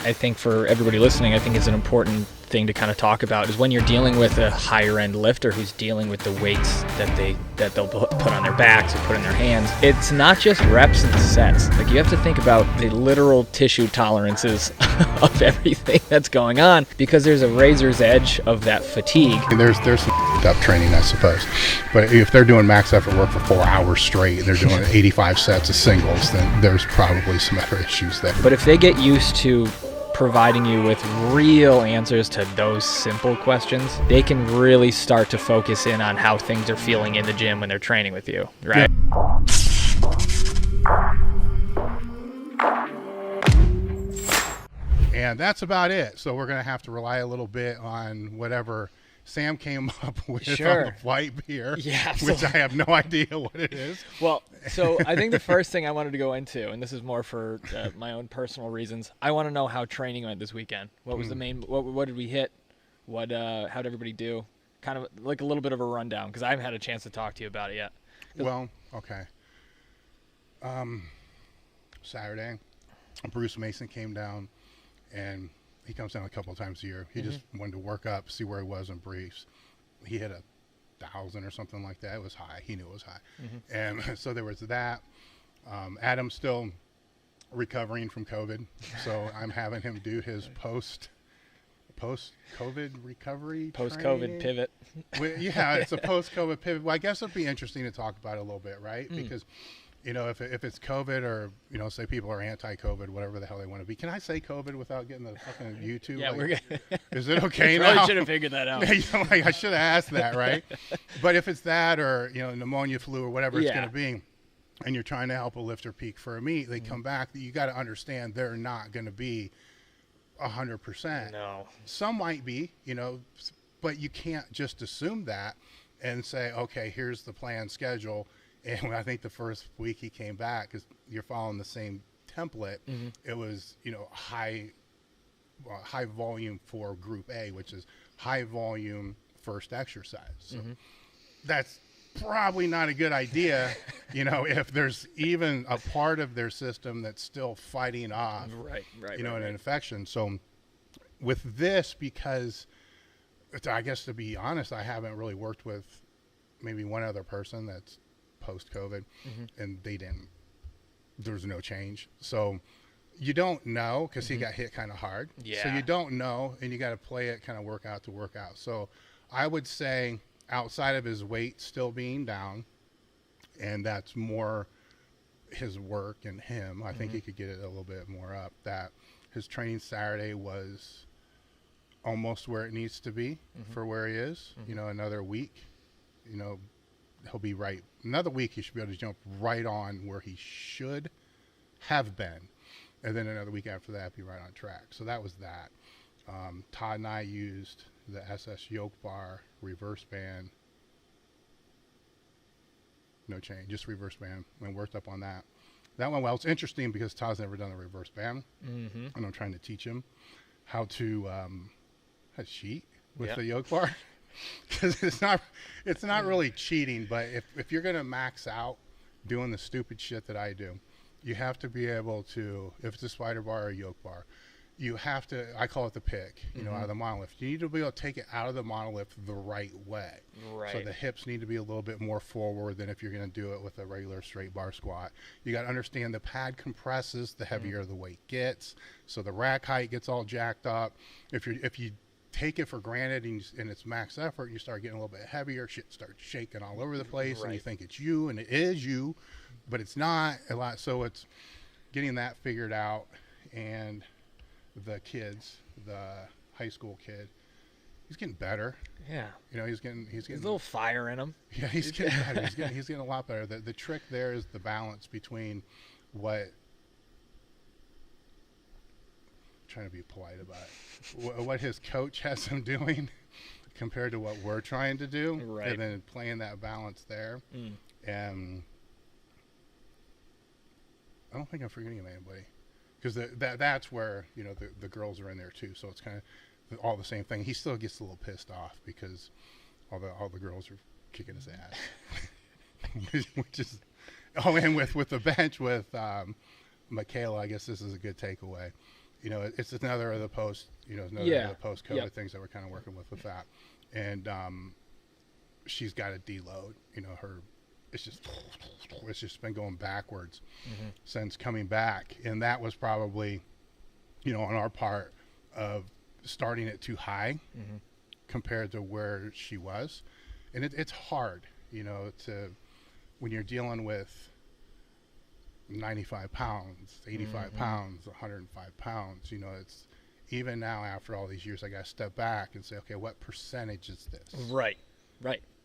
I think for everybody listening, I think is an important thing to kind of talk about is when you're dealing with a higher end lifter who's dealing with the weights that they'll put on their backs or put in their hands. It's not just reps and sets. Like, you have to think about the literal tissue tolerances of everything that's going on, because there's a razor's edge of that fatigue. There's some up training, I suppose, but if they're doing max effort work for 4 hours straight and they're doing 85 sets of singles, then there's probably some other issues there. But if they get used to providing you with real answers to those simple questions, they can really start to focus in on how things are feeling in the gym when they're training with you, right? Yeah. And that's about it. So we're going to have to rely a little bit on whatever Sam came up with on the flight here, which I have no idea what it is. Well, so I think the first thing I wanted to go into, and this is more for my own personal reasons, I want to know how training went this weekend. What was the main, what did we hit? How'd everybody do? Kind of like a little bit of a rundown, because I haven't had a chance to talk to you about it yet. Well, okay. Saturday, Bruce Mason came down, and he comes down a couple of times a year. He just wanted to work up, see where he was in briefs. He hit 1,000 or something like that. It was high. He knew it was high. And so there was that. Adam's still recovering from COVID, so I'm having him do his post-COVID recovery Post-COVID pivot. Yeah, it's a post-COVID pivot. Well, I guess it'd be interesting to talk about it a little bit, right? Because, you know, if it's COVID, or, you know, say people are anti-COVID, whatever the hell they want to be. Can I say COVID without getting the fucking YouTube? Yeah, we're good. Is it okay now? Probably should have figured that out. You know, like, I should have asked that, right? But if it's that, or, you know, pneumonia, flu, or whatever it's going to be, and you're trying to help a lifter peak for a meet, they come back, you got to understand they're not going to be 100%. No. Some might be, you know, but you can't just assume that and say, okay, here's the planned schedule. And I think the first week he came back, because you're following the same template, it was, you know, high volume for group A, which is high volume first exercise. So that's probably not a good idea, you know, if there's even a part of their system that's still fighting off, an infection. So with this, because I guess, to be honest, I haven't really worked with maybe one other person that's post-COVID, and there's no change. So you don't know, because he got hit kind of hard. So you don't know, and you got to play it kind of workout to workout. So I would say, outside of his weight still being down, and that's more his work and him, I think he could get it a little bit more up, that his training Saturday was almost where it needs to be for where he is. You know, another week, you know, he'll be right. Another week, he should be able to jump right on where he should have been. And then another week after that, be right on track. So that was that. Todd and I used the SS yoke bar, reverse band. No change, just reverse band, and worked up on that. That went well. It's interesting because Todd's never done a reverse band. And I'm trying to teach him how to cheat with the yoke bar. Because it's not really cheating, but if you're going to max out doing the stupid shit that I do, you have to be able to, if it's a spider bar or a yoke bar, you have to, I call it the pick, you know, out of the monolift. You need to be able to take it out of the monolift the right way. So the hips need to be a little bit more forward than if you're going to do it with a regular straight bar squat. You got to understand the pad compresses the heavier the weight gets, so the rack height gets all jacked up. If you take it for granted and it's max effort, you start getting a little bit heavier, shit starts shaking all over the place, and you think it's you, and it is you, but it's not a lot. So it's getting that figured out. And the kids, the high school kid, he's getting better. Yeah. You know, he's getting a little fire in him. Yeah, he's getting better. He's getting a lot better. The trick there is the balance between what, trying to be polite about it, what his coach has him doing compared to what we're trying to do, and then playing that balance there. And I don't think I'm forgetting anybody, because that's where, you know, the girls are in there too, so it's kind of all the same thing. He still gets a little pissed off because all the girls are kicking his ass. Which is, and with the bench with Michaela, I guess this is a good takeaway, you know, it's another of the post, you know, another of the post-COVID things that we're kind of working with that. And she's got a deload, you know, it's just been going backwards since coming back. And that was probably, you know, on our part of starting it too high compared to where she was. And it's hard, you know, when you're dealing with 95 pounds, 85 pounds, 105 pounds, you know, it's even now after all these years, I got to step back and say, okay, what percentage is this? Right.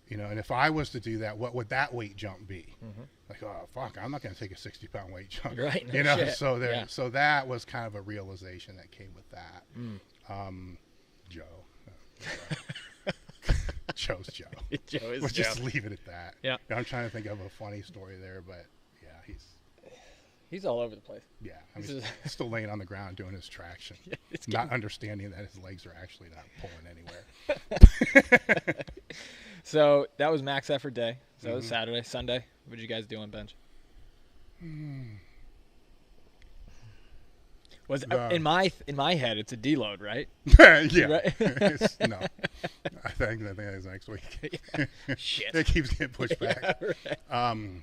You know, and if I was to do that, what would that weight jump be? Like, oh, fuck, I'm not going to take a 60-pound weight jump. Right. You know, shit. So that was kind of a realization that came with that. Joe. Joe's Joe. Joe is Let's Joe. just leave it at that. Yeah. I'm trying to think of a funny story there, but yeah, he's all over the place. Yeah, I mean, he's still laying on the ground doing his traction, It's not understanding that his legs are actually not pulling anywhere. So that was max effort day. So it was Saturday. Sunday, what did you guys do on bench? Was in my head, it's a deload, right? Yeah. Right? No, I think that's next week. Shit. It keeps getting pushed back. Right.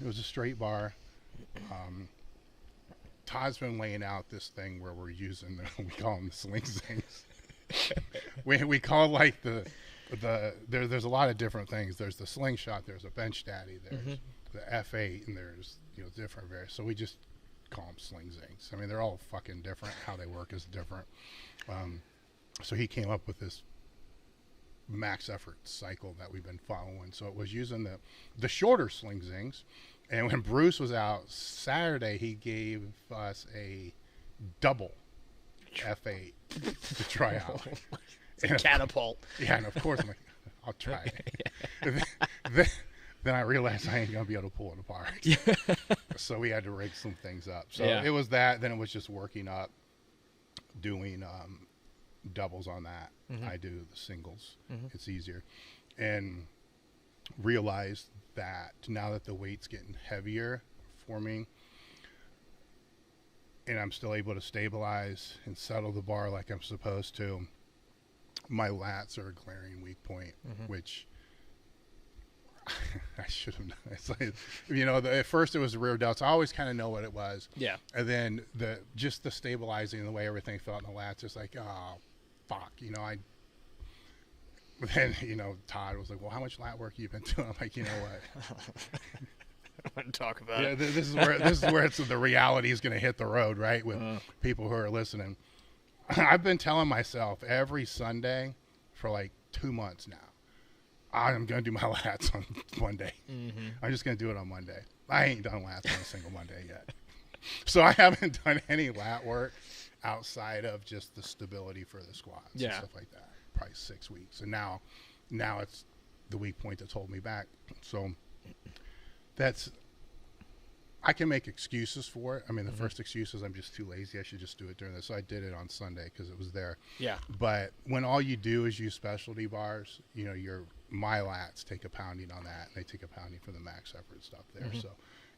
It was a straight bar. Todd's been laying out this thing where we're using we call them the sling things. we call like there's a lot of different things. There's the slingshot, there's a bench daddy, there's the F8, and there's, you know, different various. So we just call them sling zings. I mean, they're all fucking different. How they work is different. So he came up with this max effort cycle that we've been following. So it was using the shorter sling zings. And when Bruce was out Saturday, he gave us a double F8 to try out. It's a catapult. Yeah, and of course I'm like, I'll try it. Then I realized I ain't gonna be able to pull it apart. So we had to rig some things up. So it was that. Then it was just working up, doing doubles on that. I do the singles. It's easier, and realized that now that the weight's getting heavier for me, and I'm still able to stabilize and settle the bar like I'm supposed to, my lats are a glaring weak point, which I should have known. It's like, you know, at first it was the rear delts. I always kind of know what it was. Yeah. And then just the stabilizing and the way everything felt in the lats, it's like, oh, fuck. You know, then, you know, Todd was like, well, how much lat work have you been doing? I'm like, you know what? I don't want to talk about it. This is where the reality is going to hit the road, right? With people who are listening. I've been telling myself every Sunday for like 2 months now, I'm going to do my lats on Monday. I'm just going to do it on Monday. I ain't done lats on a single Monday yet. So I haven't done any lat work outside of just the stability for the squats and stuff like that. Probably 6 weeks. And now it's the weak point that's holding me back. So I can make excuses for it. I mean, the first excuse is I'm just too lazy. I should just do it during this. So I did it on Sunday because it was there. Yeah. But when all you do is use specialty bars, you know, my lats take a pounding on that. And they take a pounding for the max effort stuff there. So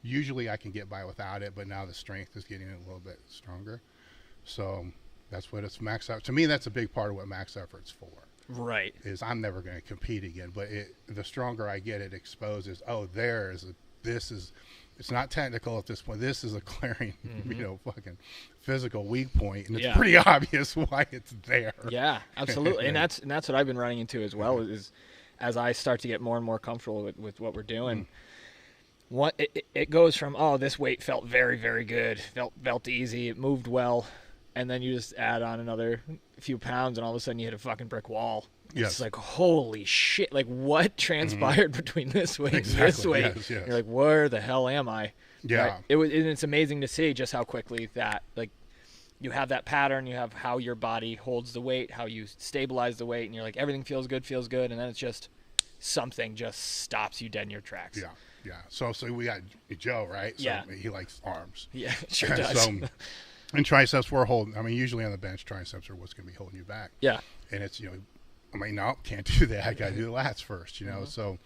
usually I can get by without it, but now the strength is getting a little bit stronger. So that's what it's max effort. To me, that's a big part of what max effort's for. Right. Is I'm never going to compete again. But the stronger I get, it exposes, it's not technical at this point. This is a glaring, you know, fucking physical weak point, and it's pretty obvious why it's there. Yeah, absolutely. and that's what I've been running into as well. Is as I start to get more and more comfortable with what we're doing, it goes from, oh, this weight felt very, very good, felt easy, it moved well, and then you just add on another few pounds, and all of a sudden you hit a fucking brick wall. Yes. It's like, holy shit, like what transpired between this weight and this weight? Yes. You're like, where the hell am I? Yeah. Right? It's amazing to see just how quickly that, like, you have that pattern, you have how your body holds the weight, how you stabilize the weight, and you're like, everything feels good, and then it's just something just stops you dead in your tracks. Yeah. Yeah. So we got Joe, right? So he likes arms. Yeah, sure does. And triceps were holding. I mean, usually on the bench, triceps are what's going to be holding you back. Yeah. And it's, you know, I mean, no, can't do that. I got to do the lats first, you know. So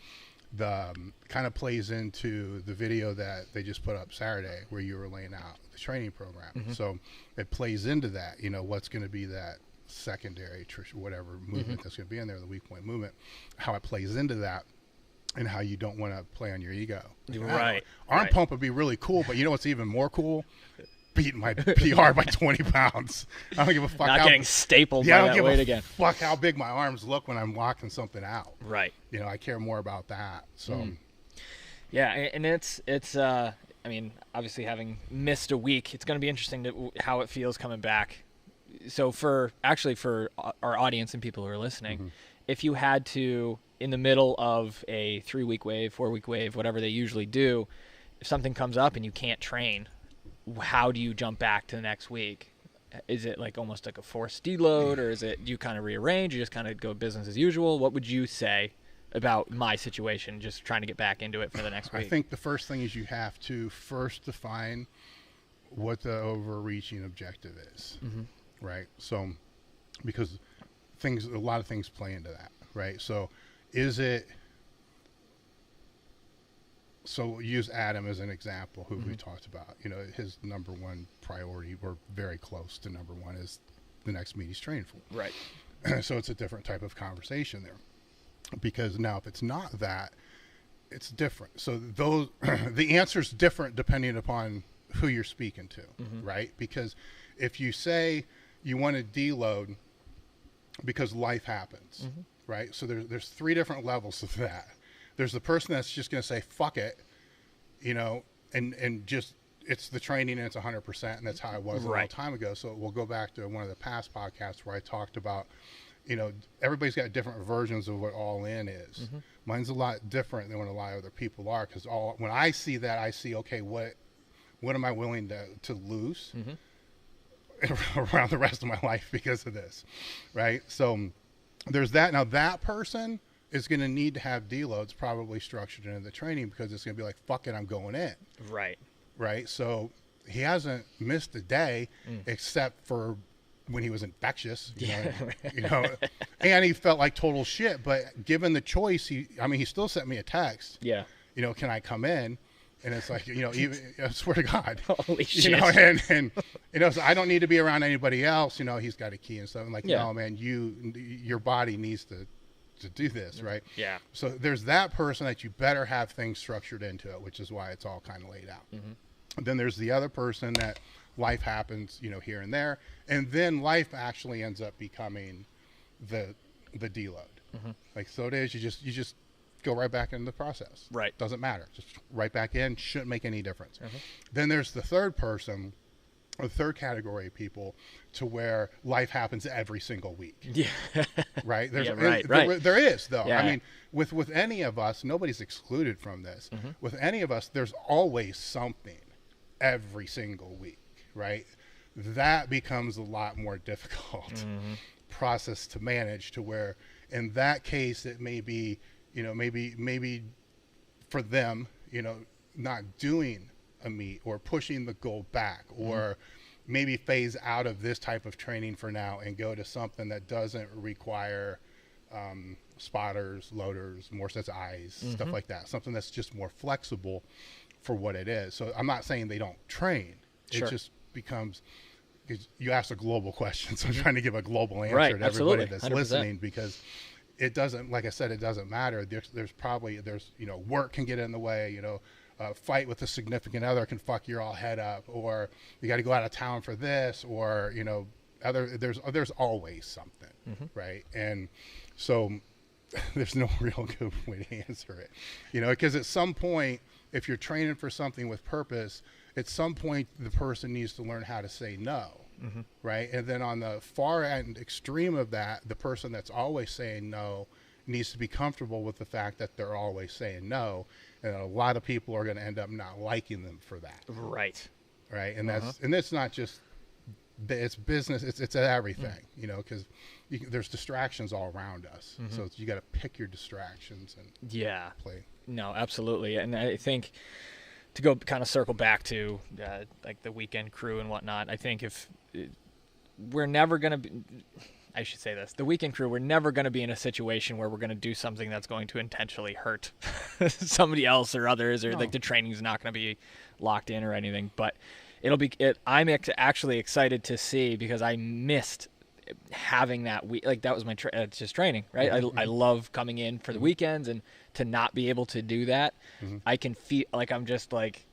kind of plays into the video that they just put up Saturday where you were laying out the training program. So it plays into that, you know, what's going to be that secondary whatever movement that's going to be in there, the weak point movement, how it plays into that, and how you don't want to play on your ego. Right. Arm pump would be really cool, but you know what's even more cool? Beating my PR by 20 pounds. I don't give a fuck. Not getting stapled yeah, by I don't that give weight a again. fuck how big my arms look when I'm locking something out. Right. You know, I care more about that. So. Yeah, and it's I mean, obviously having missed a week, it's going to be interesting to how it feels coming back. So for our audience and people who are listening, if you had to, in the middle of a 3-week wave, 4-week wave, whatever they usually do, if something comes up and you can't train, how do you jump back to the next week? Is it like almost like a forced deload, or is it you kind of rearrange, you just kind of go business as usual? What would you say about my situation, just trying to get back into it for the next week? I think the first thing is you have to first define what the overreaching objective is, right? So, because a lot of things play into that, right? So, so use Adam as an example, who we talked about. You know, his number one priority, or very close to number one, is the next meet he's training for. Right. So it's a different type of conversation there. Because now if it's not that, it's different. So the answer's different depending upon who you're speaking to, right? Because if you say you want to deload because life happens, right? So there's 3 different levels of that. There's the person that's just going to say, fuck it, you know, and just, it's the training and it's 100%, and that's how I was a long time ago. So we'll go back to one of the past podcasts where I talked about, you know, everybody's got different versions of what all in is. Mine's a lot different than what a lot of other people are, because when I see that, I see, okay, what am I willing to lose around the rest of my life because of this, right? So there's that. Now that person is going to need to have deloads probably structured into the training, because it's going to be like, fuck it, I'm going in. Right. So he hasn't missed a day except for when he was infectious, you know, and he felt like total shit. But given the choice, he still sent me a text. Yeah. You know, can I come in? And it's like, you know, even, I swear to God, holy shit. You know, and you know, so I don't need to be around anybody else. You know, he's got a key and stuff. I'm like, no, man, your body needs to do this, right? Yeah. So there's that person that you better have things structured into it, which is why it's all kind of laid out. Then there's the other person that life happens, you know, here and there, and then life actually ends up becoming the deload. Like, so it is, you just go right back into the process. Right. Doesn't matter. Just right back in. Shouldn't make any difference. Then there's the third person, or the third category of people, to where life happens every single week. Yeah. Right. There's there is though. Yeah. I mean, with any of us, nobody's excluded from this. With any of us, there's always something every single week. Right. That becomes a lot more difficult process to manage, to where in that case it may be, you know, maybe for them, you know, not doing a meet, or pushing the goal back, or maybe phase out of this type of training for now and go to something that doesn't require spotters, loaders, more sets of eyes, stuff like that. Something that's just more flexible for what it is. So I'm not saying they don't train. It just becomes, you asked a global question, so I'm trying to give a global answer to everybody that's 100%. Listening, because it doesn't, like I said, it doesn't matter. There's probably, you know, work can get in the way, you know, fight with a significant other can fuck your all head up, or you got to go out of town for this, or, you know, there's always something, right? And so there's no real good way to answer it, you know, because at some point, if you're training for something with purpose, at some point the person needs to learn how to say no, right? And then on the far end extreme of that, the person that's always saying no needs to be comfortable with the fact that they're always saying no, and a lot of people are going to end up not liking them for that. Right. And that's not just, it's business, it's everything, you know, because there's distractions all around us. So you got to pick your distractions and play. No, absolutely. And I think, to go kind of circle back to like the weekend crew and whatnot, I think if we're never going to be, I should say this. The weekend crew, we're never going to be in a situation where we're going to do something that's going to intentionally hurt somebody else or others, or like the training's not going to be locked in or anything. But I'm actually excited to see, because I missed having that week. Like that was my it's just training, right? I love coming in for the weekends, and to not be able to do that, I can feel like I'm just like,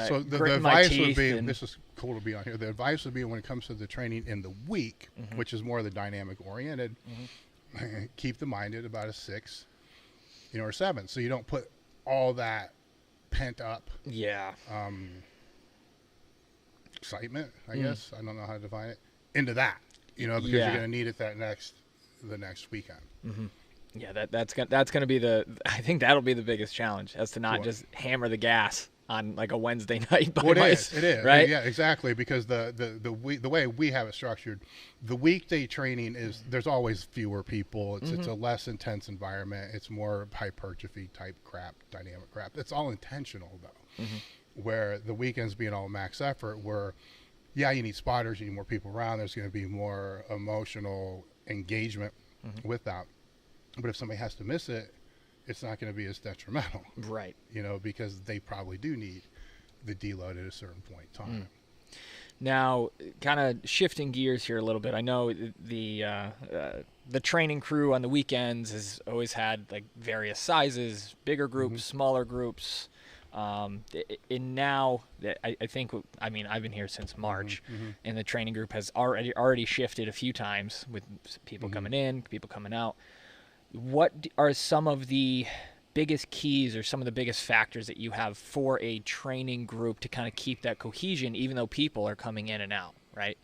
so the advice would be, this is cool to be on here. The advice would be, when it comes to the training in the week, which is more the dynamic oriented, keep the mind at about a 6, or 7. So you don't put all that pent up excitement, I guess. I don't know how to define it, into that, because you're going to need it the next weekend. Yeah, that's going to be I think that'll be the biggest challenge, as to not just hammer the gas on like a Wednesday night. It is, right? Yeah, exactly. Because the way we have it structured, the weekday training is, there's always fewer people. It's a less intense environment. It's more hypertrophy type crap, dynamic crap. It's all intentional though. Where the weekends being all max effort, where you need spotters, you need more people around. There's going to be more emotional engagement with that. But if somebody has to miss it, it's not going to be as detrimental. Right. Because they probably do need the deload at a certain point in time. Now, kind of shifting gears here a little bit. I know the training crew on the weekends has always had like various sizes, bigger groups, smaller groups. And now, I think, I've been here since March, and the training group has already shifted a few times, with people coming in, people coming out. What are some of the biggest keys, or some of the biggest factors that you have for a training group to kind of keep that cohesion, even though people are coming in and out, right?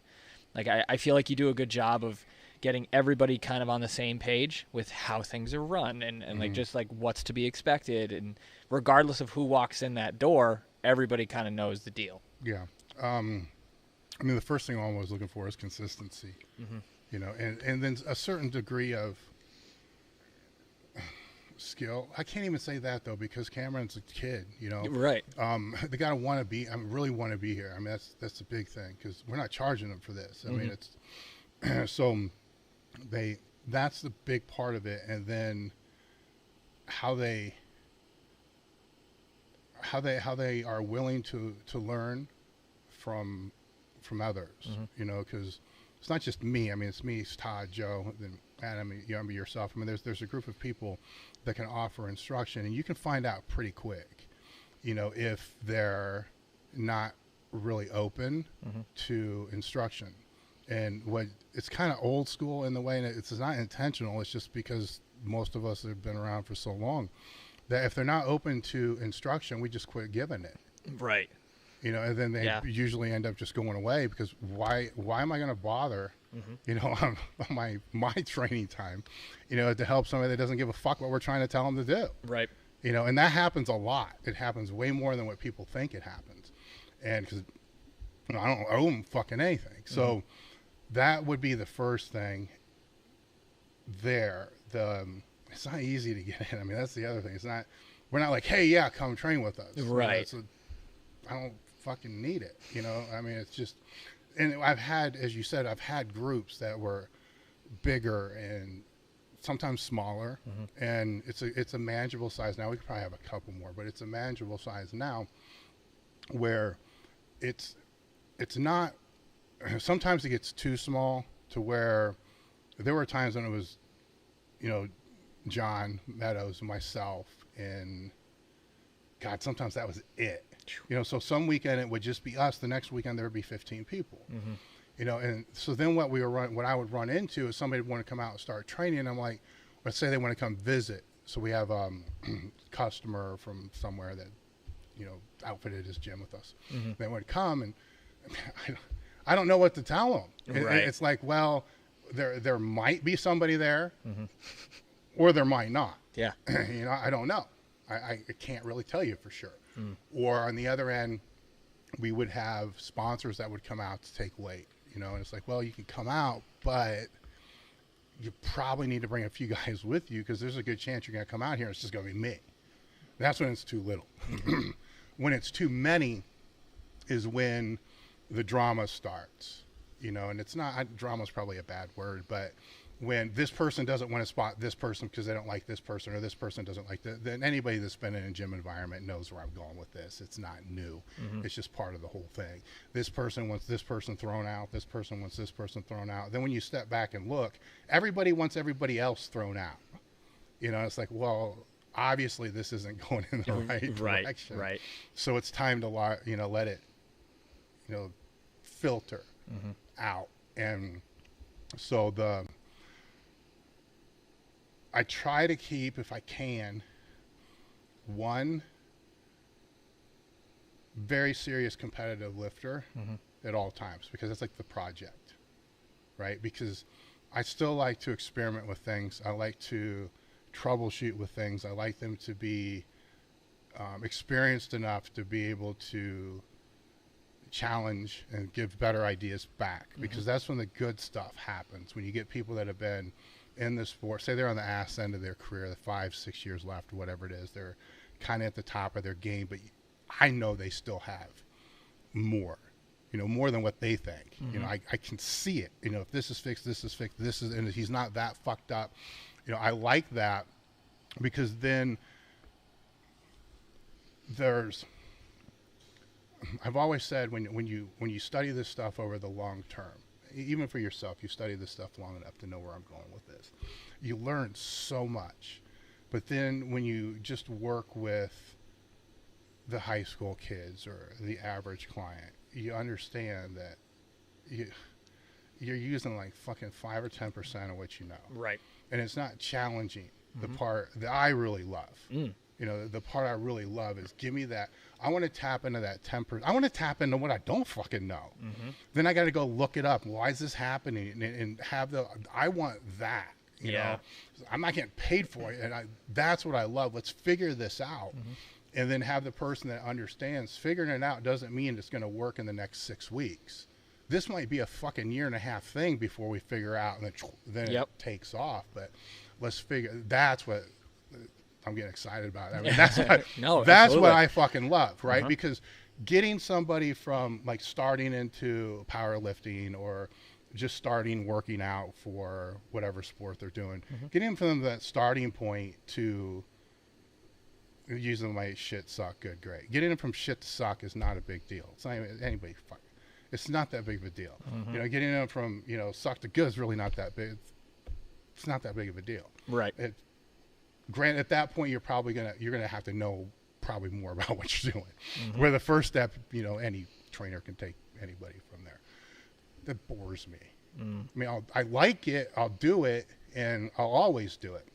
Like, I feel like you do a good job of getting everybody kind of on the same page with how things are run, and like, just like what's to be expected. And regardless of who walks in that door, everybody kind of knows the deal. Yeah. The first thing I'm always looking for is consistency, and then a certain degree of skill. I can't even say that though, because Cameron's a kid, Right. They gotta want to be. Really want to be here. That's a big thing, because we're not charging them for this. It's so that's the big part of it, and then how they are willing to learn from others. Because it's not just me. It's me, it's Todd, Joe, then Adam, yourself. There's a group of people that can offer instruction, and you can find out pretty quick, if they're not really open to instruction. And it's kind of old school in the way, and it's not intentional. It's just because most of us have been around for so long, that if they're not open to instruction, we just quit giving it. Right. And then they usually end up just going away, because why am I going to bother, on my training time, to help somebody that doesn't give a fuck what we're trying to tell them to do. Right. And that happens a lot. It happens way more than what people think it happens. And because I don't owe them fucking anything. So that would be the first thing there. It's not easy to get in. That's the other thing. We're not like, hey, yeah, come train with us. Right. I don't fucking need it. It's just, and I've had, as you said, I've had groups that were bigger and sometimes smaller, and it's a manageable size now. We could probably have a couple more, but it's a manageable size now, where it's not, sometimes it gets too small, to where there were times when it was, John Meadows and myself, and God, sometimes that was it. So some weekend it would just be us. The next weekend there would be 15 people. And so then what I would run into is somebody would want to come out and start training. And I'm like, let's say they want to come visit. So we have a customer from somewhere that, outfitted his gym with us. They would come, and I don't know what to tell them. Right. It's like, well, there might be somebody there, or there might not. Yeah. I don't know. I can't really tell you for sure. Or on the other end, we would have sponsors that would come out to take weight, and it's like, well, you can come out, but you probably need to bring a few guys with you, because there's a good chance you're going to come out here and it's just going to be me. That's when it's too little. When it's too many is when the drama starts, and it's not, drama is probably a bad word, but when this person doesn't want to spot this person because they don't like this person, or this person doesn't like that, then anybody that's been in a gym environment knows where I'm going with this. It's not new. It's just part of the whole thing. This person wants this person thrown out. This person wants this person thrown out. Then when you step back and look, everybody wants everybody else thrown out. It's like, well, obviously this isn't going in the right direction. Right. So it's time to let it, filter out. And so I try to keep, if I can, one very serious competitive lifter at all times, because that's like the project, right? Because I still like to experiment with things. I like to troubleshoot with things. I like them to be experienced enough to be able to challenge and give better ideas back, because that's when the good stuff happens. When you get people that have been in the sport, say they're on the ass end of their career, the 5-6 years left, whatever it is, they're kind of at the top of their game, but I know they still have more, more than what they think. I can see it. If this is fixed, and he's not that fucked up. I like that, because then I've always said, when you study this stuff over the long term, even for yourself, you study this stuff long enough to know where I'm going with this. You learn so much. But then when you just work with the high school kids or the average client, you understand that you're using like fucking 5 or 10% of what you know. Right. And it's not challenging the part that I really love. The part I really love is, give me that. I want to tap into that 10%. I want to tap into what I don't fucking know. Then I got to go look it up. Why is this happening? And I want that. You know, I'm not getting paid for it. And that's what I love. Let's figure this out. And then have the person that understands. Figuring it out doesn't mean it's going to work in the next 6 weeks. This might be a fucking 1.5-year thing before we figure out, and then it takes off. But let's figure. That's what I'm getting excited about. I mean, that's what, that's what I fucking love, right? Because getting somebody from like starting into powerlifting or just starting working out for whatever sport they're doing, getting from that starting point to using my shit, suck, good, great. Getting them from shit to suck is not a big deal. It's not even anybody fucking. It's not that big of a deal. Getting them from suck to good is really not that big. It's not that big of a deal. Right. Granted, at that point, you're gonna have to know probably more about what you're doing. Where the first step, any trainer can take anybody from there. That bores me. I mean, I like it. I'll do it, and I'll always do it.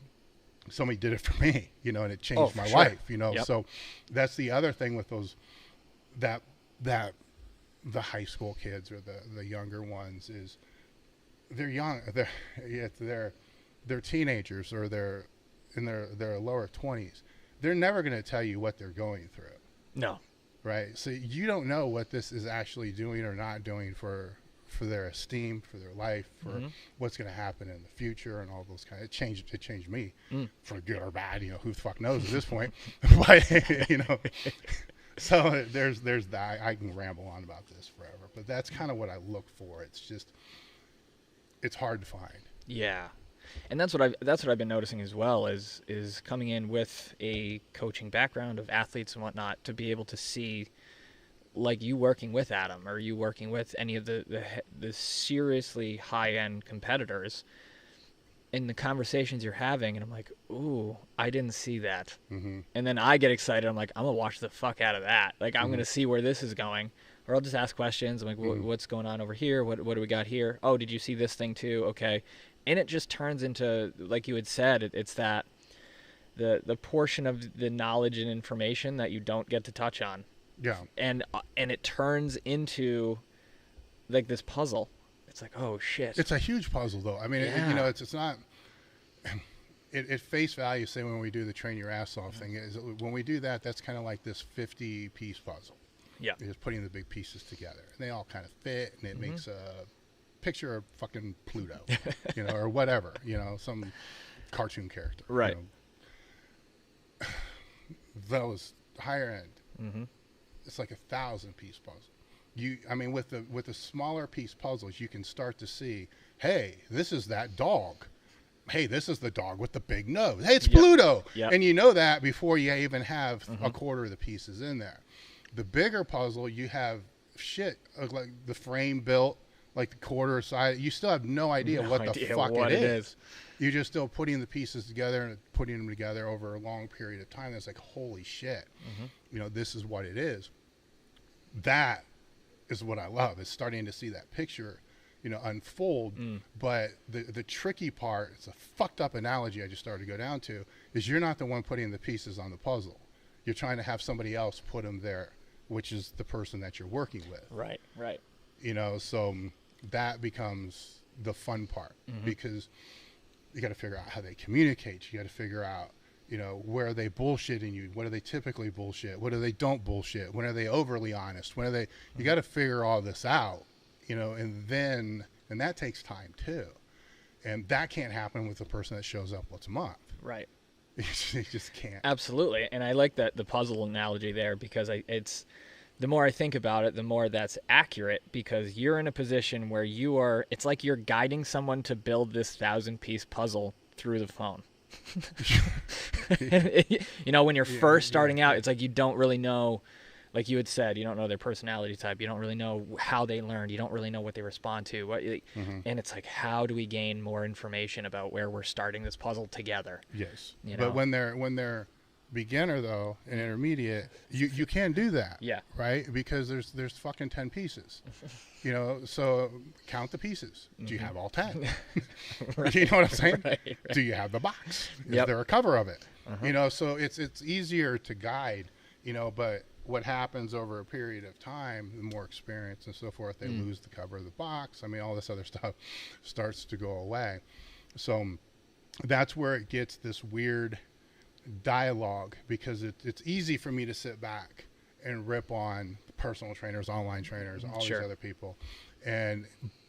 Somebody did it for me, and it changed my life. So that's the other thing with those that the high school kids or the younger ones is they're young. They're teenagers, or they're in their lower 20s. They're never going to tell you what they're going through. No. Right? So you don't know what this is actually doing or not doing for their esteem, for their life, for what's going to happen in the future, and all those kind of. It changed me for good or bad. Who the fuck knows at this point? But so there's that. I can ramble on about this forever, but that's kind of what I look for. It's hard to find. Yeah. And that's what I've been noticing as well, is coming in with a coaching background of athletes and whatnot, to be able to see, like, you working with Adam, or you working with any of the seriously high-end competitors, in the conversations you're having, and I'm like, ooh, I didn't see that. And then I get excited. I'm like, I'm gonna watch the fuck out of that. Like, I'm gonna see where this is going. Or I'll just ask questions. I'm like, what's going on over here? What do we got here? Oh, did you see this thing too? Okay. And it just turns into, like you had said, it's that the portion of the knowledge and information that you don't get to touch on. Yeah. And it turns into like this puzzle. It's like, oh shit. It's a huge puzzle, though. I mean, it's not. At face value, say when we do the train your ass off thing, is when we do that, that's kind of like this 50-piece puzzle. Yeah. You're just putting the big pieces together, and they all kind of fit, and it makes a picture of fucking Pluto, or whatever, some cartoon character. Right. Those higher end, it's like 1,000-piece puzzle. I mean, with the smaller piece puzzles, you can start to see, hey, this is that dog. hey, this is the dog with the big nose. Hey, it's Yep. Pluto. Yep. And you know that before you even have a quarter of the pieces in there. The bigger puzzle, you have shit like the frame built, like the quarter side. You still have no idea what the fuck it is. You're just still putting the pieces together and putting them together over a long period of time. That's like, holy shit. You know, this is what it is. That is what I love, is starting to see that picture, you know, unfold. But the tricky part, it's a fucked up analogy I just started to go down to, is you're not the one putting the pieces on the puzzle. You're trying to have somebody else put them there, which is the person that you're working with. Right. You know, so that becomes the fun part, because you got to figure out how they communicate. You got to figure out, you know, where are they bullshitting you? What do they typically bullshit? What do they don't bullshit? When are they overly honest? When are they, you got to figure all this out, you know, and that takes time too. And that can't happen with the person that shows up once a month. Right. You just can't. Absolutely. And I like the puzzle analogy there, because it's, the more I think about it, the more that's accurate, because you're in a position where it's like you're guiding someone to build this 1,000-piece puzzle through the phone. You know, when you're first starting out, it's like you don't really know, like you had said, you don't know their personality type. You don't really know how they learned. You don't really know what they respond to. And it's like, how do we gain more information about where we're starting this puzzle together? Yes. You But know? when they're beginner though and intermediate, you can do that. Yeah. Right? Because there's fucking 10 pieces. You know, so count the pieces. Do you have all 10? Right. You know what I'm saying? Right. Do you have the box? Is Yep. there a cover of it? You know, so it's easier to guide, you know, but what happens over a period of time, the more experience and so forth, they lose the cover of the box. I mean, all this other stuff starts to go away. So that's where it gets this weird dialogue, because it's easy for me to sit back and rip on personal trainers, online trainers, all these other people,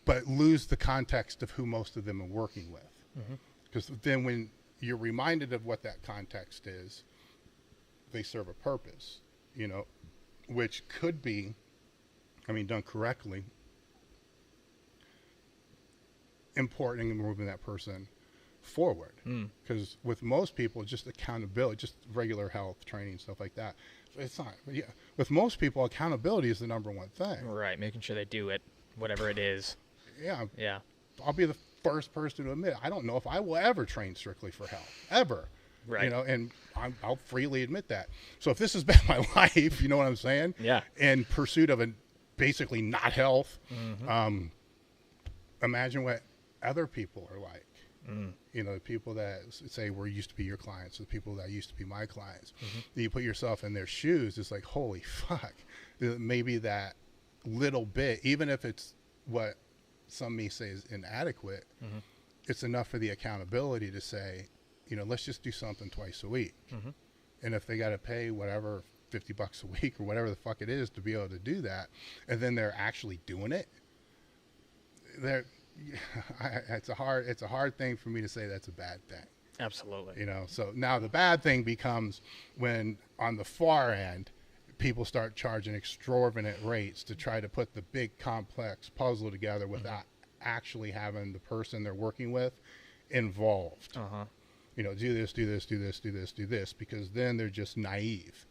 but lose the context of who most of them are working with. Because then when you're reminded of what that context is, they serve a purpose, you know, which could be, I mean, done correctly, important in moving that person forward. Because with most people, just accountability, just regular health training, stuff like that, it's not. Yeah, with most people, accountability is the number one thing. Right. Making sure they do it, whatever it is. Yeah. I'll be the first person to admit, I don't know if I will ever train strictly for health, ever. Right. You know, and I'll freely admit that. So if this has been my life, you know what I'm saying? Yeah. In pursuit of basically not health, imagine what other people are like. You know, the people that say used to be your clients, the people that used to be my clients. You put yourself in their shoes, it's like, holy fuck. Maybe that little bit, even if it's what some may say is inadequate, it's enough for the accountability to say, you know, let's just do something twice a week. And if they got to pay whatever, $50 a week or whatever the fuck it is to be able to do that, and then they're actually doing it, it's a hard thing for me to say that's a bad thing. Absolutely. You know, so now the bad thing becomes when on the far end, people start charging exorbitant rates to try to put the big complex puzzle together without actually having the person they're working with involved. You know, do this, because then they're just naive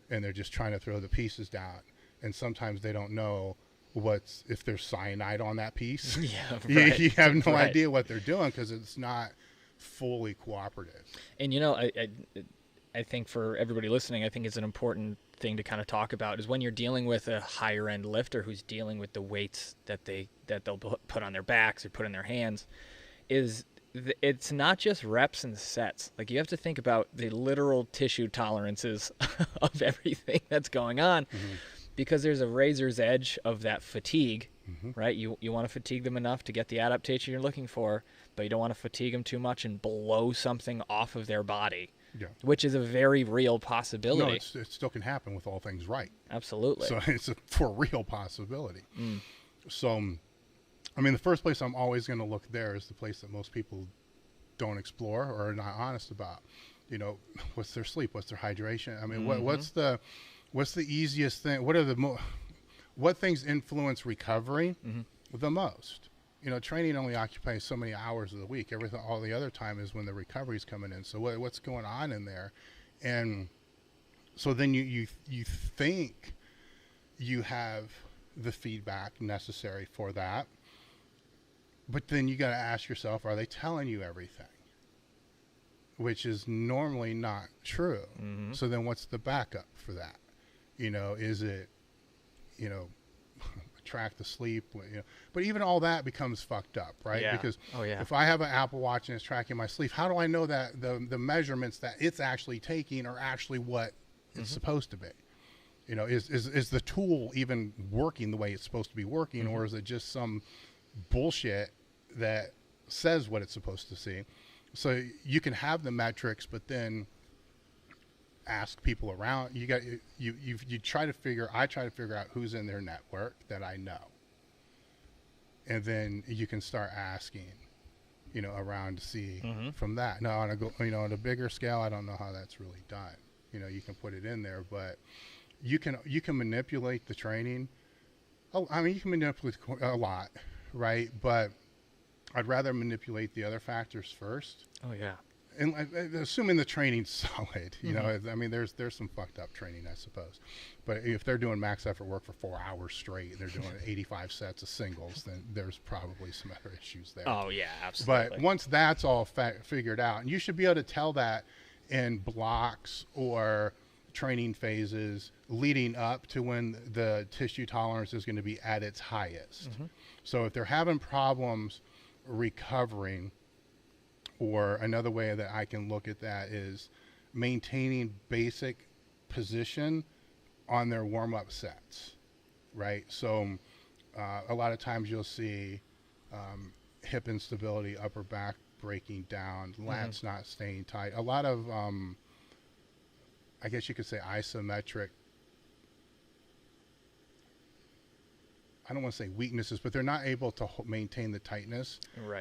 and they're just trying to throw the pieces down. And sometimes they don't know if there's cyanide on that piece. Yeah, right. You have no idea what they're doing, because it's not fully cooperative. And, you know, I think for everybody listening, I think it's an important thing to kind of talk about, is when you're dealing with a higher end lifter who's dealing with the weights that they'll put on their backs or put in their hands, it's not just reps and sets. Like, you have to think about the literal tissue tolerances of everything that's going on, because there's a razor's edge of that fatigue, right? You want to fatigue them enough to get the adaptation you're looking for, but you don't want to fatigue them too much and blow something off of their body, which is a very real possibility. No, it still can happen with all things right. Absolutely. So it's for real possibility. So, I mean, the first place I'm always going to look there is the place that most people don't explore or are not honest about. You know, what's their sleep? What's their hydration? I mean, what's the easiest thing? What things influence recovery the most? training only occupies so many hours of the week. All the other time is when the recovery's coming in. So what's going on in there? And so then you think you have the feedback necessary for that, but then you got to ask yourself, are they telling you everything? Which is normally not true. Mm-hmm. So then what's the backup for that? Is it, track the sleep, but even all that becomes fucked up, right? Yeah. Because Oh, yeah. if I have an Apple Watch and it's tracking my sleep, how do I know that the measurements that it's actually taking are actually what it's supposed to be? Is the tool even working the way it's supposed to be working, or is it just some bullshit that says what it's supposed to see? So you can have the metrics, but then ask people around. I try to figure out who's in their network that I know, and then you can start asking, around to see from that. Now on a bigger scale, I don't know how that's really done. You can put it in there, but you can manipulate the training. Oh, I mean, you can manipulate a lot, right? But I'd rather manipulate the other factors first. Oh, yeah. And assuming the training's solid, I mean, there's some fucked up training, I suppose. But if they're doing max effort work for 4 hours straight and they're doing 85 sets of singles, then there's probably some other issues there. Oh, yeah, absolutely. But once that's all figured out, and you should be able to tell that in blocks or training phases leading up to when the tissue tolerance is going to be at its highest. So if they're having problems recovering, or another way that I can look at that is maintaining basic position on their warm-up sets, right? So a lot of times you'll see hip instability, upper back breaking down, lats not staying tight. A lot of, I guess you could say isometric, I don't want to say weaknesses, but they're not able to maintain the tightness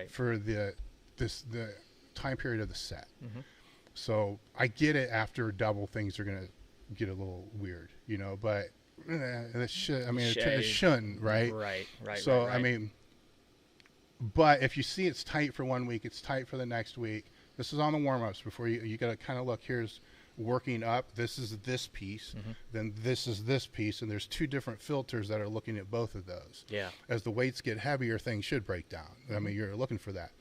for the time period of the set. So I get it, after double things are going to get a little weird, but it shouldn't, right? Right. So, I mean, but if you see it's tight for 1 week, it's tight for the next week. This is on the warm-ups before you got to kind of look, here's working up. This is this piece, then this is this piece. And there's 2 different filters that are looking at both of those. Yeah. As the weights get heavier, things should break down. I mean, you're looking for that.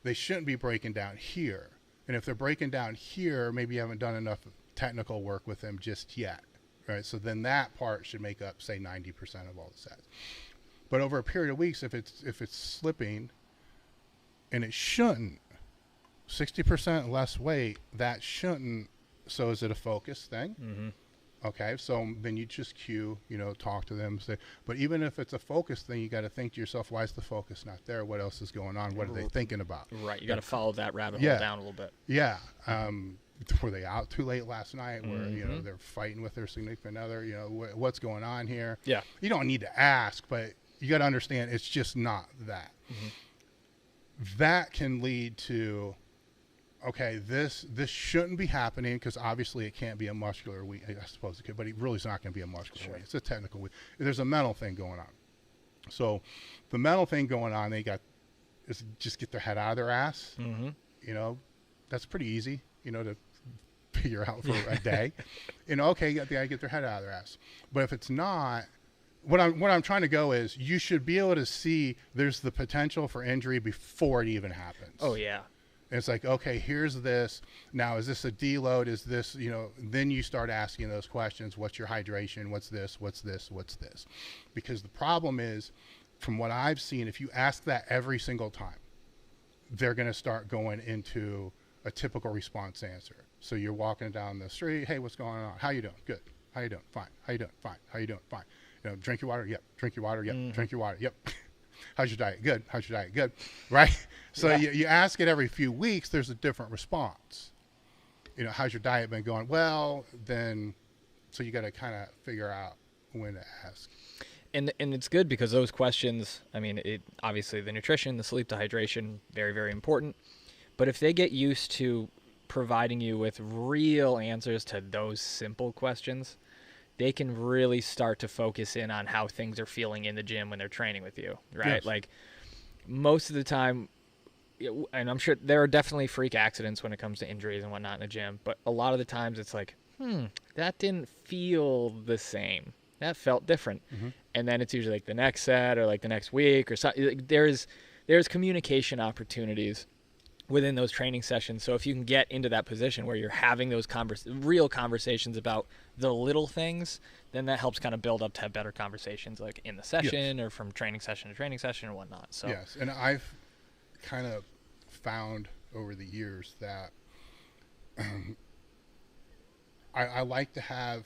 They shouldn't be breaking down here. And if they're breaking down here, maybe you haven't done enough technical work with them just yet, right? So then that part should make up, say, 90% of all the sets. But over a period of weeks, if it's slipping, and it shouldn't, 60% less weight, that shouldn't. So is it a focus thing? Okay, so then you just talk to them, say, but even if it's a focus thing, you got to think to yourself, why is the focus not there? What else is going on? What are they thinking about? Right, you got to follow that rabbit hole down a little bit. Yeah. Were they out too late last night? Where they're fighting with their significant other? What's going on here? Yeah. You don't need to ask, but you got to understand it's just not that. That can lead to, okay, this shouldn't be happening, because obviously it can't be a muscular weak. I suppose it could, but it really is not going to be a muscular weak. It's a technical weak. There's a mental thing going on. So the mental thing going on, is just get their head out of their ass. That's pretty easy, to figure out for a day. Okay, get their head out of their ass. But if it's not, what I'm trying to go is, you should be able to see there's the potential for injury before it even happens. Oh yeah. It's like, okay, here's this. Now, is this a deload? Is this, then you start asking those questions. What's your hydration? What's this? What's this? What's this? Because the problem is, from what I've seen, if you ask that every single time, they're going to start going into a typical response answer. So you're walking down the street. Hey, what's going on? How you doing? Good. How you doing? Fine. How you doing? Fine. How you doing? Fine. Drink your water. Yep. Drink your water. Yep. Drink your water. Yep. How's your diet? Good. How's your diet? Good. Right? So you ask it every few weeks, there's a different response. How's your diet been going? Well, then, so you got to kind of figure out when to ask. And it's good, because those questions, I mean, obviously the nutrition, the sleep, the hydration, very, very important. But if they get used to providing you with real answers to those simple questions, they can really start to focus in on how things are feeling in the gym when they're training with you, right? Yes. Like, most of the time, and I'm sure there are definitely freak accidents when it comes to injuries and whatnot in the gym, but a lot of the times it's like, that didn't feel the same. That felt different. And then it's usually like the next set or like the next week or something. Like there's communication opportunities within those training sessions. So if you can get into that position where you're having those real conversations about the little things, then that helps kind of build up to have better conversations like in the session or from training session to training session or whatnot. So yes, and I've kind of found over the years that I like to have,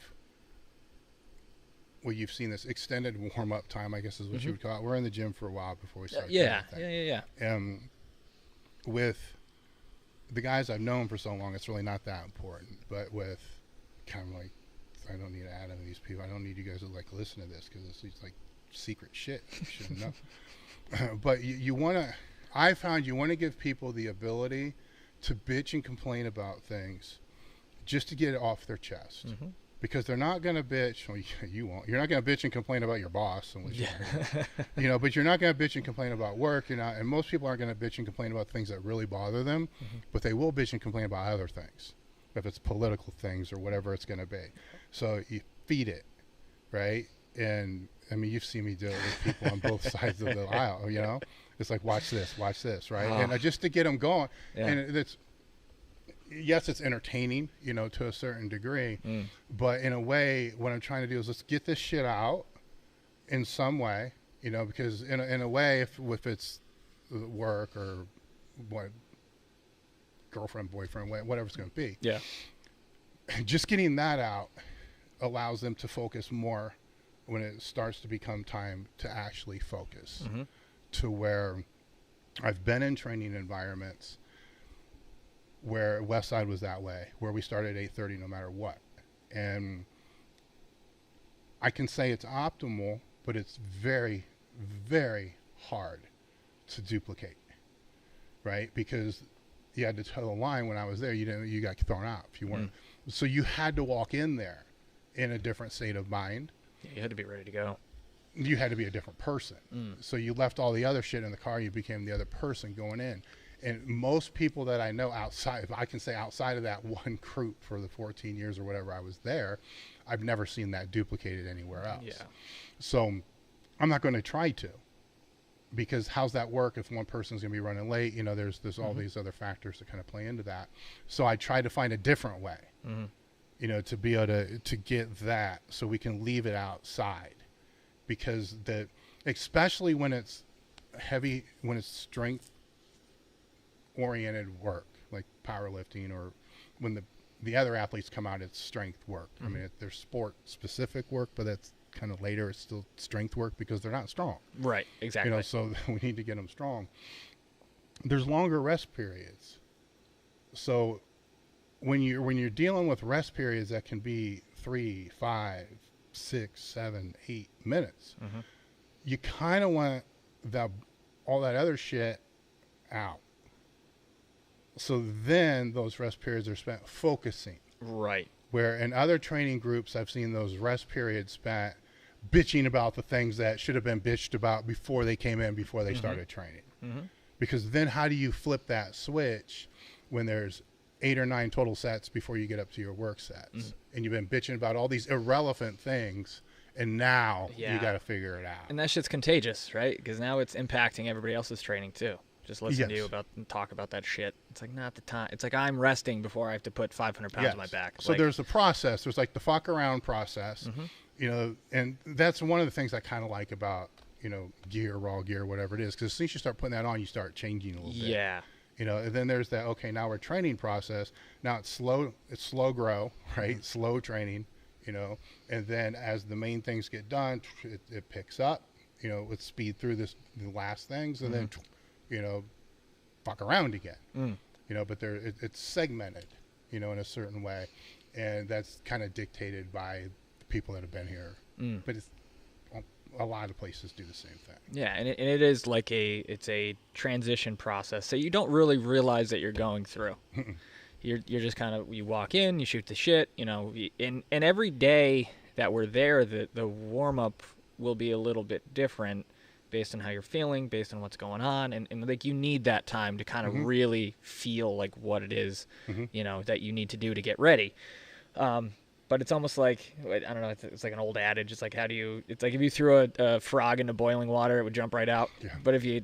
well, you've seen this extended warm-up time, I guess is what you would call it. We're in the gym for a while before we start. Yeah. With the guys I've known for so long, it's really not that important. But with kind of like, I don't need to add any of these people. I don't need you guys to like listen to this because it's like secret shit you shouldn't know. But you want to, I found you want to give people the ability to bitch and complain about things just to get it off their chest. Because they're not going to bitch. Well, you won't. You're not going to bitch and complain about your boss, but you're not going to bitch and complain about work. You're not, and most people aren't going to bitch and complain about things that really bother them, but they will bitch and complain about other things, if it's political things or whatever it's going to be. So you feed it, right? And I mean, you've seen me do it with people on both sides of the aisle. You know, it's like watch this, right? And just to get them going, and it's. Yes, it's entertaining, you know, to a certain degree, but in a way, what I'm trying to do is let's get this shit out in some way, you know, because in a way, if it's work or what, girlfriend, boyfriend, whatever it's going to be, just getting that out allows them to focus more when it starts to become time to actually focus, to where I've been in training environments where Westside was that way, where we started at 8:30 no matter what. And I can say it's optimal, but it's very, very hard to duplicate, right? Because you had to toe the line when I was there. You got thrown out if you weren't. So you had to walk in there in a different state of mind. Yeah, you had to be ready to go. You had to be a different person. So you left all the other shit in the car. You became the other person going in. And most people that I know outside, if I can say outside of that one group for the 14 years or whatever I was there, I've never seen that duplicated anywhere else. So I'm not going to try to, because how's that work if one person's going to be running late? You know, there's all these other factors that kind of play into that. So I try to find a different way, you know, to be able to get that so we can leave it outside, because especially when it's heavy, when it's strength oriented work like powerlifting, or when the other athletes come out, it's strength work. I mean, there's sport specific work, but that's kind of later. It's still strength work because they're not strong. Right. Exactly. You know, so we need to get them strong. There's longer rest periods. So when you're dealing with rest periods that can be 3, 5, 6, 7, 8 minutes, you kind of want all that other shit out. So then those rest periods are spent focusing. Right. Where in other training groups, I've seen those rest periods spent bitching about the things that should have been bitched about before they came in, before they started training. Because then how do you flip that switch when there's 8 or 9 total sets before you get up to your work sets? And you've been bitching about all these irrelevant things, and now you got to figure it out. And that shit's contagious, right? Because now it's impacting everybody else's training too. Just listen to you talk about that shit. It's like not the time. It's like I'm resting before I have to put 500 pounds on my back. So there's a process. There's like the fuck around process, you know, and that's one of the things I kind of like about, you know, gear, raw gear, whatever it is, because as soon as you start putting that on, you start changing a little bit. Yeah. You know, and then there's that, okay, now we're training process. Now it's slow grow, right? Slow training, you know, and then as the main things get done, it picks up, you know, with speed through the last things, and then you know, fuck around again, you know, but it's segmented, you know, in a certain way. And that's kind of dictated by the people that have been here. But it's a lot of places do the same thing. Yeah. And it is like it's a transition process. So you don't really realize that you're going through. You're just kind of, you walk in, you shoot the shit, you know, and every day that we're there, the warm up will be a little bit different. based on how you're feeling, based on what's going on. And like, you need that time to kind of really feel like what it is, you know, that you need to do to get ready. But it's almost like, I don't know, it's like an old adage. It's like, it's like if you threw a frog into boiling water, it would jump right out. Yeah. But if you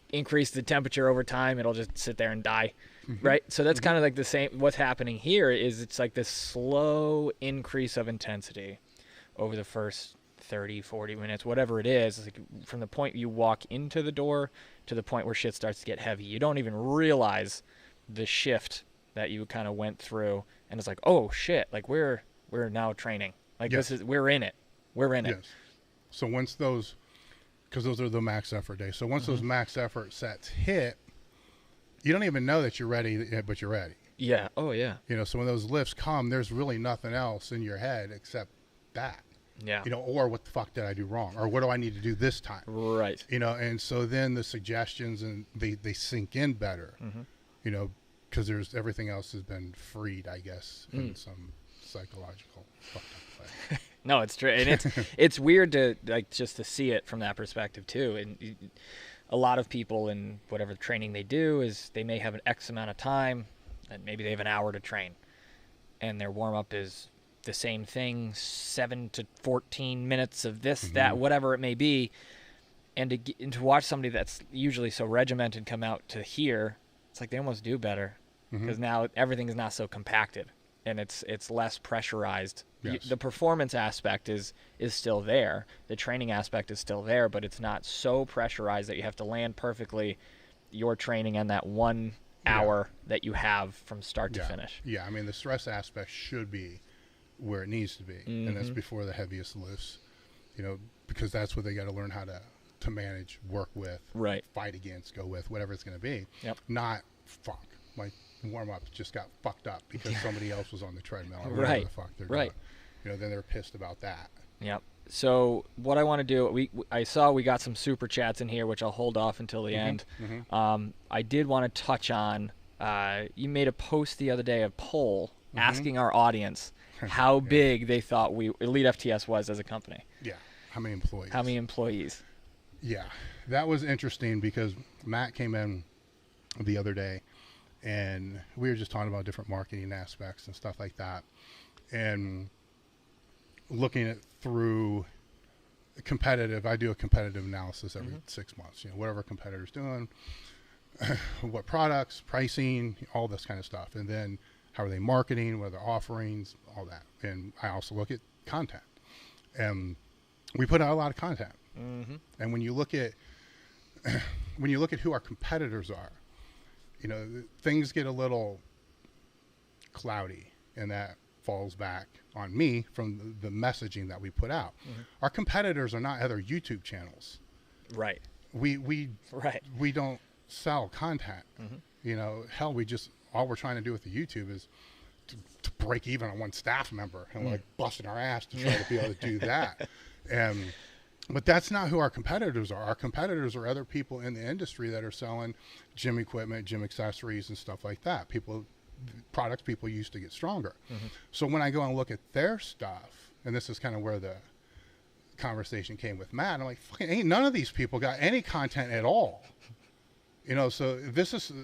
increase the temperature over time, it'll just sit there and die. Right? So that's kind of like the same. What's happening here is it's like this slow increase of intensity over the first 30, 40 minutes, whatever it is. It's like from the point you walk into the door to the point where shit starts to get heavy. You don't even realize the shift that you kind of went through. And it's like, oh shit, like we're now training. Like we're in it. We're in it. Yes. So once those, because those are the max effort days. So once those max effort sets hit, you don't even know that you're ready, but you're ready. Yeah. Oh yeah. You know, so when those lifts come, there's really nothing else in your head except that. Yeah. You know, or what the fuck did I do wrong? Or what do I need to do this time? Right. You know, and so then the suggestions and they sink in better, you know, because everything else has been freed, I guess, in some psychological fucked up way. No, it's true. And it's weird to like just to see it from that perspective too. And a lot of people in whatever training they do is they may have an X amount of time, and maybe they have an hour to train, and their warm up is the same thing, 7 to 14 minutes of this, that, whatever it may be. And to watch somebody that's usually so regimented come out to here, it's like they almost do better because now everything is not so compacted and it's less pressurized. Yes. The performance aspect is still there. The training aspect is still there, but it's not so pressurized that you have to land perfectly your training and that 1 hour that you have from start to finish. Yeah, I mean, the stress aspect should be where it needs to be, and that's before the heaviest lifts, you know, because that's what they got to learn how to manage, work with, fight against, go with, whatever it's going to be. Not fuck, my warm-up just got fucked up because somebody else was on the treadmill or whatever the fuck they're doing. You know, then they're pissed about that. Yep. So what I want to do, I saw we got some super chats in here, which I'll hold off until the end. I did want to touch on, you made a post the other day, a poll asking our audience how big they thought Elite FTS was as a company. Yeah. How many employees? How many employees? Yeah. That was interesting because Matt came in the other day and we were just talking about different marketing aspects and stuff like that. And looking at through competitive, I do a competitive analysis every 6 months, you know, whatever competitor's doing, what products, pricing, all this kind of stuff. And then how are they marketing, what are their offerings, all that. And I also look at content. And we put out a lot of content. And when you look at who our competitors are, you know, things get a little cloudy, and that falls back on me from the messaging that we put out. Our competitors are not other YouTube channels. Right. We don't sell content. You know, hell, all we're trying to do with the YouTube is to break even on one staff member, and we're like busting our ass to try to be able to do that. But that's not who our competitors are. Our competitors are other people in the industry that are selling gym equipment, gym accessories, and stuff like that. Products people use to get stronger. So when I go and look at their stuff, and this is kind of where the conversation came with Matt, I'm like, fucking ain't none of these people got any content at all. You know, so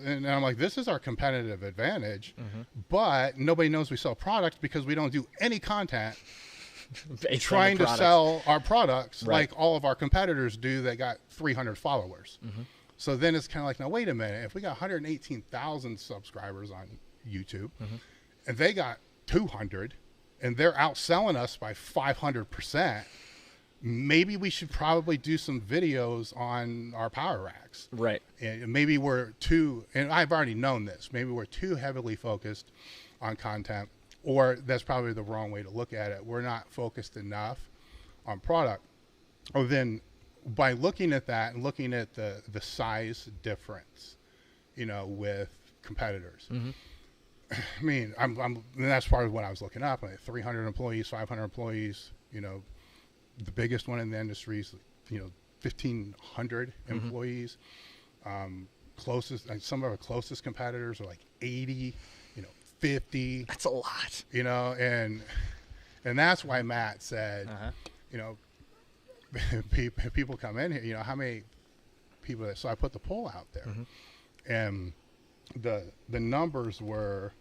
and I'm like, this is our competitive advantage, but nobody knows we sell products because we don't do any content trying to sell our products like all of our competitors do that got 300 followers. So then it's kind of like, now wait a minute, if we got 118,000 subscribers on YouTube and they got 200 and they're outselling us by 500%, maybe we should probably do some videos on our power racks. Right. And maybe and I've already known this, maybe we're too heavily focused on content, or that's probably the wrong way to look at it. We're not focused enough on product. Or then by looking at that and looking at the size difference, you know, with competitors, I mean, and that's part of what I was looking up. Like 300 employees, 500 employees, you know, the biggest one in the industry is, you know, 1,500 employees. Some of our closest competitors are like 80, you know, 50. That's a lot. You know, and that's why Matt said, you know, people come in here, you know, how many people, so I put the poll out there, and the numbers were,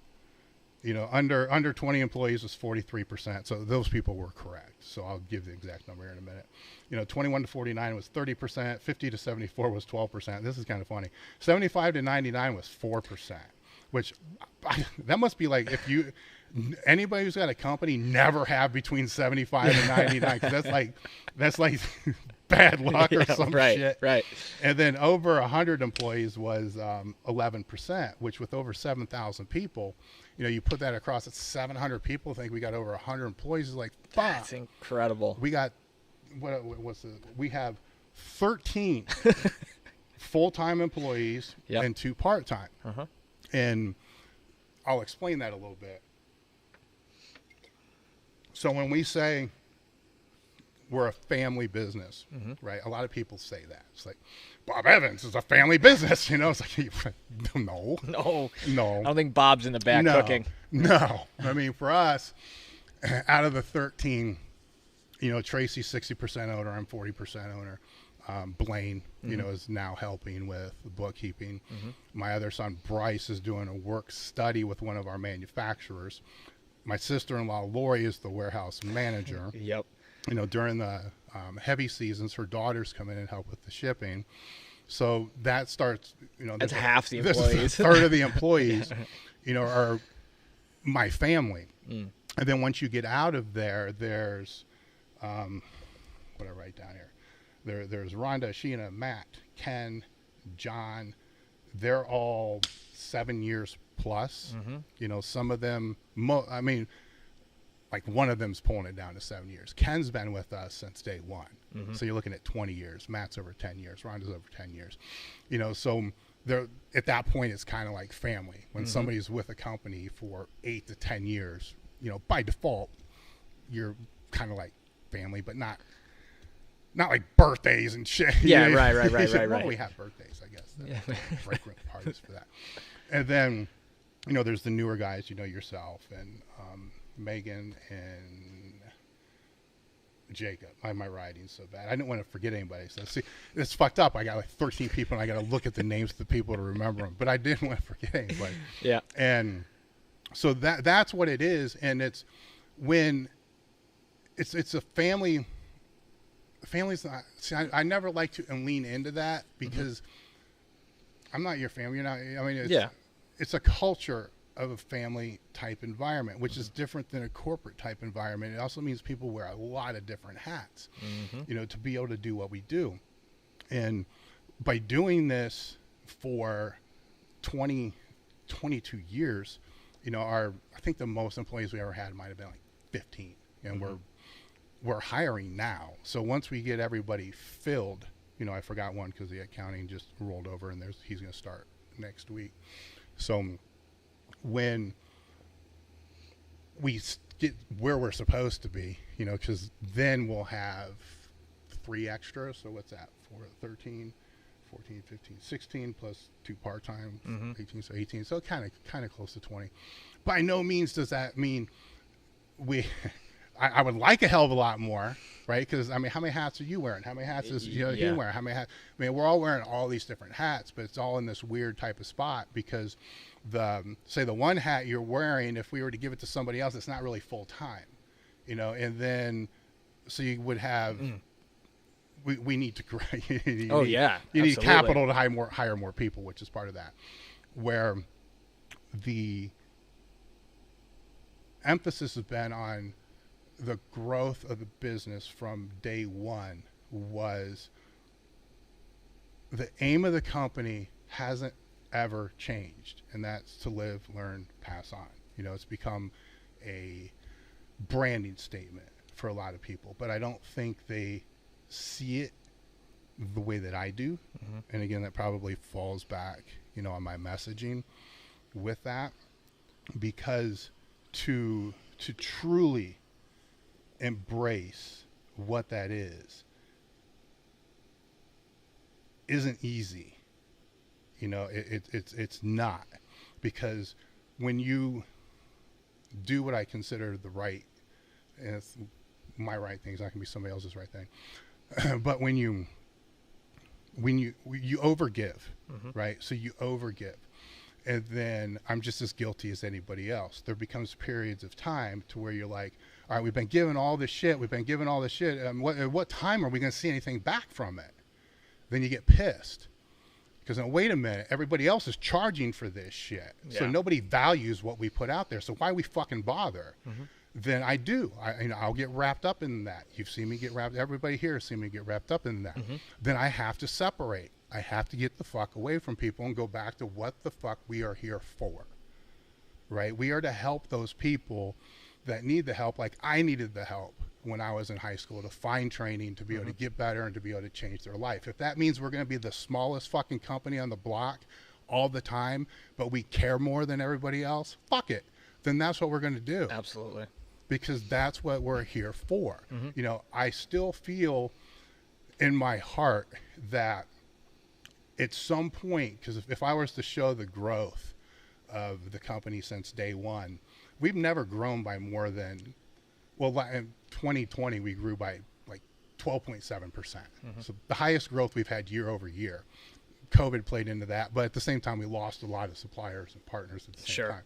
you know, under 20 employees was 43%. So those people were correct. So I'll give the exact number here in a minute. You know, 21 to 49 was 30%, 50 to 74 was 12%. This is kind of funny. 75 to 99 was 4%, which that must be like, if you, anybody who's got a company, never have between 75 and 99, because that's like bad luck or some shit. Right. And then over 100 employees was 11%, which with over 7,000 people, you know, you put that across, it's 700 people. I think we got over 100 employees. It's like, fuck. That's incredible. We got, we have 13 full-time employees and 2 part-time. And I'll explain that a little bit. So when we say we're a family business, right? A lot of people say that. It's like, Bob Evans is a family business, you know? It's like, no. I don't think Bob's in the back cooking. No. I mean, for us, out of the 13, you know, Traci's 60% owner, I'm 40% owner. Blaine, you know, is now helping with the bookkeeping. My other son, Bryce, is doing a work study with one of our manufacturers. My sister-in-law, Lori, is the warehouse manager. Yep. You know, during the heavy seasons, her daughters come in and help with the shipping. So that starts, you know, that's half the employees. This is a third of the employees, you know, are my family. And then once you get out of there, there's, what I write down here? There's Rhonda, Sheena, Matt, Ken, John. They're all 7 years plus. You know, some of them, I mean, like one of them's pulling it down to 7 years. Ken's been with us since day one. So you're looking at 20 years. Matt's over 10 years. Rhonda's over 10 years. You know, so they're, at that point, it's kind of like family. When somebody's with a company for 8 to 10 years, you know, by default, you're kind of like family, but not like birthdays and shit. Yeah, right. Well, we have birthdays, I guess. Frequent parties for that. And then, you know, there's the newer guys, you know, yourself and Megan and Jacob. My writing's so bad. I didn't want to forget anybody. So see, it's fucked up. I got like 13 people, and I got to look at the names of the people to remember them. But I didn't want to forget anybody. Yeah. And so that's what it is. And it's when it's a family. Family's not. See, I never like to lean into that because I'm not your family. You're not. I mean, it's a culture of a family type environment, which is different than a corporate type environment. It also means people wear a lot of different hats, you know, to be able to do what we do. And by doing this for 22 years, you know, I think the most employees we ever had might have been like 15, and we're hiring now. So once we get everybody filled, you know, I forgot one because the accounting just rolled over, and he's going to start next week. So when we get where we're supposed to be, you know, because then we'll have 3 extras. So what's that? 13, 14, 15, 16 plus 2 part-time, 18, so 18. So kind of close to 20. By no means does that mean I would like a hell of a lot more, right? Because, I mean, how many hats are you wearing? How many hats is he wearing? How many hats? I mean, we're all wearing all these different hats, but it's all in this weird type of spot because the one hat you're wearing, if we were to give it to somebody else, it's not really full-time, you know? And then, so you would have, we need to, you need capital to hire more people, which is part of that, where the emphasis has been on the growth of the business from day one. Was the aim of the company hasn't ever changed, and that's to live, learn, pass on. You know, it's become a branding statement for a lot of people, but I don't think they see it the way that I do. And again, that probably falls back, you know, on my messaging with that, because to truly embrace what that isn't easy. You know, it's not, because when you do what I consider the right, and it's my right thing, it's not going to be somebody else's right thing, But when you overgive, right? So you overgive. And then I'm just as guilty as anybody else. There becomes periods of time to where you're like, all right, we've been given all this shit. What time are we going to see anything back from it? Then you get pissed. Because now, wait a minute, everybody else is charging for this shit. Yeah. So nobody values what we put out there. So why we fucking bother? Then I'll get wrapped up in that. You've seen me get wrapped. Everybody here has seen me get wrapped up in that. Then I have to separate. I have to get the fuck away from people and go back to what the fuck we are here for, right? We are to help those people that need the help, like I needed the help when I was in high school to find training, to be able to get better and to be able to change their life. If that means we're going to be the smallest fucking company on the block all the time, but we care more than everybody else, fuck it. Then that's what we're going to do. Absolutely. Because that's what we're here for. You know, I still feel in my heart that at some point, because if I was to show the growth of the company since day one, we've never grown by more than, well, in 2020, we grew by like 12.7%. So the highest growth we've had year over year. COVID played into that, but at the same time, we lost a lot of suppliers and partners at the same time.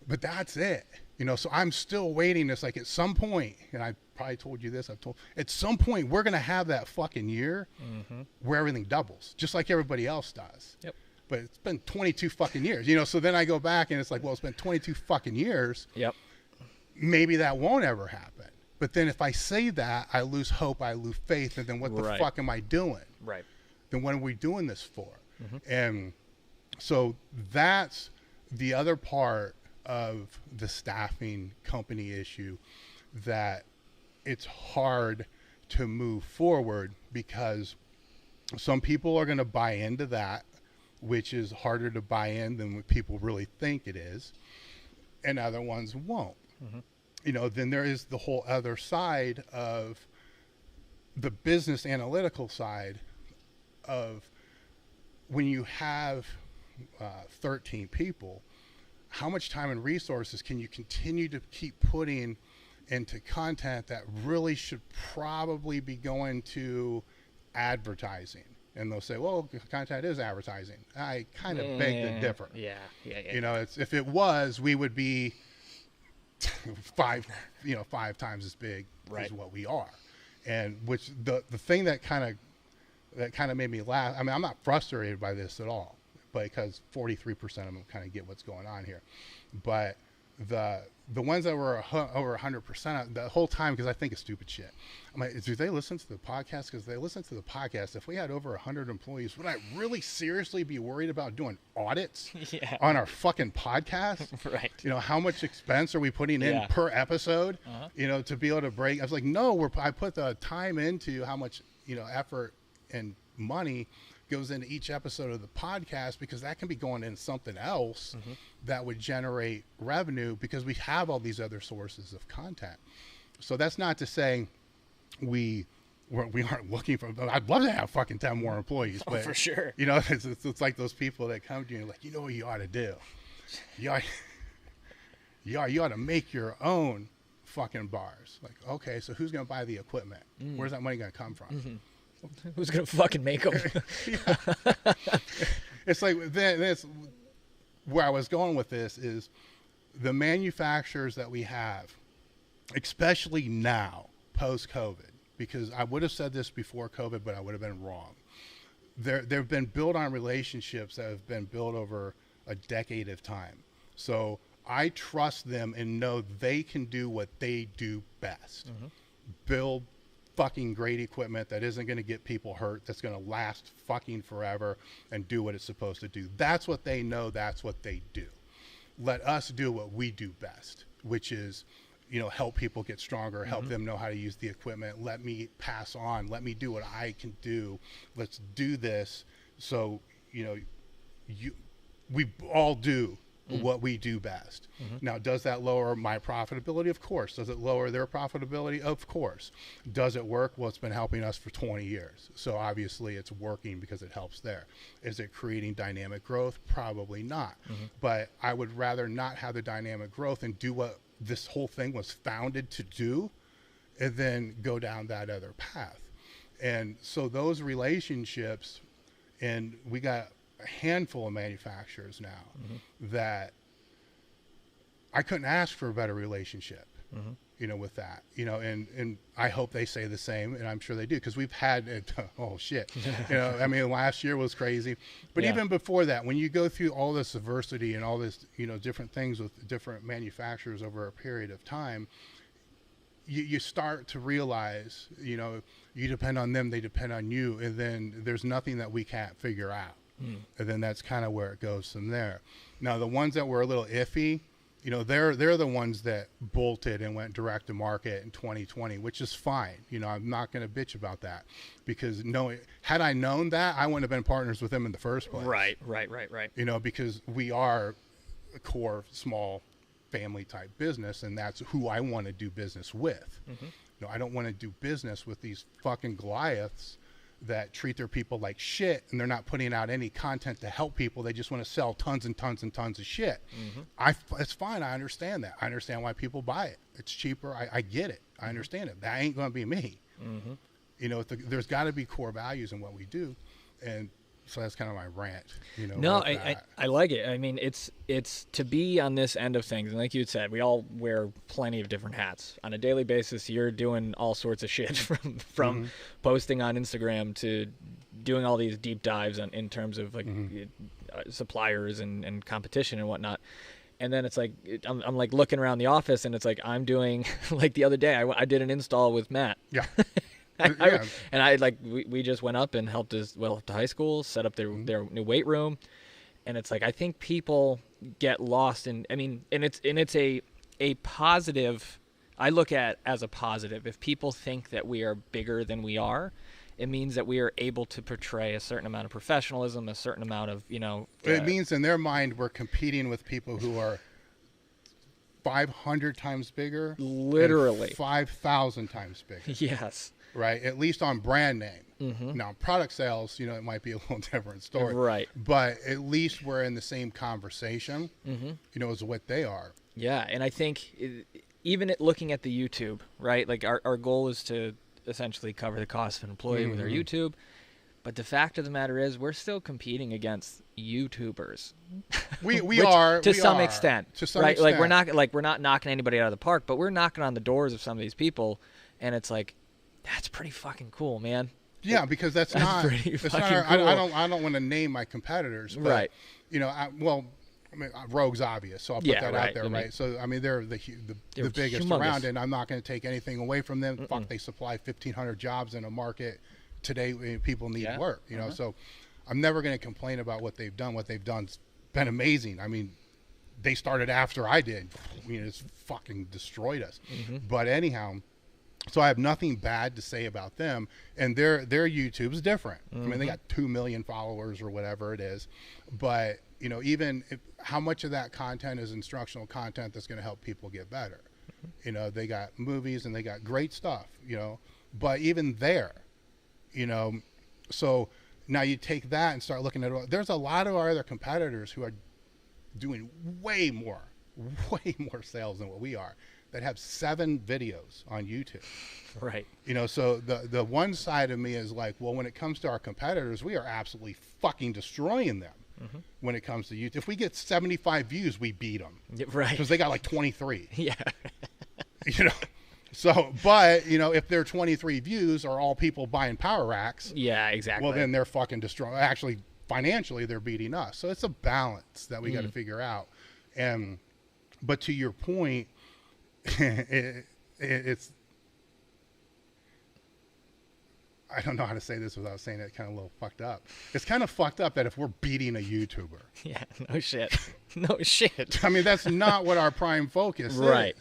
But that's it. You know, so I'm still waiting. It's like at some point, and I probably told you this, at some point, we're going to have that fucking year where everything doubles, just like everybody else does. Yep. But it's been 22 fucking years, you know, so then I go back and it's like, well, it's been 22 fucking years. Yep. Maybe that won't ever happen. But then if I say that, I lose hope, I lose faith, and then what the fuck am I doing? Right. Then what are we doing this for? And so that's the other part of the staffing company issue, that it's hard to move forward because some people are going to buy into that, which is harder to buy in than what people really think it is, and other ones won't. You know, then there is the whole other side of the business analytical side of when you have 13 people, how much time and resources can you continue to keep putting into content that really should probably be going to advertising? And they'll say, well, content is advertising. I kind of beg to differ. Yeah. You know, if it was, we would be five times as big as what we are. And which the thing that kind of made me laugh. I mean, I'm not frustrated by this at all, because 43% of them kind of get what's going on here. But the ones that were over 100% the whole time, because I think it's stupid shit. I'm like, do they listen to the podcast? Because they listen to the podcast. If we had over 100 employees, would I really seriously be worried about doing audits on our fucking podcast? Right. You know, how much expense are we putting in per episode? You know, to be able to break. I was like, no, I put the time into how much, you know, effort and money goes into each episode of the podcast, because that can be going into something else that would generate revenue, because we have all these other sources of content. So that's not to say we aren't looking for. I'd love to have fucking 10 more employees, but for sure, you know, it's like those people that come to you and like, you know what you ought to do? You ought to make your own fucking bars. Like, okay, so who's going to buy the equipment? Where's that money going to come from? Who's gonna fucking make them? It's like that's where I was going with this, is the manufacturers that we have, especially now post-COVID, because I would have said this before COVID, but I would have been wrong. They've been built on relationships that have been built over a decade of time. So I trust them and know they can do what they do best. Build fucking great equipment that isn't going to get people hurt, that's going to last fucking forever and do what it's supposed to do. That's what they know. That's what they do. Let us do what we do best, which is, you know, help people get stronger, help them know how to use the equipment. Let me pass on. Let me do what I can do. Let's do this. So, you know, we all do what we do best. Now, does that lower my profitability? Of course. Does it lower their profitability? Of course. Does it work? Well, it's been helping us for 20 years. So obviously it's working because it helps there. Is it creating dynamic growth? Probably not. But I would rather not have the dynamic growth and do what this whole thing was founded to do, and then go down that other path. And so those relationships, and we got a handful of manufacturers now that I couldn't ask for a better relationship, with that, and I hope they say the same, and I'm sure they do, because we've had it. Oh shit. I mean, last year was crazy, but even before that, when you go through all this adversity and all this, different things with different manufacturers over a period of time, you start to realize, you depend on them, they depend on you, and then there's nothing that we can't figure out. And then that's kind of where it goes from there. Now, the ones that were a little iffy, they're the ones that bolted and went direct to market in 2020, which is fine. I'm not going to bitch about that, because had I known that, I wouldn't have been partners with them in the first place. Right. Because we are a core small family type business, and that's who I want to do business with. I don't want to do business with these fucking Goliaths that treat their people like shit, and they're not putting out any content to help people. They just want to sell tons and tons and tons of shit. It's fine. I understand that. I understand why people buy it. It's cheaper. I get it. I understand it. That ain't going to be me. There's got to be core values in what we do. And so that's kind of my rant. No, I like it. I mean, it's to be on this end of things. And like you had said, we all wear plenty of different hats. On a daily basis, you're doing all sorts of shit, from posting on Instagram to doing all these deep dives in terms of like suppliers and competition and whatnot. And then it's like, I'm like looking around the office, and it's like, I'm doing, like the other day, I did an install with Matt. Yeah. We just went up and helped the high school set up their new weight room, and it's like, I think people get lost in, and it's a positive. I look at as a positive. If people think that we are bigger than we are, it means that we are able to portray a certain amount of professionalism, a certain amount of it means in their mind we're competing with people who are 500 times bigger, literally 5,000 times bigger. Yes. Right, at least on brand name. Now, product sales, it might be a little different story. Right. But at least we're in the same conversation, as what they are. Yeah, and I think even looking at the YouTube, right, like our goal is to essentially cover the cost of an employee with our YouTube. But the fact of the matter is, we're still competing against YouTubers. We are to some extent, right? Like we're not knocking anybody out of the park, but we're knocking on the doors of some of these people, and it's like, that's pretty fucking cool, man. Yeah, because that's not. Pretty fucking not cool. I don't want to name my competitors, but, right? Rogue's obvious, so I'll put that out there, right? So they're the biggest humongous around, and I'm not going to take anything away from them. Fuck, they supply 1,500 jobs in a market today. People need work, So I'm never going to complain about what they've done. What they've done's been amazing. I mean, they started after I did. It's fucking destroyed us. But anyhow. So I have nothing bad to say about them, and their YouTube's different. I mean, they got 2 million followers or whatever it is, but even how much of that content is instructional content that's going to help people get better? They got movies and they got great stuff. But even there, so now you take that and start looking at. There's a lot of our other competitors who are doing way more sales than what we are, that have 7 videos on YouTube. Right. So the one side of me is like, well, when it comes to our competitors, we are absolutely fucking destroying them. When it comes to YouTube, if we get 75 views, we beat them. Right. Because they got like 23. Yeah. So, but if their 23 views are all people buying power racks. Yeah, exactly. Well, then they're fucking destroying. Actually, financially, they're beating us. So it's a balance that we got to figure out. But to your point, it's I don't know how to say this without saying it kind of a little fucked up. It's kind of fucked up that if we're beating a YouTuber. Yeah, no shit. No shit. I mean, that's not what our prime focus is. Right.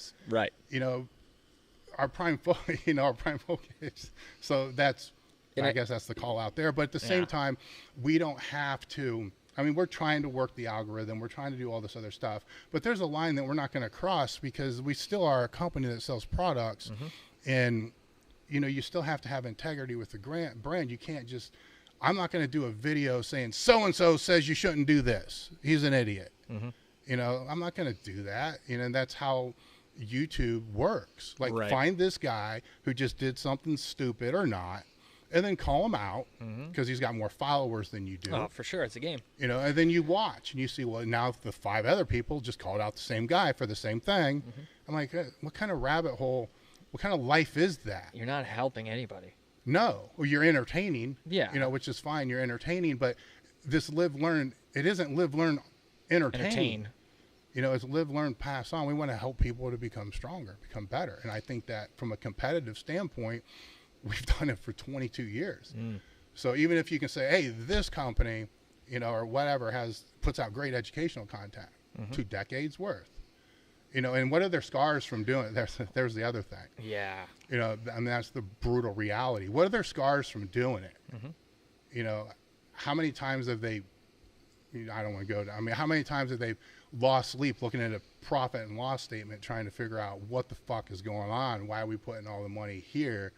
Our prime focus. So that's, I guess that's the call out there. But at the same time, we don't have to. I mean, we're trying to work the algorithm. We're trying to do all this other stuff. But there's a line that we're not going to cross, because we still are a company that sells products. And, you still have to have integrity with the brand. You can't just, I'm not going to do a video saying so-and-so says you shouldn't do this. He's an idiot. I'm not going to do that. And that's how YouTube works. Like, find this guy who just did something stupid or not, and then call him out because he's got more followers than you do. Oh, for sure. It's a game. You know, and then you watch and you see, well, now the 5 other people just called out the same guy for the same thing. I'm like, what kind of rabbit hole, what kind of life is that? You're not helping anybody. No. Well, you're entertaining. Yeah. You know, which is fine. You're entertaining, but this live, learn, it isn't live, learn, entertain. You know, it's live, learn, pass on. We want to help people to become stronger, become better. And I think that from a competitive standpoint, we've done it for 22 years. So even if you can say, hey, this company, you know, or whatever puts out great educational content, 2 decades worth, you know, and what are their scars from doing it? There's the other thing. Yeah. You know, I mean, that's the brutal reality. What are their scars from doing it? You know, how many times have they, I don't want to go to, I mean, how many times have they lost sleep looking at a profit and loss statement trying to figure out what the fuck is going on? Why are we putting all the money here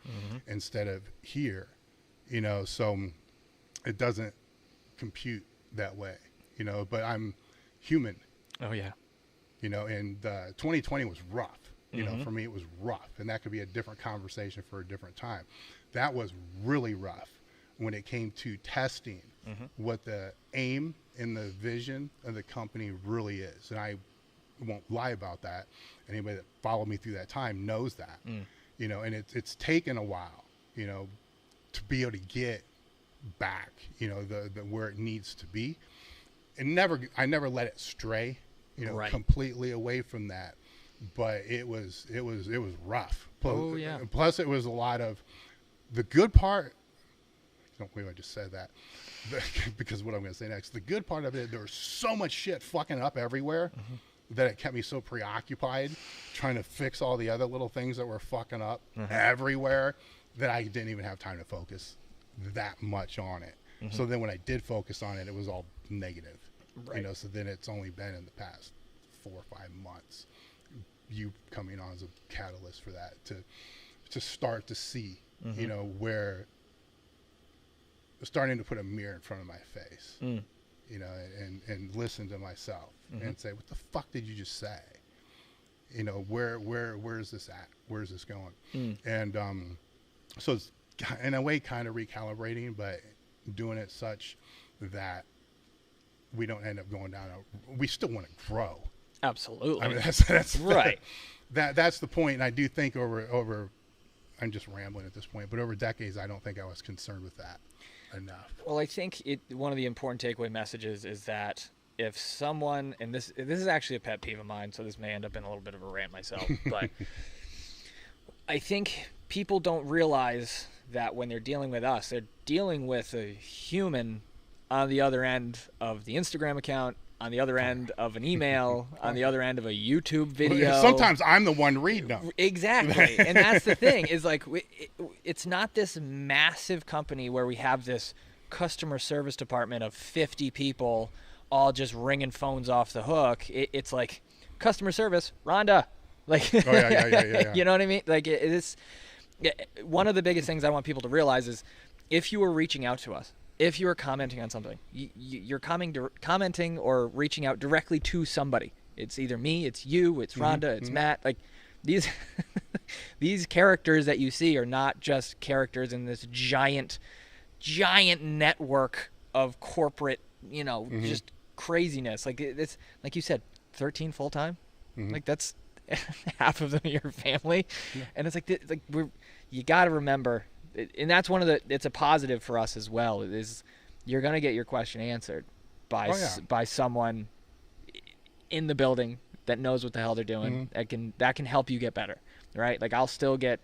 instead of here? You know, so it doesn't compute that way, you know, but I'm human. Oh, yeah. You know, and 2020 was rough. You know, for me, it was rough. And that could be a different conversation for a different time. That was really rough when it came to testing what the aim and the vision of the company really is. And I won't lie about that. Anybody that followed me through that time knows that. You know, and it's taken a while, you know, to be able to get back, you know, the where it needs to be. And I never let it stray, you know, completely away from that. But it was rough. Plus, plus it was a lot of the good part. Don't believe I just said that because what I'm going to say next. The good part of it, there was so much shit fucking up everywhere that it kept me so preoccupied trying to fix all the other little things that were fucking up everywhere that I didn't even have time to focus that much on it. So then when I did focus on it, it was all negative. You know, so then it's only been in the past 4 or 5 months you coming on as a catalyst for that to start to see, you know, where starting to put a mirror in front of my face, you know, and listen to myself and say, what the fuck did you just say? You know, where is this at? Where's this going? And so it's in a way kind of recalibrating, but doing it such that we don't end up going down. We still want to grow. Absolutely. I mean, that's right. That's the point. And I do think over, I'm just rambling at this point, but over decades, I don't think I was concerned with that enough. Well, I think one of the important takeaway messages is that if someone, and this is actually a pet peeve of mine, so this may end up in a little bit of a rant myself, but I think people don't realize that when they're dealing with us, they're dealing with a human on the other end of the Instagram account, on the other end of an email, on the other end of a YouTube video. Sometimes I'm the one reading them. Exactly. And that's the thing is like, it's not this massive company where we have this customer service department of 50 people all just ringing phones off the hook. It's like customer service, Rhonda. Like, yeah. You know what I mean? Like it's one of the biggest things I want people to realize is if you were reaching out to us, if you were commenting on something, you're commenting or reaching out directly to somebody. It's either me, it's you, it's Rhonda, it's Matt. Like these characters that you see are not just characters in this giant network of corporate, you know, just craziness. Like it's like you said, 13 full time. Like that's half of them are your family, and it's like you got to remember. And that's it's a positive for us as well, is you're going to get your question answered by someone in the building that knows what the hell they're doing, that can help you get better, right? Like I'll still get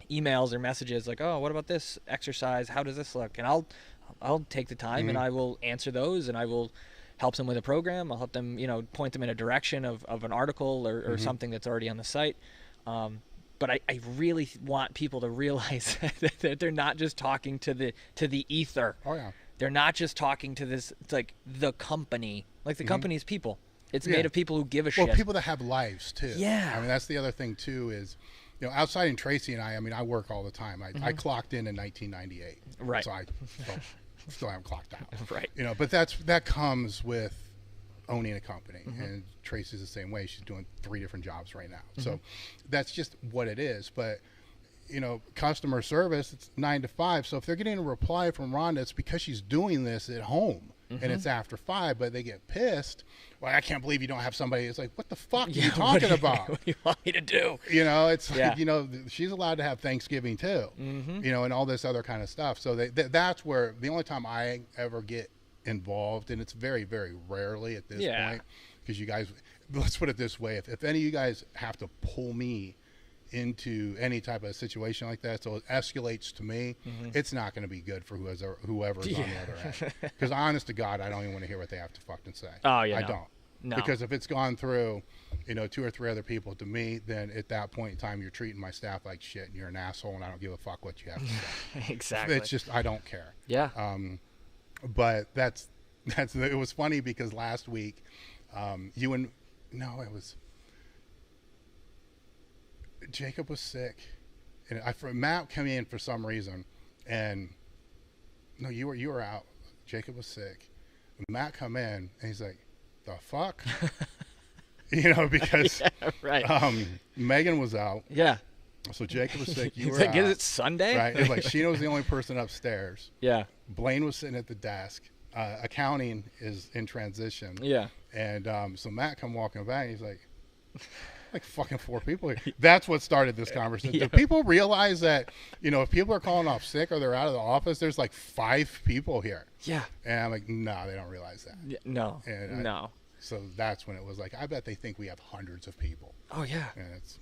emails or messages like, oh, what about this exercise? How does this look? And I'll take the time and I will answer those, and I will help them with a program. I'll help them, you know, point them in a direction of an article or something that's already on the site. But I really want people to realize that they're not just talking to the ether. Oh yeah. They're not just talking to this. It's like the company. Like the company is people. It's made of people who give a shit. Well, people that have lives too. Yeah. I mean, that's the other thing too is, you know, outside in Traci and I mean, I work all the time. I clocked in 1998. Right. So I still haven't clocked out. Right. You know, but that comes with owning a company, and Traci's the same way. She's doing 3 different jobs right now. So that's just what it is. But customer service, it's 9 to 5. So if they're getting a reply from Rhonda, it's because she's doing this at home and it's after 5, but they get pissed. Well, I can't believe you don't have somebody. It's like, what the fuck are you talking about? What do you want me to do? It's like, she's allowed to have Thanksgiving too, and all this other kind of stuff. So that's where the only time I ever get involved, and it's very, very rarely at this point, because you guys, let's put it this way. If any of you guys have to pull me into any type of situation like that, so it escalates to me, it's not going to be good for whoever's on the other end. Because honest to God, I don't even want to hear what they have to fucking say. Oh yeah, I don't. No. Because if it's gone through, 2 or 3 other people to me, then at that point in time, you're treating my staff like shit, and you're an asshole, and I don't give a fuck what you have to say. Exactly. It's just, I don't care. Yeah. But it was funny because last week, Jacob was sick, and Matt came in for some reason, and no, you were out. Jacob was sick. Matt come in, and he's like, "The fuck," because Megan was out. Yeah. So Jacob was sick. You were like, "Is it Sunday?" Right. It's like Sheena was the only person upstairs. Yeah. Blaine was sitting at the desk. Accounting is in transition. Yeah. And so Matt come walking back, and he's like fucking 4 people here. That's what started this conversation. Yeah. Do people realize that, if people are calling off sick or they're out of the office, there's like 5 people here. Yeah. And I'm like, no, they don't realize that. Yeah, no. And no. So that's when it was like, I bet they think we have hundreds of people. Oh yeah. And it's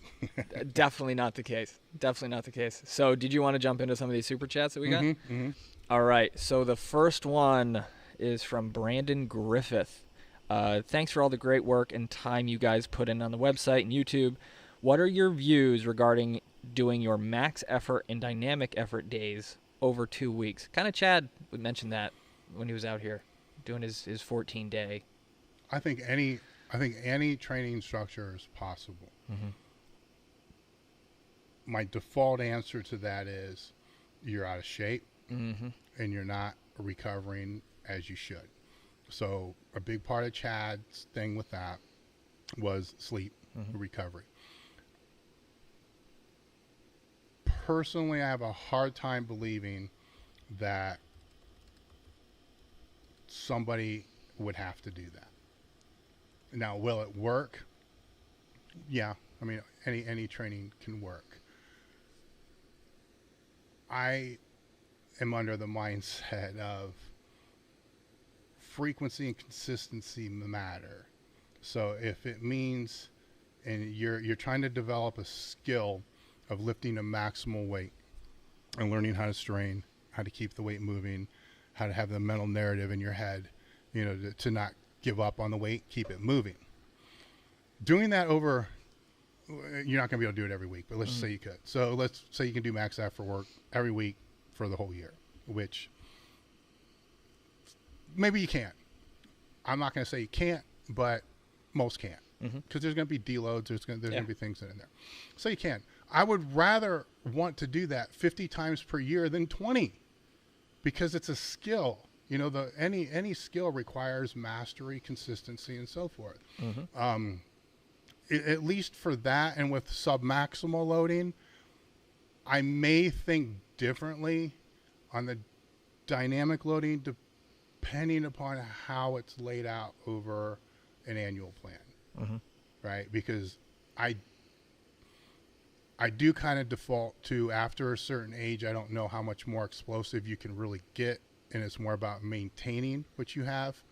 definitely not the case. Definitely not the case. So did you want to jump into some of these super chats that we got? All right. So the first one is from Brandon Griffith. Thanks for all the great work and time you guys put in on the website and YouTube. What are your views regarding doing your max effort and dynamic effort days over 2 weeks? Kind of Chad would mention that when he was out here doing his 14-day. I think any training structure is possible. My default answer to that is you're out of shape and you're not recovering as you should. So a big part of Chad's thing with that was sleep recovery. Personally, I have a hard time believing that somebody would have to do that. Now, will it work? Yeah. I mean, any training can work. I am under the mindset of frequency and consistency matter. So if it means, and you're trying to develop a skill of lifting a maximal weight and learning how to strain, how to keep the weight moving, how to have the mental narrative in your head, to not give up on the weight, keep it moving. Doing that over, you're not going to be able to do it every week, but let's just say you could. So let's say you can do max effort work every week for the whole year, which maybe you can't. I'm not going to say you can't, but most can't, because there's going to be deloads. There's going to be things in there. So you can. I would rather want to do that 50 times per year than 20, because it's a skill. Any skill requires mastery, consistency, and so forth. At least for that, and with submaximal loading, I may think differently on the dynamic loading, depending upon how it's laid out over an annual plan, right? Because I do kind of default to, after a certain age, I don't know how much more explosive you can really get, and it's more about maintaining what you have.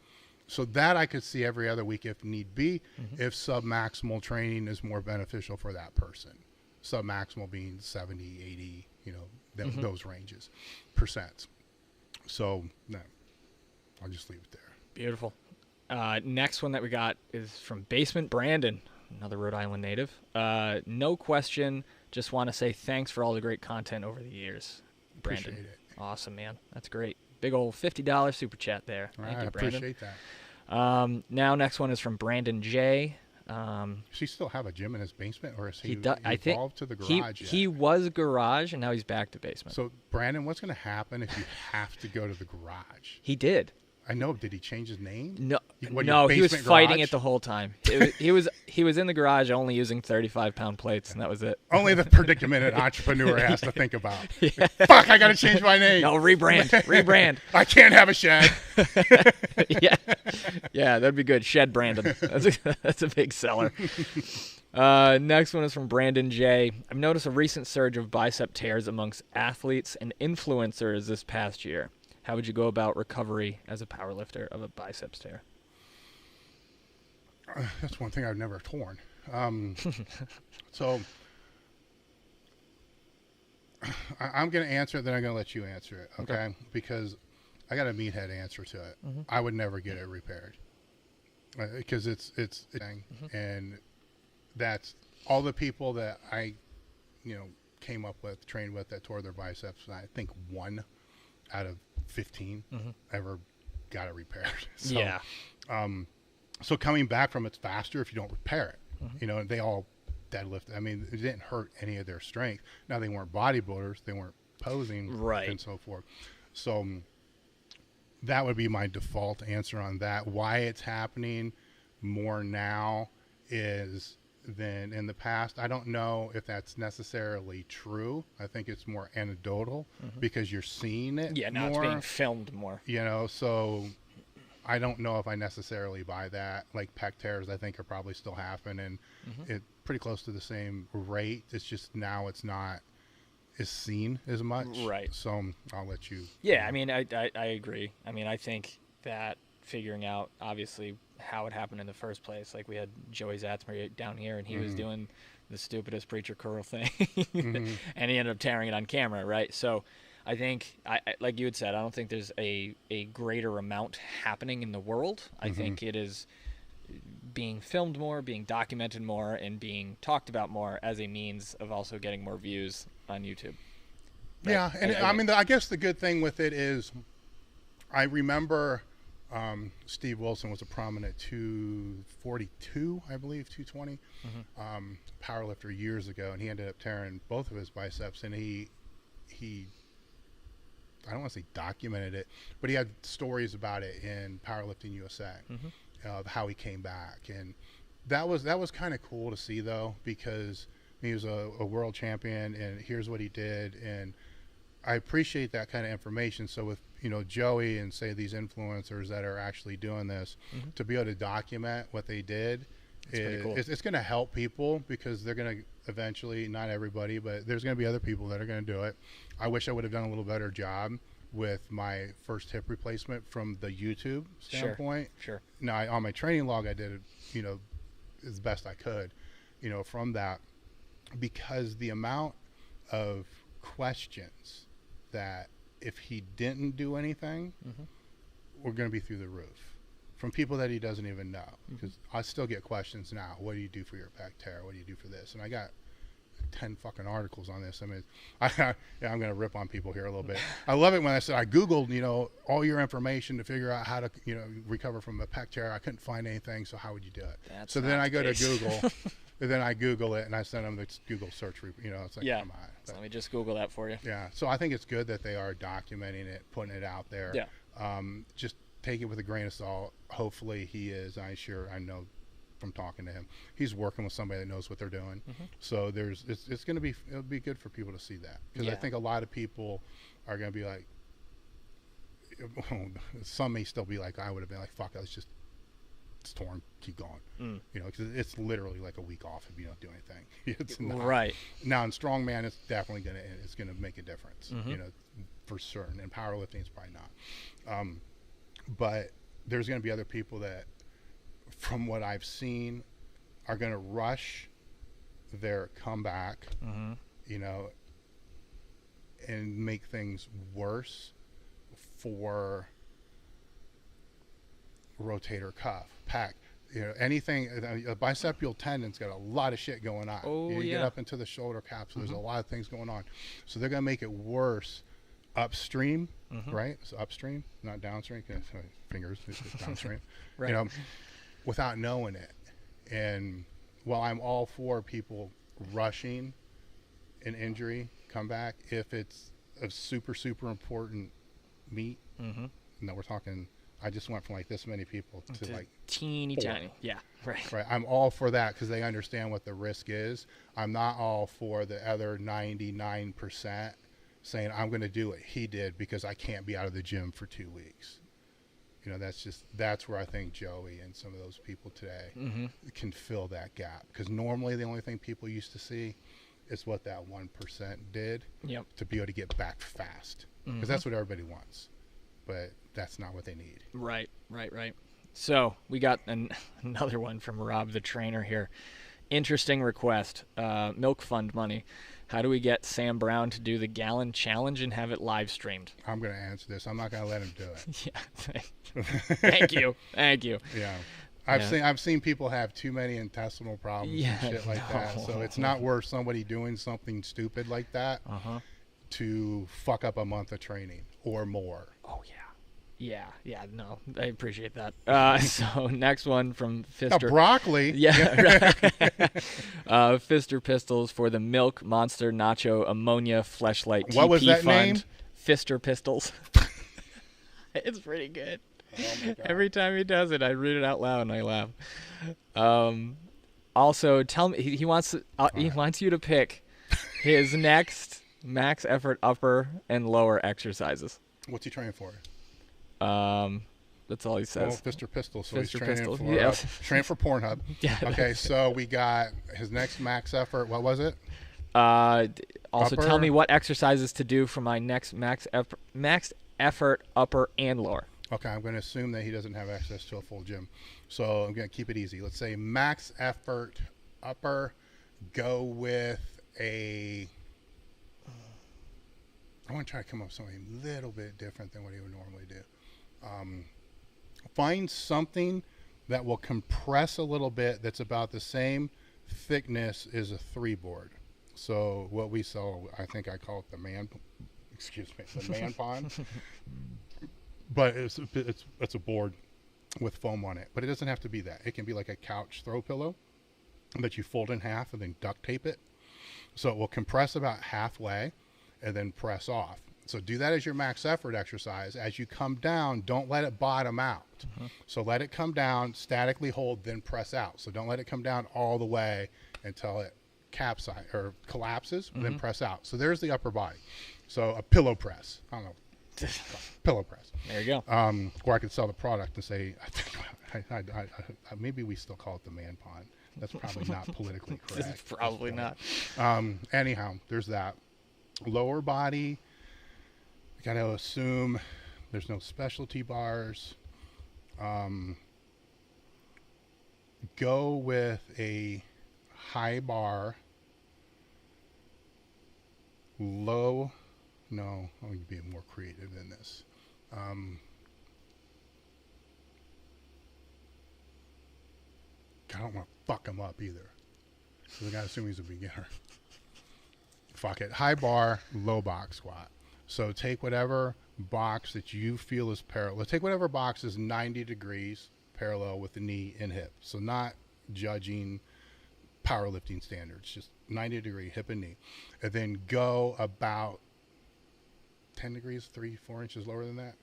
So that I could see every other week if need be, if submaximal training is more beneficial for that person. Submaximal being 70, 80, those ranges, percents. So, no, I'll just leave it there. Beautiful. Next one that we got is from Basement Brandon, another Rhode Island native. No question, just want to say thanks for all the great content over the years. Brandon. Appreciate it. Awesome, man. That's great. Big old $50 super chat there. Thank you, Brandon. I appreciate that. Now, next one is from Brandon J. Does he still have a gym in his basement, or is he evolved to the garage yet? He was garage, and now he's back to basement. So, Brandon, what's going to happen if you have to go to the garage? He did. I know. Did he change his name? No, What, no, your he was basement fighting garage? it the whole time. He was in the garage only using 35-pound plates, and that was it. Only the predicament an entrepreneur has to think about. Yeah. Fuck, I got to change my name. No, rebrand. I can't have a shed. yeah, that'd be good. Shed Brandon. That's a big seller. Next one is from Brandon J. I've noticed a recent surge of bicep tears amongst athletes and influencers this past year. How would you go about recovery as a powerlifter of a biceps tear? That's one thing I've never torn. So I'm going to answer it, then I'm going to let you answer it, okay? Because I got a meathead answer to it. Mm-hmm. I would never get it repaired because it's a thing, and that's all the people that I, came up with, trained with that tore their biceps. And I think 1 out of 15 ever got it repaired. So, Yeah. So coming back from it's faster if you don't repair it. They all deadlift. I mean, it didn't hurt any of their strength. Now they weren't bodybuilders, they weren't posing, right, and so forth. So that would be my default answer on that. Why it's happening more now is than in the past. I don't know if that's necessarily true. I think it's more anecdotal because you're seeing it now more. it's being filmed more. So I don't know if I necessarily buy that. Like pec tears, I think are probably still happening. It's pretty close to the same rate. It's just now it's not as seen as much. Right. So I'll let you. Yeah, I mean, I agree. I mean, I think that figuring out, obviously, how it happened in the first place. Like we had Joey Zatzmer down here, and he was doing the stupidest preacher curl thing, and he ended up tearing it on camera, right? So I think, I like you had said, I don't think there's a greater amount happening in the world. I think it is being filmed more, being documented more, and being talked about more as a means of also getting more views on YouTube. Right? Yeah, and I mean, I guess the good thing with it is I remember Steve Wilson was a prominent 242, I believe, 220 powerlifter years ago, and he ended up tearing both of his biceps, and he I don't want to say documented it, but he had stories about it in Powerlifting USA, of how he came back, and that was kind of cool to see though, because he was a world champion, and here's what he did, and I appreciate that kind of information. So with Joey and say these influencers that are actually doing this, to be able to document what they did, it's going to help people, because they're going to eventually, not everybody, but there's going to be other people that are going to do it. I wish I would have done a little better job with my first hip replacement from the YouTube standpoint. Sure. Now on my training log, I did it, as best I could, from that, because the amount of questions that if he didn't do anything, we're going to be through the roof from people that he doesn't even know. Because I still get questions now. What do you do for your pec tear? What do you do for this? And I got 10 fucking articles on this. I mean, I'm going to rip on people here a little bit. I love it when I said I Googled, all your information to figure out how to, recover from a pec tear. I couldn't find anything. So how would you do it? So then I go to Google. And then I Google it, and I send them the Google search. It's like, come on. So let me just Google that for you. Yeah. So I think it's good that they are documenting it, putting it out there. Yeah. Just take it with a grain of salt. Hopefully he is. I know from talking to him, he's working with somebody that knows what they're doing. So it's going to be, it'll be good for people to see that, because I think a lot of people are going to be like, some may still be like I would have been like, fuck, it's torn, keep going. Because it's literally like a week off if you don't do anything. It's not. Right. Now in strongman, it's definitely gonna make a difference. For certain. And powerlifting is probably not. But there's gonna be other people that, from what I've seen, are gonna rush their comeback, and make things worse for rotator cuff, pec, anything. A bicepial tendon's got a lot of shit going on. You get up into the shoulder capsule, there's a lot of things going on. So they're going to make it worse upstream, right? So upstream, not downstream. Fingers, it's downstream. Right. Without knowing it. And while I'm all for people rushing an injury comeback, if it's a super, super important meet, no, we're talking I just went from like this many people to like teeny 4. tiny. Yeah, right. Right. I'm all for that because they understand what the risk is. I'm not all for the other 99% saying I'm going to do what he did because I can't be out of the gym for 2 weeks. You know, that's where I think Joey and some of those people today can fill that gap. Because normally the only thing people used to see is what that 1% did to be able to get back fast. Because that's what everybody wants. But that's not what they need. Right. So we got another one from Rob the trainer here. Interesting request. Milk Fund money. How do we get Sam Brown to do the gallon challenge and have it live streamed? I'm going to answer this. I'm not going to let him do it. Yeah. Thank you. Yeah. I've seen people have too many intestinal problems and shit like that. So it's not worth somebody doing something stupid like that to fuck up a month of training or more. Oh yeah. No, I appreciate that. So next one from Fister. Broccoli. Yeah. Fister Pistols for the Milk Monster Nacho Ammonia Fleshlight TP What was that Fund. name? Fister Pistols. It's pretty good. Oh my God. Every time he does it, I read it out loud and I laugh. Also, tell me he wants you to pick his next max effort upper and lower exercises. What's he training for? That's all he says. Oh, Fister Pistol. So Fister he's training Pistol. for Yes. training for Pornhub. Yeah. Okay, so we got his next max effort. What was it? Also, Upper? tell me what exercises to do for my next max effort upper and lower. Okay, I'm going to assume that he doesn't have access to a full gym. So I'm going to keep it easy. Let's say max effort upper. Go with a... I want to try to come up with something a little bit different than what he would normally do. Find something that will compress a little bit that's about the same thickness as a 3-board. So what we sell, I think I call it the man pond. But it's a board with foam on it. But it doesn't have to be that. It can be like a couch throw pillow that you fold in half and then duct tape it. So it will compress about halfway and then press off. So do that as your max effort exercise. As you come down, don't let it bottom out. So let it come down, statically hold, then press out. So don't let it come down all the way until it capsizes or collapses, then press out. So there's the upper body. So a pillow press. I don't know. Pillow press. There you go. Or I could sell the product and say, maybe we still call it the man pond. That's probably not politically correct. It's probably not. Anyhow, there's that. Lower body, I got to assume there's no specialty bars. Go with a high bar, low. No, I'm going to be more creative than this. I don't want to fuck him up either. So I got to assume he's a beginner. Fuck it. High bar, low box squat. So take whatever box that you feel is parallel. Take whatever box is 90 degrees parallel with the knee and hip. So not judging powerlifting standards, just 90 degree hip and knee. And then go about 10 degrees, 3-4 inches lower than that.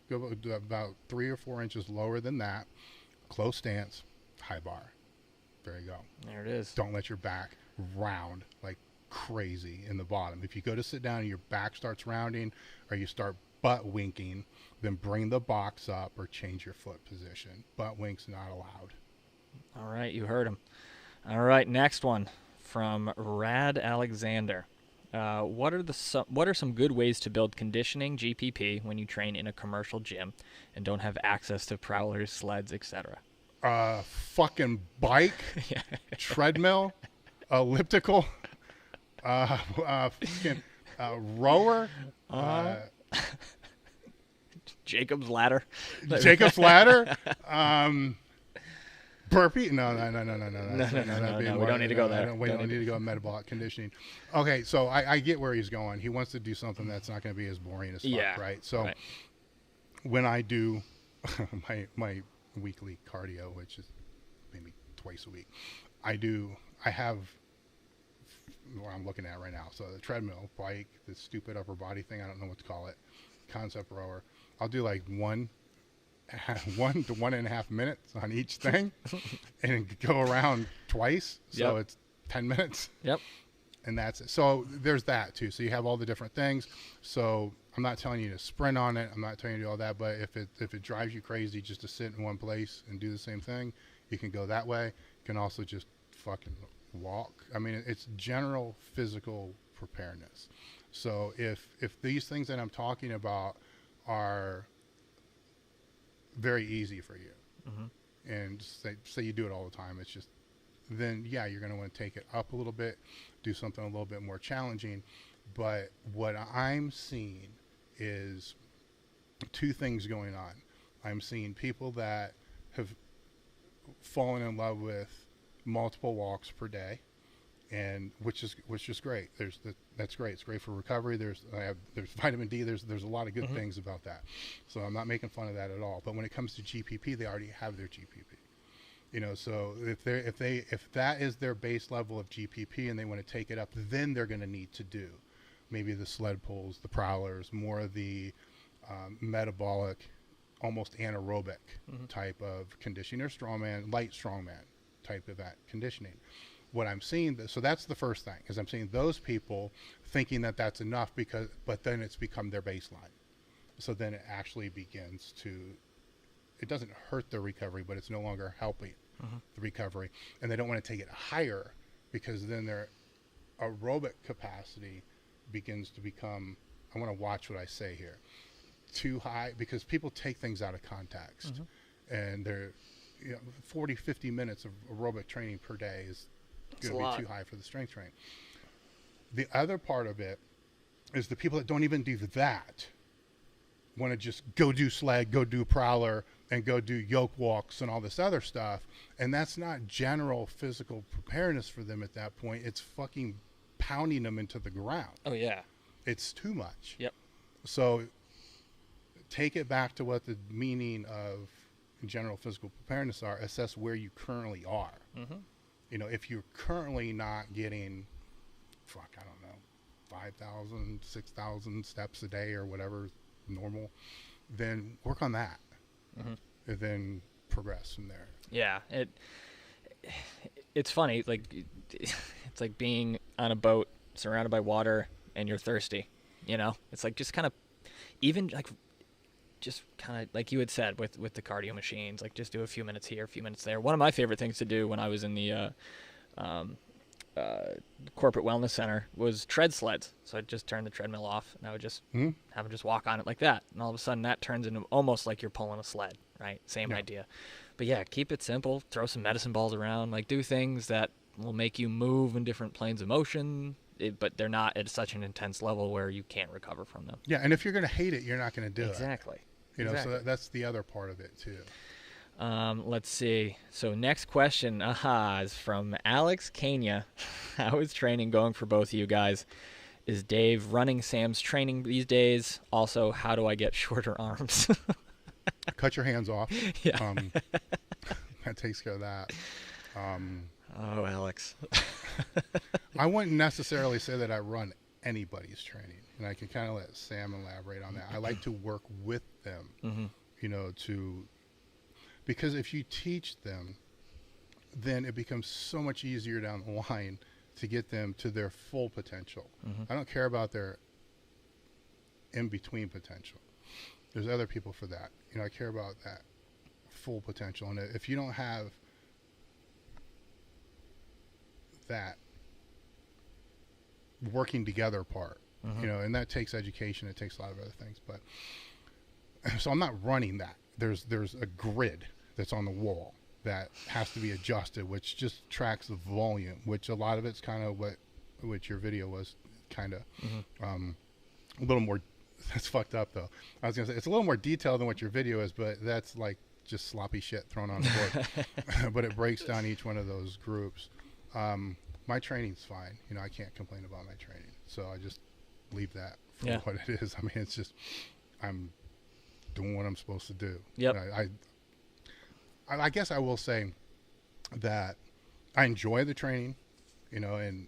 Go about 3 or 4 inches lower than that. Close stance, high bar. There you go. There it is. Don't let your back round like crazy in the bottom. If you go to sit down and your back starts rounding or you start butt winking, then bring the box up or change your foot position. Butt winks not allowed. All right, you heard him. All right, next one from Rad Alexander. What are some good ways to build conditioning GPP when you train in a commercial gym and don't have access to prowlers, sleds, etc.? Fucking bike, treadmill, elliptical, fucking rower, Jacob's ladder. Burpee? No. We don't need to go there. We don't need to go metabolic conditioning. Okay, so I get where he's going. He wants to do something that's not going to be as boring as fuck, right? So when I do my weekly cardio, which is maybe twice a week, I have what I'm looking at right now. So the treadmill, bike, the stupid upper body thing, I don't know what to call it, concept rower. I'll do like one 1 to 1.5 minutes on each thing and go around twice. So Yep. it's 10 minutes. Yep. And that's it. So there's that too. So you have all the different things. So I'm not telling you to sprint on it. I'm not telling you to do all that. But if it drives you crazy just to sit in one place and do the same thing, you can go that way. You can also just fucking walk. I mean, it's general physical preparedness. So if these things that I'm talking about are very easy for you, and say you do it all the time, it's just, then yeah, you're going to want to take it up a little bit, do something a little bit more challenging. But what I'm seeing is two things going on. I'm seeing people that have fallen in love with multiple walks per day, and which is great. That's great. It's great for recovery. There's vitamin D. There's a lot of good things about that. So I'm not making fun of that at all. But when it comes to GPP, they already have their GPP. You know, so if that is their base level of GPP and they want to take it up, then they're going to need to do maybe the sled pulls, the prowlers, more of the metabolic, almost anaerobic type of conditioning, or strongman, light strongman type of that conditioning. What I'm seeing, so that's the first thing, is I'm seeing those people thinking that that's enough, but then it's become their baseline. So then it actually begins to, it doesn't hurt their recovery, but it's no longer helping the recovery. And they don't want to take it higher, because then their aerobic capacity begins to become, I want to watch what I say here, too high, because people take things out of context. And they're, 40, 50 minutes of aerobic training per day is going to be too high for the strength training. The other part of it is the people that don't even do that want to just go do sled, go do prowler, and go do yoke walks and all this other stuff. And that's not general physical preparedness for them at that point. It's fucking pounding them into the ground. Oh yeah. It's too much. Yep. So take it back to what the meaning of general physical preparedness are. Assess where you currently are. If you're currently not getting, I don't know, 5,000, 6,000 steps a day or whatever normal, then work on that. And then progress from there. Yeah, it's funny. Like, it's like being on a boat surrounded by water and you're thirsty. It's like just kind of, even like, just kind of like you had said with the cardio machines, like just do a few minutes here, a few minutes there. One of my favorite things to do when I was in the corporate wellness center was tread sleds. So I'd just turn the treadmill off and I would just have them just walk on it like that. And all of a sudden that turns into almost like you're pulling a sled, right? Same idea. But yeah, keep it simple. Throw some medicine balls around. Like, do things that will make you move in different planes of motion, but they're not at such an intense level where you can't recover from them. Yeah, and if you're going to hate it, you're not going to do it. Exactly. So that's the other part of it too. Let's see. So next question, is from Alex Kenya. How is training going for both of you guys? Is Dave running Sam's training these days? Also, how do I get shorter arms? Cut your hands off. Yeah. That takes care of that. Oh, Alex. I wouldn't necessarily say that I run anybody's training, and I can kind of let Sam elaborate on that. I like to work with them, because if you teach them, then it becomes so much easier down the line to get them to their full potential. I don't care about their in-between potential. There's other people for that. I care about that full potential. And if you don't have that working together part, and that takes education, it takes a lot of other things. But so I'm not running that. There's a grid that's on the wall that has to be adjusted, which just tracks the volume, which a lot of it's kind of what your video was, kind of a little more. That's fucked up though. I was gonna say it's a little more detailed than what your video is, but that's like just sloppy shit thrown on the board. But it breaks down each one of those groups. My training's fine. I can't complain about my training, so I just leave that for what it is. I mean, it's just I'm doing what I'm supposed to do. Yep. I guess I will say that I enjoy the training, and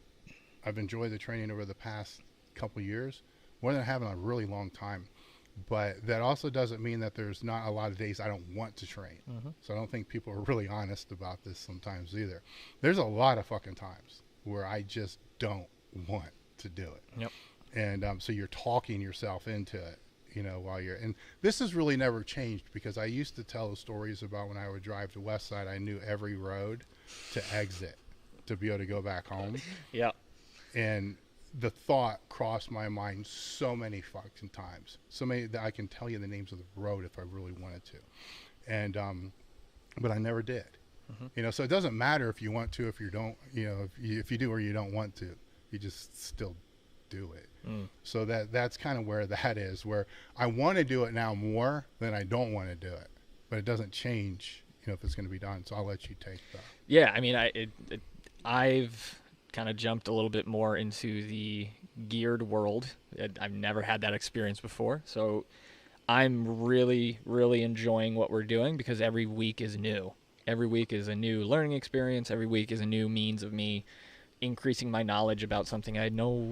I've enjoyed the training over the past couple of years more than I have in a really long time. But that also doesn't mean that there's not a lot of days I don't want to train. So I don't think people are really honest about this sometimes either. There's a lot of fucking times where I just don't want to do it. Yep. And so you're talking yourself into it, you know, while you're, and this has really never changed, because I used to tell the stories about when I would drive to West Side, I knew every road to exit to be able to go back home. Yeah. And the thought crossed my mind so many fucking times, so many that I can tell you the names of the road if I really wanted to. And, but I never did, you know, so it doesn't matter if you want to, if you don't, you know, if you do or you don't want to, you just still do it. So that's kind of where that is, where I want to do it now more than I don't want to do it, but it doesn't change, you know, if it's going to be done. So I'll let you take that. Yeah. I mean, I've kind of jumped a little bit more into the geared world. I've never had that experience before. So I'm really, really enjoying what we're doing, because every week is new. Every week is a new learning experience. Every week is a new means of me increasing my knowledge about something I had no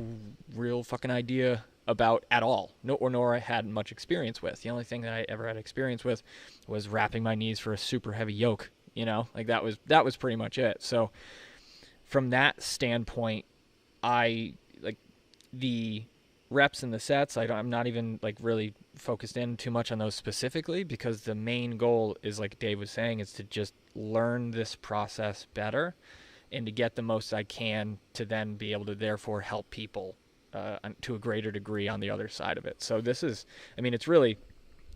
real fucking idea about at all, nor I had much experience with. The only thing that I ever had experience with was wrapping my knees for a super heavy yoke, you know, like that was pretty much it. So from that standpoint, I like the reps and the sets. I'm not even like really focused in too much on those specifically, because the main goal is, like Dave was saying, is to just learn this process better and to get the most I can to then be able to therefore help people to a greater degree on the other side of it. So this is, I mean, it's really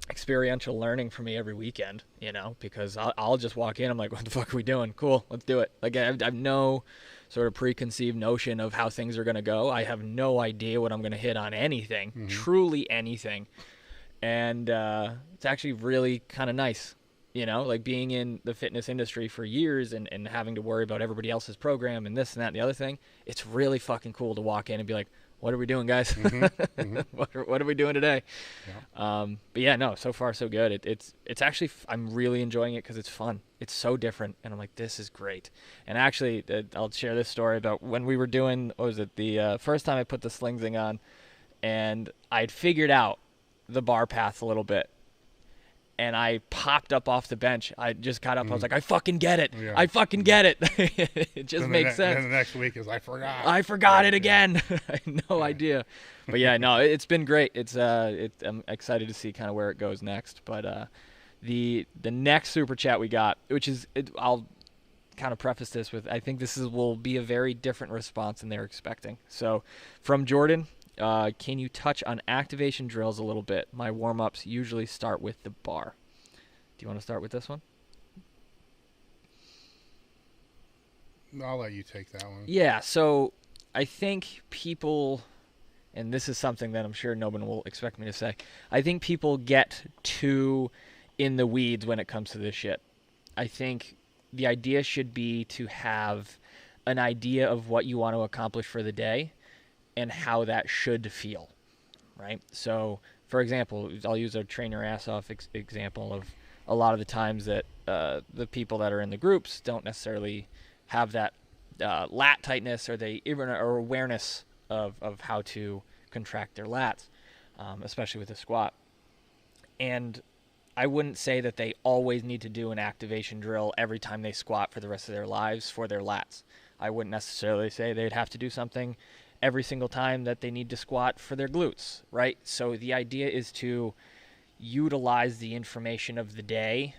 experiential learning for me every weekend, you know, because I'll just walk in, I'm like, what the fuck are we doing? Cool, let's do it. Like I've no sort of preconceived notion of how things are going to go. I have no idea what I'm going to hit on anything, truly anything. And it's actually really kind of nice, you know, like being in the fitness industry for years and having to worry about everybody else's program and this and that and the other thing. It's really fucking cool to walk in and be like, what are we doing, guys? What are we doing today? Yeah. But yeah, no, so far so good. It's actually, I'm really enjoying it because it's fun. It's so different. And I'm like, this is great. And actually, I'll share this story about when we were doing, what was it? The first time I put the sling thing on, and I'd figured out the bar path a little bit. And I popped up off the bench. I just got up. I was like, I fucking get it. Yeah. I fucking get it. It just makes sense. And the next week is, I forgot it again. I had no idea. But yeah, no, it's been great. I'm excited to see kind of where it goes next. But the next super chat we got, which is, I'll kind of preface this with, I think will be a very different response than they're expecting. So from Jordan, can you touch on activation drills a little bit? My warm-ups usually start with the bar. Do you want to start with this one? I'll let you take that one. Yeah, so I think people, and this is something that I'm sure no one will expect me to say, I think people get too in the weeds when it comes to this shit. I think the idea should be to have an idea of what you want to accomplish for the day and how that should feel, right? So, for example, I'll use a train your ass off example of a lot of the times that the people that are in the groups don't necessarily have that lat tightness, or they even or awareness of how to contract their lats, especially with the squat. And I wouldn't say that they always need to do an activation drill every time they squat for the rest of their lives for their lats. I wouldn't necessarily say they'd have to do something every single time that they need to squat for their glutes, right? So the idea is to utilize the information of the day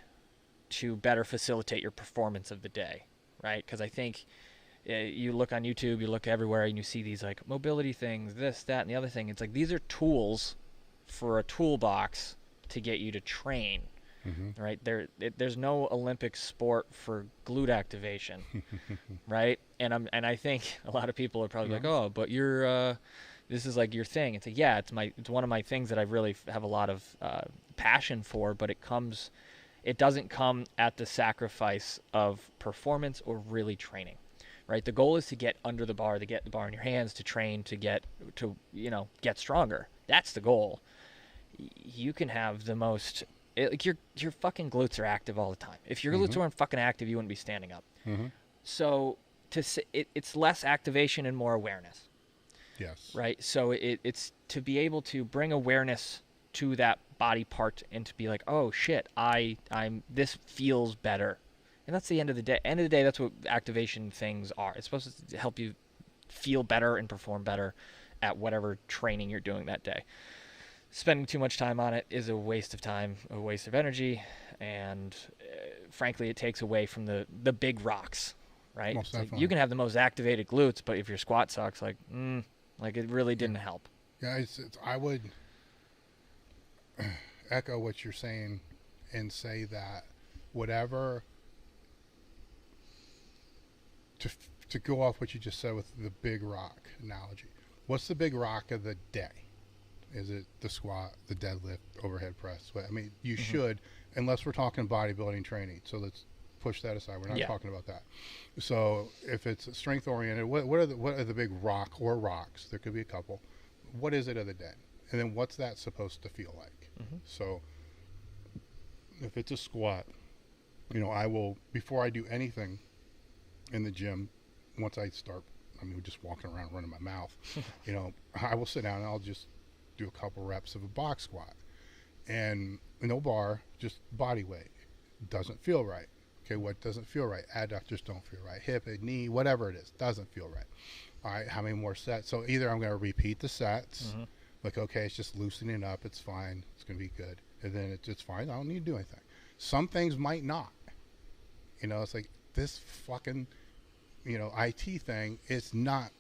to better facilitate your performance of the day, right? Because I think you look on YouTube, you look everywhere, and you see these like mobility things, this, that, and the other thing. It's like these are tools for a toolbox to get you to train, right? There's no Olympic sport for glute activation, right? And I think a lot of people are probably like, oh, but you're this is like your thing. It's like, yeah, it's one of my things that I really have a lot of passion for, but it doesn't come at the sacrifice of performance or really training, right? The goal is to get under the bar, to get the bar in your hands, to train, to get stronger. That's the goal. You can have the most, like your fucking glutes are active all the time. If your glutes weren't fucking active, you wouldn't be standing up. So it's less activation and more awareness. Yes. Right. So it's to be able to bring awareness to that body part and to be like, oh shit, this feels better. And that's the end of the day. End of the day, that's what activation things are. It's supposed to help you feel better and perform better at whatever training you're doing that day. Spending too much time on it is a waste of time, a waste of energy, and frankly, it takes away from the big rocks, right? Most Like definitely. you can have the most activated glutes, but if your squat sucks, like it really didn't help. Yeah, I would echo what you're saying and say that whatever, to go off what you just said with the big rock analogy, what's the big rock of the day? Is it the squat, the deadlift, overhead press? I mean, you should, unless we're talking bodybuilding training. So let's push that aside. We're not talking about that. So if it's strength oriented, what are the big rock or rocks? There could be a couple. What is it of the day? And then what's that supposed to feel like? So if it's a squat, I will, before I do anything in the gym, once I start, just walking around running my mouth, I will sit down and I'll just do a couple reps of a box squat, and no bar, just body weight. Doesn't feel right. Okay, what doesn't feel right? Adductors don't feel right. Hip, knee, whatever it is, doesn't feel right. All right, how many more sets? So either I'm going to repeat the sets, like, okay, it's just loosening up, it's fine, it's going to be good, and then it's fine, I don't need to do anything. Some things might not. It's like this fucking, IT thing, it's not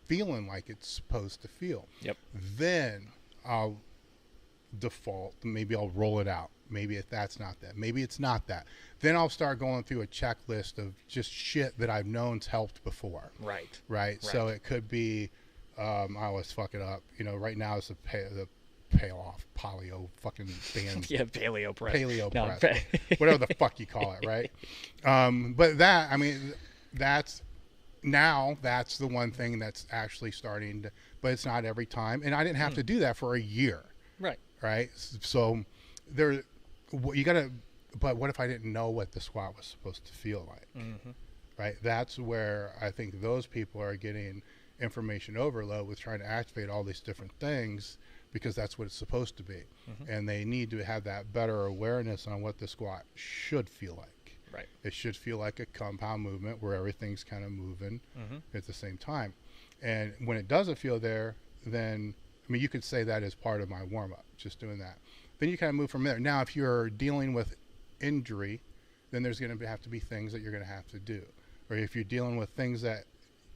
feeling like it's supposed to feel. Yep. Then I'll default, maybe I'll roll it out. Maybe if that's not that, maybe it's not that. Then I'll start going through a checklist of just shit that I've known's helped before. Right. So it could be, I always fuck it up. Right now it's the paleo fucking band. Yeah, paleo press. Press. Whatever the fuck you call it, right? But that's the one thing that's actually starting to, but it's not every time. And I didn't have to do that for a year. Right. So but what if I didn't know what the squat was supposed to feel like? Right. That's where I think those people are getting information overload with trying to activate all these different things, because that's what it's supposed to be. And they need to have that better awareness on what the squat should feel like. Right. It should feel like a compound movement where everything's kind of moving at the same time. And when it doesn't feel there, then, you could say that as part of my warm-up, just doing that. Then you kind of move from there. Now, if you're dealing with injury, then there's going to have to be things that you're going to have to do. Or if you're dealing with things that,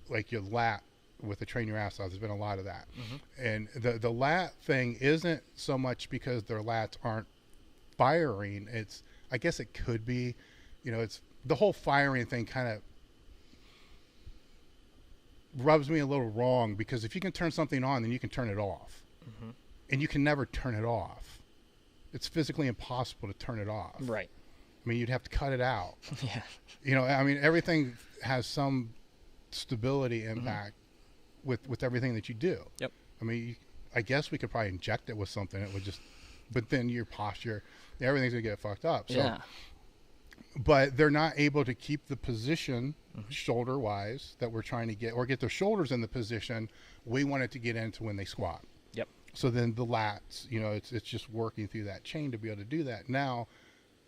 like your lat, with the train your ass off, there's been a lot of that. And the lat thing isn't so much because their lats aren't firing. I guess it could be, it's the whole firing thing kind of rubs me a little wrong, because if you can turn something on, then you can turn it off. And you can never turn it off. It's physically impossible to turn it off. Right. You'd have to cut it out. Yeah. Everything has some stability impact with everything that you do. Yep. I guess we could probably inject it with something. It would just, but then your posture, everything's gonna get fucked up. So, yeah. But they're not able to keep the position shoulder wise that we're trying to get, or get their shoulders in the position we want it to get into when they squat. Yep. So then the lats, it's just working through that chain to be able to do that. Now,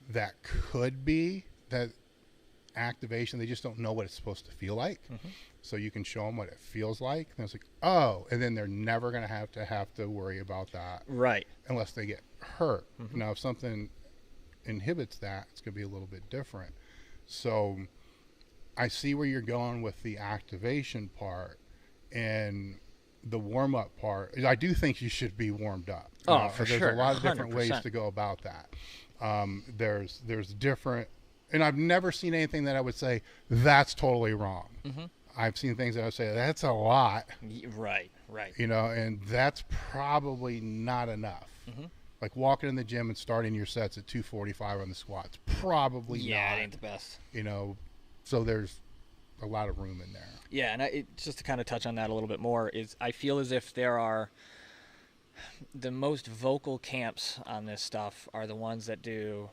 that could be that activation. They just don't know what it's supposed to feel like. So you can show them what it feels like. And it's like, oh, and then they're never going to have to worry about that. Right. Unless they get hurt. Now, if something inhibits that, it's going to be a little bit different. So I see where you're going with the activation part and the warm-up part. I do think you should be warmed up. Oh, for sure. There's a lot of different 100%. ways to go about that. There's different, and I've never seen anything that I would say that's totally wrong. I've seen things that I would say that's a lot. Right. And that's probably not enough. Like walking in the gym and starting your sets at 245 on the squats, probably not. Yeah, it ain't the best. So there's a lot of room in there. Yeah, and just to kind of touch on that a little bit more, is I feel as if there are the most vocal camps on this stuff are the ones that do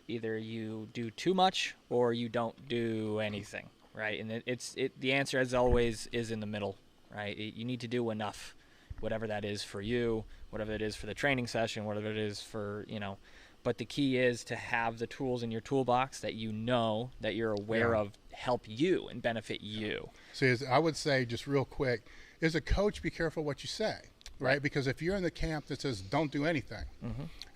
either you do too much or you don't do anything, right? And the answer, as always, is in the middle, right? You need to do enough. whatever that is for you, whatever it is for the training session, whatever it is for, but the key is to have the tools in your toolbox that that you're aware of help you and benefit you. So I would say, just real quick, as a coach, be careful what you say, right? Because if you're in the camp that says don't do anything,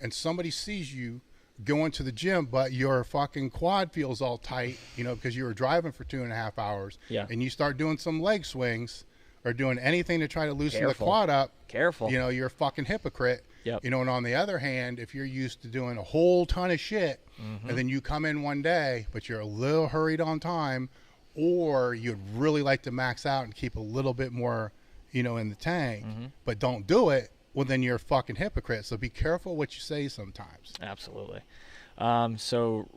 and somebody sees you going to the gym, but your fucking quad feels all tight, because you were driving for 2.5 hours, and you start doing some leg swings or doing anything to try to loosen the quad up, you're a fucking hypocrite. And on the other hand, if you're used to doing a whole ton of shit, and then you come in one day, but you're a little hurried on time, or you'd really like to max out and keep a little bit more, in the tank, but don't do it, well, then you're a fucking hypocrite. So be careful what you say sometimes. Absolutely. So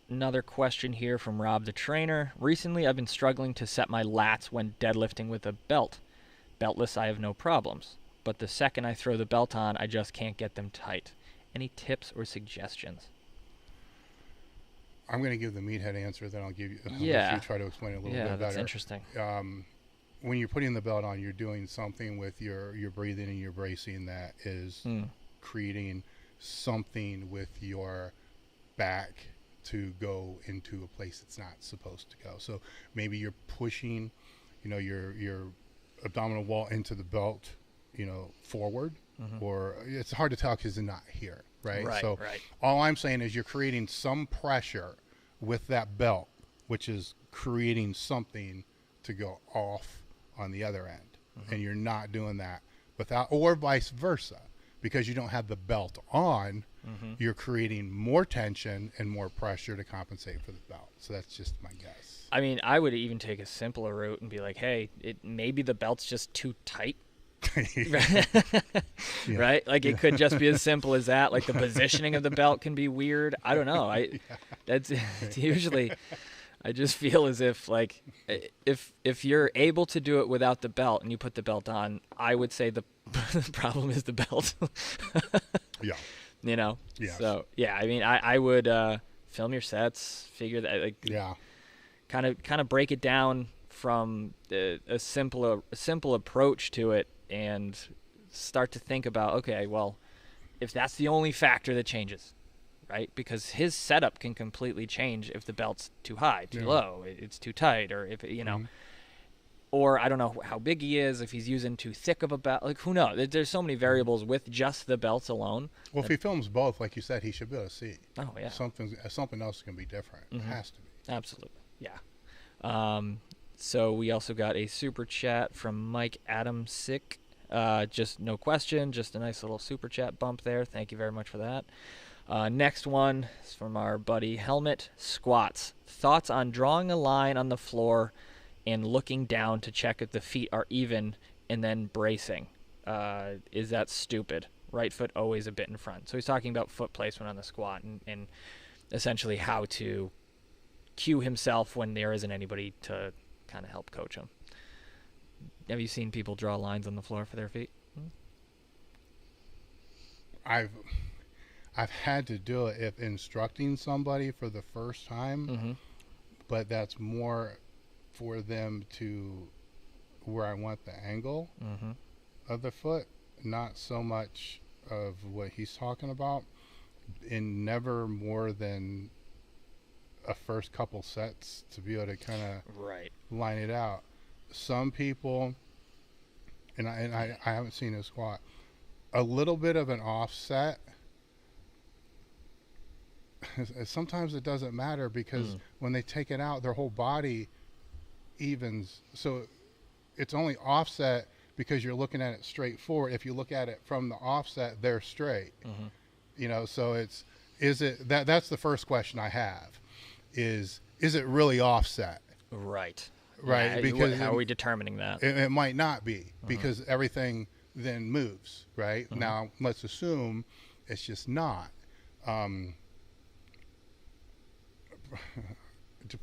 another question here from Rob the trainer. Recently, I've been struggling to set my lats when deadlifting with a belt. Beltless, I have no problems. But the second I throw the belt on, I just can't get them tight. Any tips or suggestions? I'm going to give the meathead answer, then I'll let you try to explain it a little bit better. Yeah, that's interesting. When you're putting the belt on, you're doing something with your breathing and your bracing that is creating something with your back to go into a place it's not supposed to go. So maybe you're pushing, your abdominal wall into the belt, forward, or it's hard to tell because it's not here, right? So all I'm saying is you're creating some pressure with that belt, which is creating something to go off on the other end, and you're not doing that without, or vice versa, because you don't have the belt on, you're creating more tension and more pressure to compensate for the belt. So that's just my guess. I mean, I would even take a simpler route and be like, hey, maybe the belt's just too tight. Right? Like it could just be as simple as that. Like the positioning of the belt can be weird. I don't know. That's usually, I just feel as if like if you're able to do it without the belt and you put the belt on, I would say the problem is the belt. So I mean, I would film your sets, figure that kind of break it down from a simple approach to it, and start to think about, okay, well, if that's the only factor that changes, right? Because his setup can completely change if the belt's too high, too low, it's too tight, or if or I don't know how big he is, if he's using too thick of a belt, like who knows? There's so many variables with just the belts alone. Well, if he films both, like you said, he should be able to see. Oh yeah. Something else is going to be different. It has to be. Absolutely. Yeah. So we also got a super chat from Mike Adamsick. Just no question, just a nice little super chat bump there. Thank you very much for that. Next one is from our buddy Helmet. Squats. Thoughts on drawing a line on the floor and looking down to check if the feet are even and then bracing. Is that stupid? Right foot always a bit in front. So he's talking about foot placement on the squat and essentially how to cue himself when there isn't anybody to kind of help coach him. Have you seen people draw lines on the floor for their feet? I've had to do it if instructing somebody for the first time, but that's more for them to where I want the angle of the foot, not so much of what he's talking about, and never more than a first couple sets to be able to kind of line it out. Some people, and I haven't seen a squat, a little bit of an offset, sometimes it doesn't matter because when they take it out, their whole body evens. So it's only offset because you're looking at it straight forward. If you look at it from the offset, they're straight. So that's the first question I have is it really offset? Right. Yeah, because how are we determining that? It might not be because everything then moves, right? Now, let's assume it's just not. To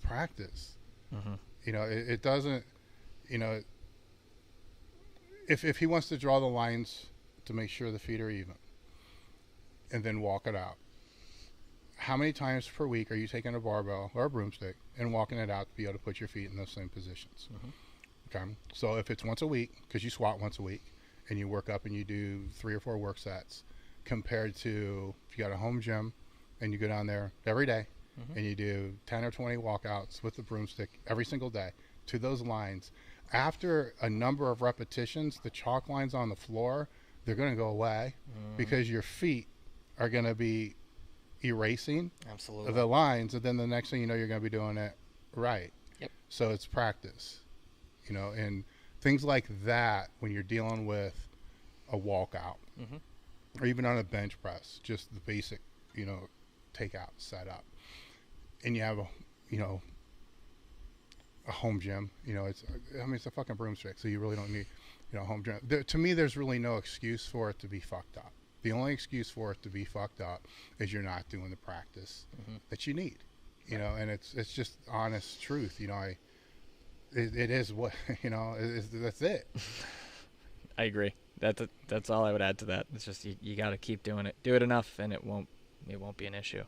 practice, it doesn't, if he wants to draw the lines to make sure the feet are even and then walk it out, how many times per week are you taking a barbell or a broomstick and walking it out to be able to put your feet in those same positions? Okay. So if it's once a week, because you squat once a week, and you work up and you do 3 or 4 work sets, compared to if you got a home gym and you go down there every day and you do 10 or 20 walkouts with the broomstick every single day to those lines. After a number of repetitions, the chalk lines on the floor, they're going to go away because your feet are going to be erasing the lines, and then the next thing you know, you're going to be doing it right. Yep. So it's practice, you know, and things like that when you're dealing with a walkout or even on a bench press, just the basic, you know, takeout setup, and you have a, you know, a home gym, you know, it's a fucking broomstick, so you really don't need, you know, home gym. To me, there's really no excuse for it to be fucked up. The only excuse for it to be fucked up is you're not doing the practice that you need, you know, and it's just honest truth, you know. It is what, you know, that's it. I agree. That's all I would add to that. It's just you got to keep doing it. Do it enough, and it won't be an issue.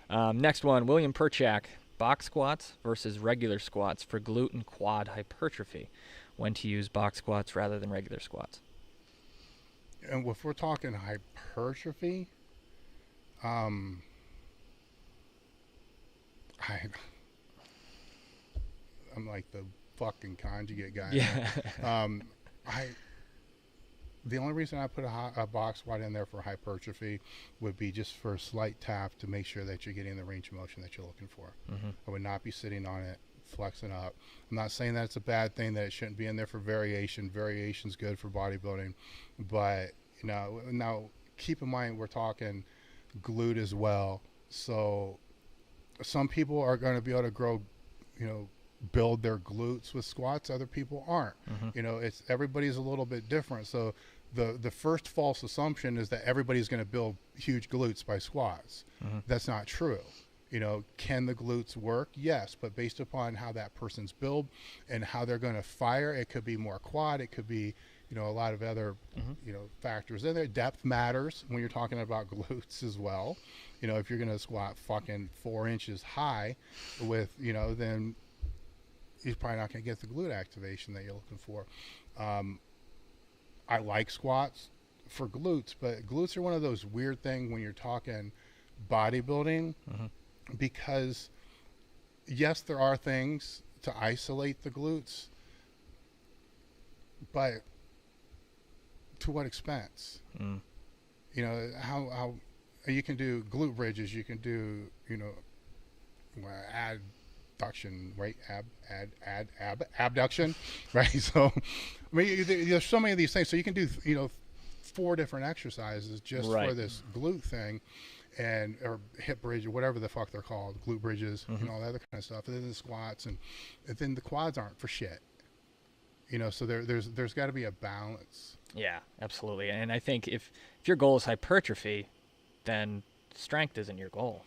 Next one, William Perchak. Box squats versus regular squats for glute and quad hypertrophy. When to use box squats rather than regular squats. And if we're talking hypertrophy, I'm like the fucking conjugate guy. Yeah. The only reason I put a box squat in there for hypertrophy would be just for a slight tap to make sure that you're getting the range of motion that you're looking for. I would not be sitting on it, flexing up. I'm not saying that it's a bad thing, that it shouldn't be in there for variation. Variation's good for bodybuilding. But, you know, now keep in mind we're talking glute as well. So some people are going to be able to grow, you know, build their glutes with squats. Other people aren't. You know, everybody's a little bit different. So the first false assumption is that everybody's going to build huge glutes by squats. That's not true. You know, can the glutes work? Yes, but based upon how that person's built and how they're going to fire, it could be more quad, it could be, you know, a lot of other, you know, factors in there. Depth matters when you're talking about glutes as well. You know, if you're going to squat fucking 4 inches high with, you know, then you're probably not going to get the glute activation that you're looking for. I like squats for glutes, but glutes are one of those weird things when you're talking bodybuilding, because yes, there are things to isolate the glutes, but to what expense? You know, how you can do glute bridges, you can do, you know, adduction, right? Abduction, right? So, I mean, there's so many of these things. So you can do, you know, 4 different exercises just for this glute thing, or hip bridge or whatever the fuck they're called, glute bridges, you know, all that other kind of stuff. And then the squats, and then the quads aren't for shit. You know, so there's got to be a balance. Yeah, absolutely. And I think if your goal is hypertrophy, then strength isn't your goal.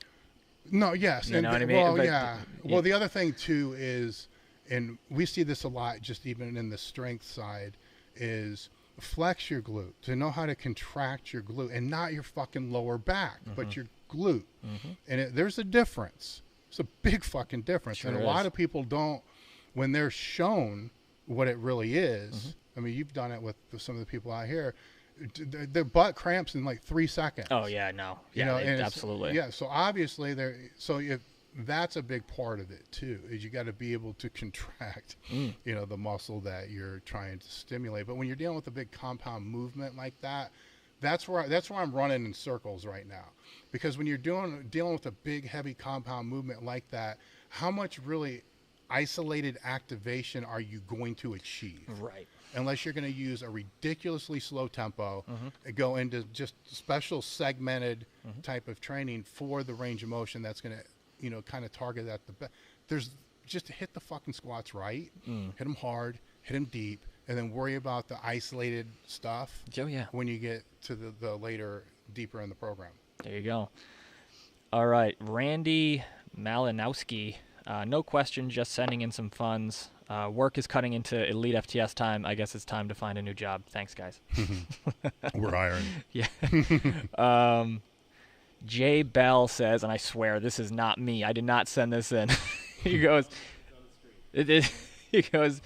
No, yes. You know what I mean? Well, but, yeah. Well, the other thing, too, is, and we see this a lot just even in the strength side, is flex your glute. To know how to contract your glute, and not your fucking lower back, but your glute. And there's a difference. It's a big fucking difference. Sure, and a lot of people don't, when they're shown what it really is, I mean, you've done it with some of the people out here, their butt cramps in like 3 seconds. Oh yeah, no, you know, absolutely. Yeah, so obviously if that's a big part of it too, is you got to be able to contract, you know, the muscle that you're trying to stimulate. But when you're dealing with a big compound movement like that, that's where I'm running in circles right now, because when you're dealing with a big heavy compound movement like that, how much really isolated activation are you going to achieve? Right. Unless you're going to use a ridiculously slow tempo and go into just special segmented type of training for the range of motion that's going to, you know, kind of target that the best. There's just to hit the fucking squats right, hit them hard, hit them deep, and then worry about the isolated stuff. Oh yeah. When you get to the later, deeper in the program. There you go. All right, Randy Malinowski. No question, just sending in some funds. Work is cutting into elite FTS time. I guess it's time to find a new job. Thanks, guys. We're hiring. Yeah. Jay Bell says, and I swear this is not me. I did not send this in. He goes, He goes,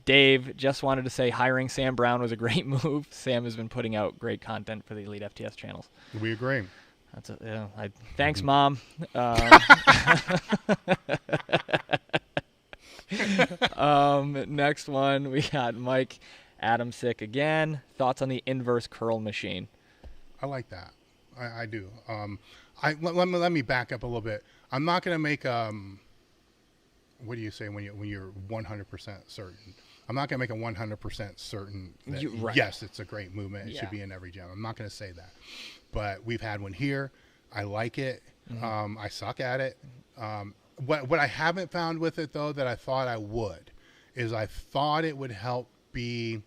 Dave just wanted to say hiring Sam Brown was a great move. Sam has been putting out great content for the Elite FTS channels. We agree. That's thanks, Mom. Next one, we got Mike Adamsick again. Thoughts on the inverse curl machine? I like that. I do. Let me back up a little bit. I'm not going to make what do you say when you're 100% certain? I'm not going to make a 100% certain that, right. Yes, it's a great movement. It should be in every gym. I'm not going to say that. But we've had one here. I like it. I suck at it. What I haven't found with it, though, that I thought I would, is I thought it would help be,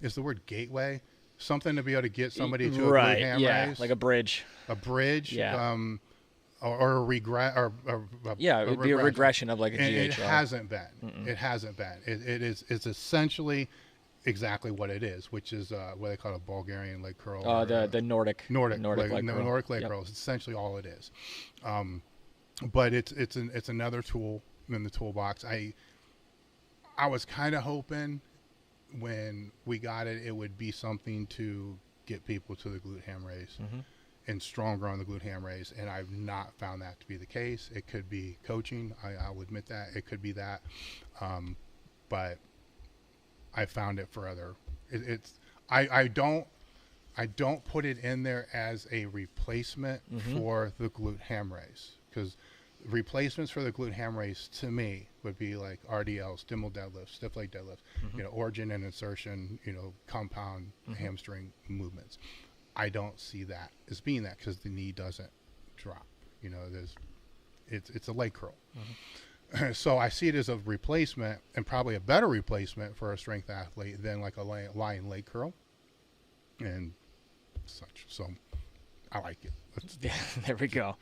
is the word gateway? Something to be able to get somebody to a glute ham raise? Like a bridge. A bridge? Yeah. Or a regret, it would be a regression of like a GHR. It hasn't been. It hasn't been. It's essentially exactly what it is, which is what they call a Bulgarian leg curl. The Nordic leg curl. curl is essentially all it is. But it's another tool in the toolbox. I was kind of hoping when we got it, it would be something to get people to the glute ham raise. And stronger on the glute ham raise, and I've not found that to be the case. It could be coaching. I'll admit that it could be that, but I found it for other. I don't put it in there as a replacement for the glute ham raise, because replacements for the glute ham raise to me would be like RDLs, Dimmel deadlifts, stiff leg deadlifts, origin and insertion, compound hamstring movements. I don't see that as being that, because the knee doesn't drop. It's a leg curl. So I see it as a replacement, and probably a better replacement for a strength athlete than like a lying leg curl and such. So I like it. There we go.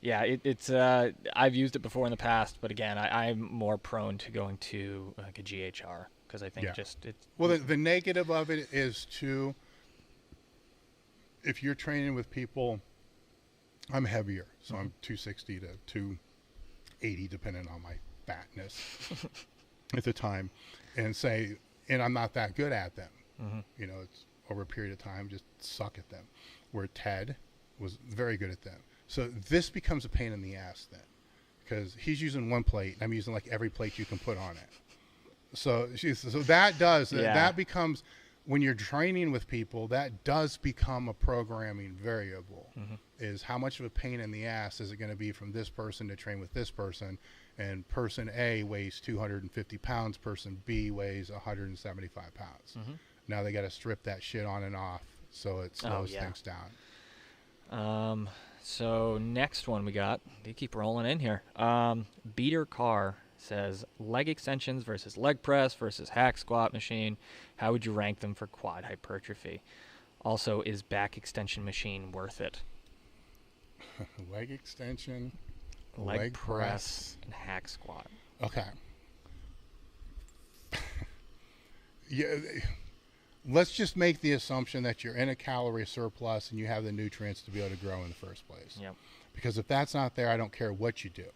Yeah, it's I've used it before in the past, but again, I'm more prone to going to like a GHR, because I think it's well, the negative of it is too, if you're training with people, I'm heavier, so I'm 260 to 280, depending on my fatness at the time, and I'm not that good at them. It's over a period of time, just suck at them. Where Ted was very good at them. So this becomes a pain in the ass then, because he's using one plate, and I'm using like every plate you can put on it. So that becomes, when you're training with people, that does become a programming variable. Is how much of a pain in the ass is it going to be from this person to train with this person? And person A weighs 250 pounds, person B weighs 175 pounds. Now they got to strip that shit on and off, so it slows things down. So next one we got, they keep rolling in here. Beater Car says leg extensions versus leg press versus hack squat machine. How would you rank them for quad hypertrophy? Also, is back extension machine worth it? Leg extension, leg press, and hack squat. Okay. Let's just make the assumption that you're in a calorie surplus and you have the nutrients to be able to grow in the first place. Yep. Because if that's not there, I don't care what you do.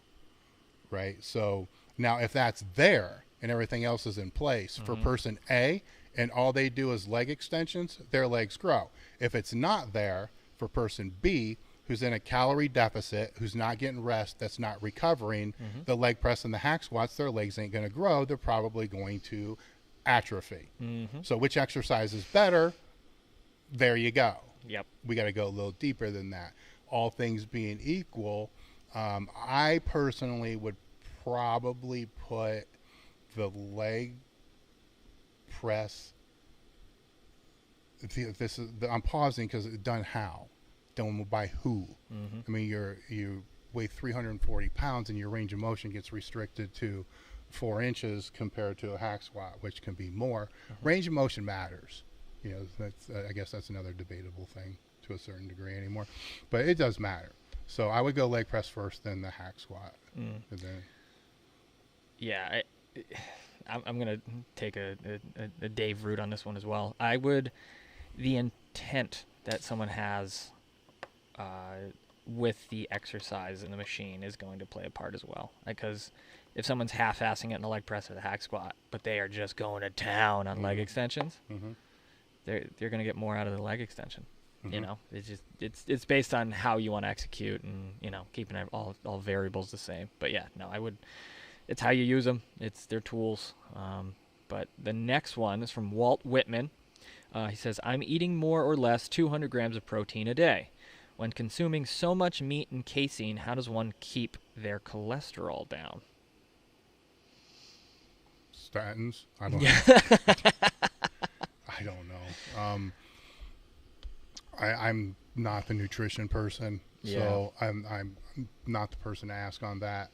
Right? So now if that's there and everything else is in place for person A, and all they do is leg extensions, their legs grow. If it's not there for person B, who's in a calorie deficit, who's not getting rest, that's not recovering, the leg press and the hack squats, their legs ain't going to grow. They're probably going to atrophy. So which exercise is better? There you go. Yep. We got to go a little deeper than that. All things being equal, I personally would probably put the leg press. I'm pausing because done how? Done by who? I mean, you weigh 340 pounds and your range of motion gets restricted to 4 inches compared to a hack squat, which can be more. Range of motion matters. That's I guess that's another debatable thing to a certain degree anymore, but it does matter. So I would go leg press first, then the hack squat. And then... Yeah, I'm going to take a Dave route on this one as well. The intent that someone has with the exercise in the machine is going to play a part as well. Because if someone's half-assing it in the leg press or the hack squat, but they are just going to town on leg extensions, they're going to get more out of the leg extension. You know, it's based on how you want to execute, and you know, keeping all variables the same. But yeah, no, it's how you use them. It's their tools. But the next one is from Walt Whitman. He says, I'm eating more or less 200 grams of protein a day. When consuming so much meat and casein, how does one keep their cholesterol down? Statins? I don't know. I don't know. I'm not the nutrition person, so I'm not the person to ask on that.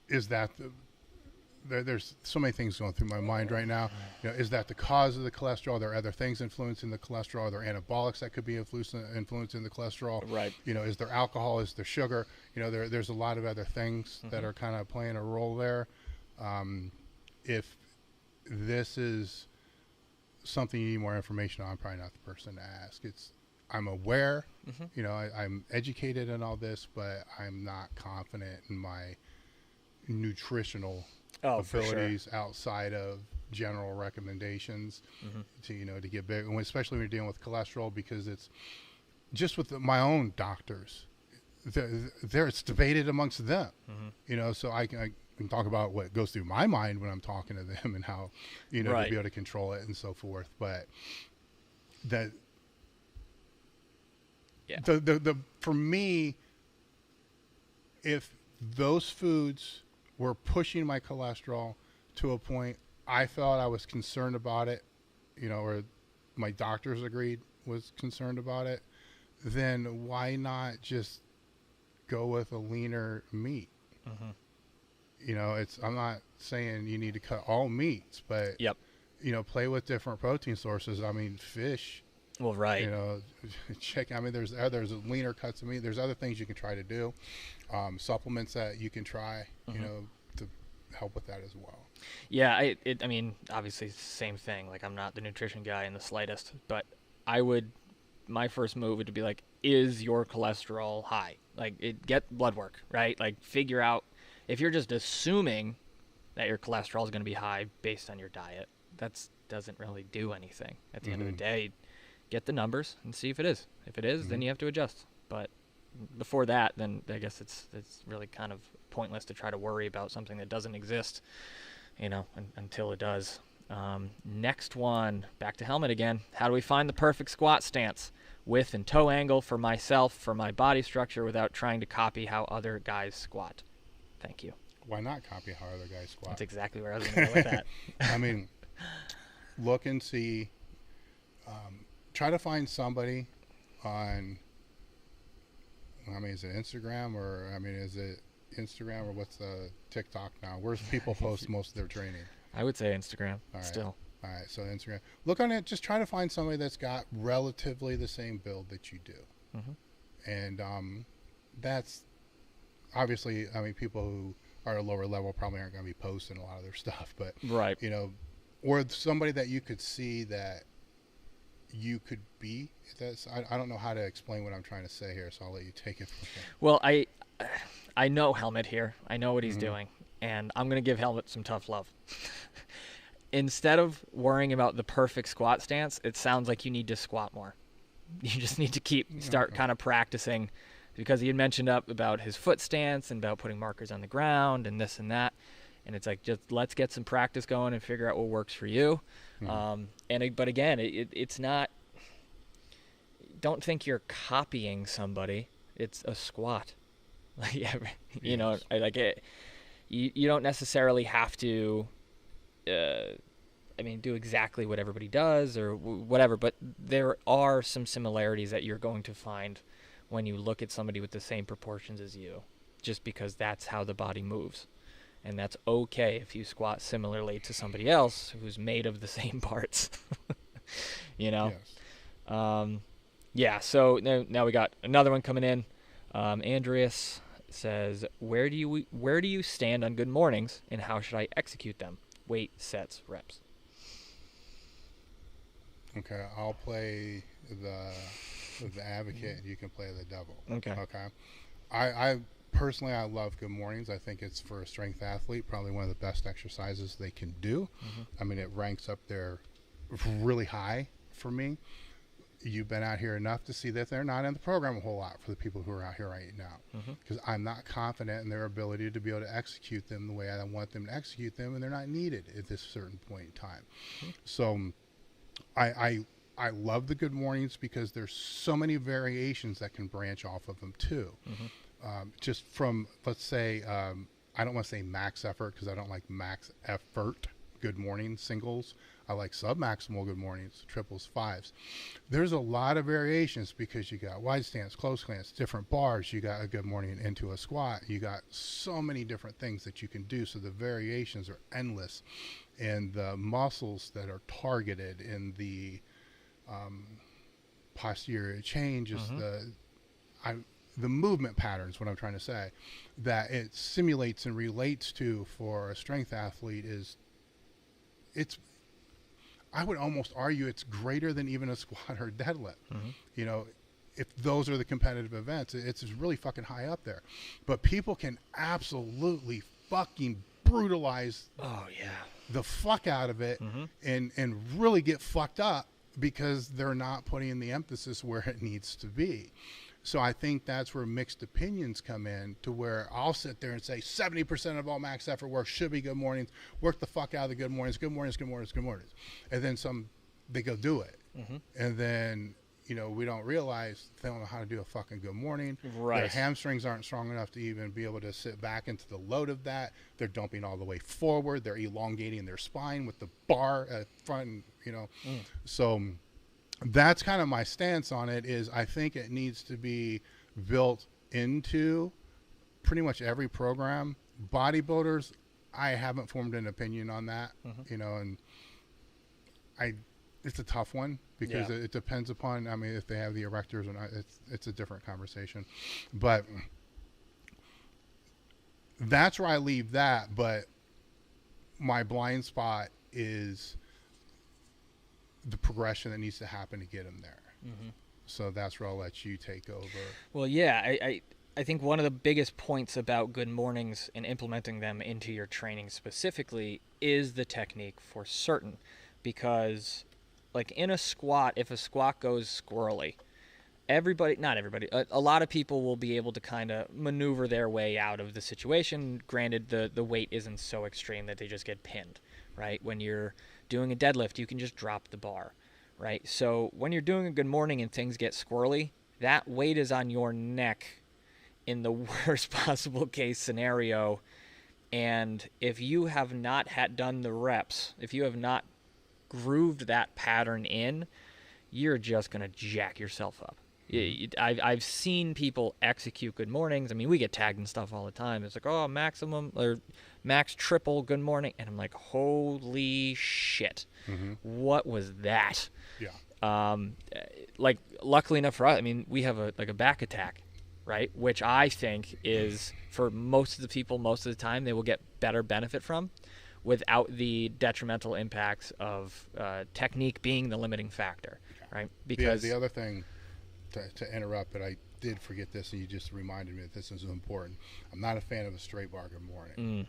Is that there's so many things going through my mind right now. You know, is that the cause of the cholesterol? Are there other things influencing the cholesterol? Are there anabolics that could be influencing the cholesterol? Right. You know, is there alcohol? Is there sugar? You know, there's a lot of other things that are kind of playing a role there. If this is something you need more information on, I'm probably not the person to ask. I'm aware, you know, I'm educated in all this, but I'm not confident in my nutritional abilities outside of general recommendations to, you know, to get big, and especially when you're dealing with cholesterol, because it's just with my own doctors, it's debated amongst them, you know, so I can talk about what goes through my mind when I'm talking to them and how, you know, to be able to control it and so forth. But that, for me, if those foods were pushing my cholesterol to a point I felt I was concerned about it, you know, or my doctors agreed was concerned about it, then why not just go with a leaner meat? You know, I'm not saying you need to cut all meats, but you know, play with different protein sources. I mean, fish. Well, right. You know, I mean, there's leaner cuts of meat. There's other things you can try to do, supplements that you can try, you know, to help with that as well. Yeah, I mean, obviously, same thing. Like, I'm not the nutrition guy in the slightest, but my first move would be like, is your cholesterol high? Like, get blood work, right? Like, figure out, if you're just assuming that your cholesterol is going to be high based on your diet, that doesn't really do anything. At the end of the day, get the numbers and see if it is. If it is, then you have to adjust. But before that, then I guess it's really kind of pointless to try to worry about something that doesn't exist, you know, until it does. Next one, back to helmet again. How do we find the perfect squat stance? Width and toe angle for myself, for my body structure, without trying to copy how other guys squat. Thank you. Why not copy how other guys squat? That's exactly where I was going to go with that. I mean, look and see. Try to find somebody on, I mean, is it Instagram or what's TikTok now? Where's people post most of their training? I would say Instagram. All right. Still. All right, so Instagram. Look on it. Just try to find somebody that's got relatively the same build that you do. And that's obviously, I mean, people who are at a lower level probably aren't going to be posting a lot of their stuff, but you know, or somebody that you could see that you could be. I don't know how to explain what I'm trying to say here, so I'll let you take it from there. Well, I know Helmet here. I know what he's doing, and I'm going to give Helmet some tough love. Instead of worrying about the perfect squat stance, it sounds like you need to squat more. You just need to start kind of practicing, because he had mentioned up about his foot stance and about putting markers on the ground and this and that. And it's like, just let's get some practice going and figure out what works for you. But again, it's not, don't think you're copying somebody. It's a squat. You know, like it, you don't necessarily have to, do exactly what everybody does or whatever, but there are some similarities that you're going to find when you look at somebody with the same proportions as you, just because that's how the body moves. And that's okay if you squat similarly to somebody else who's made of the same parts. You know? Yes. So now we got another one coming in. Andreas says, where do you stand on good mornings, and how should I execute them? Weight, sets, reps. Okay, I'll play the advocate, and you can play the devil. Okay. I personally, I love good mornings. I think it's, for a strength athlete, probably one of the best exercises they can do. I mean, it ranks up there really high for me. You've been out here enough to see that they're not in the program a whole lot for the people who are out here right now, because I'm not confident in their ability to be able to execute them the way I want them to execute them, and they're not needed at this certain point in time. So I love the good mornings because there's so many variations that can branch off of them too. Just from, let's say, I don't want to say max effort, because I don't like max effort good morning singles. I like sub-maximal good mornings, triples, fives. There's a lot of variations, because you got wide stance, close stance, different bars. You got a good morning into a squat. You got so many different things that you can do. So the variations are endless, and the muscles that are targeted in the posterior changes, the movement patterns, what I'm trying to say, that it simulates and relates to for a strength athlete I would almost argue it's greater than even a squat or deadlift. You know, if those are the competitive events, it's really fucking high up there. But people can absolutely fucking brutalize the fuck out of it, and really get fucked up because they're not putting the emphasis where it needs to be. So I think that's where mixed opinions come in, to where I'll sit there and say 70% of all max effort work should be good mornings. Work the fuck out of the good mornings, good mornings, good mornings, good mornings. And then they go do it. And then, you know, we don't realize they don't know how to do a fucking good morning. Their hamstrings aren't strong enough to even be able to sit back into the load of that. They're dumping all the way forward. They're elongating their spine with the bar at front, you know. So that's kind of my stance on it. Is I think it needs to be built into pretty much every program. Bodybuilders, I haven't formed an opinion on that, you know, and it's a tough one, because it depends upon, I mean, if they have the erectors or not. It's a different conversation, but that's where I leave that. But my blind spot is the progression that needs to happen to get them there. So that's where I'll let you take over. Well, yeah, I think one of the biggest points about good mornings and implementing them into your training specifically is the technique, for certain. Because, like, in a squat, if a squat goes squirrely, not everybody, a lot of people will be able to kind of maneuver their way out of the situation. Granted, the weight isn't so extreme that they just get pinned, right? When you're doing a deadlift, you can just drop the bar, right? So when you're doing a good morning and things get squirrely, that weight is on your neck in the worst possible case scenario. And if you have not done the reps, if you have not grooved that pattern in, you're just going to jack yourself up. I've seen people execute good mornings. I mean, we get tagged and stuff all the time. It's like, oh, maximum or max triple good morning. And I'm like, holy shit. What was that? Like, luckily enough for us, I mean, we have a back attack, right? Which I think is, for most of the people, most of the time, they will get better benefit from, without the detrimental impacts of technique being the limiting factor, right? Because the other thing, to interrupt, but I did forget this, and you just reminded me that this is important. I'm not a fan of a straight bar good morning,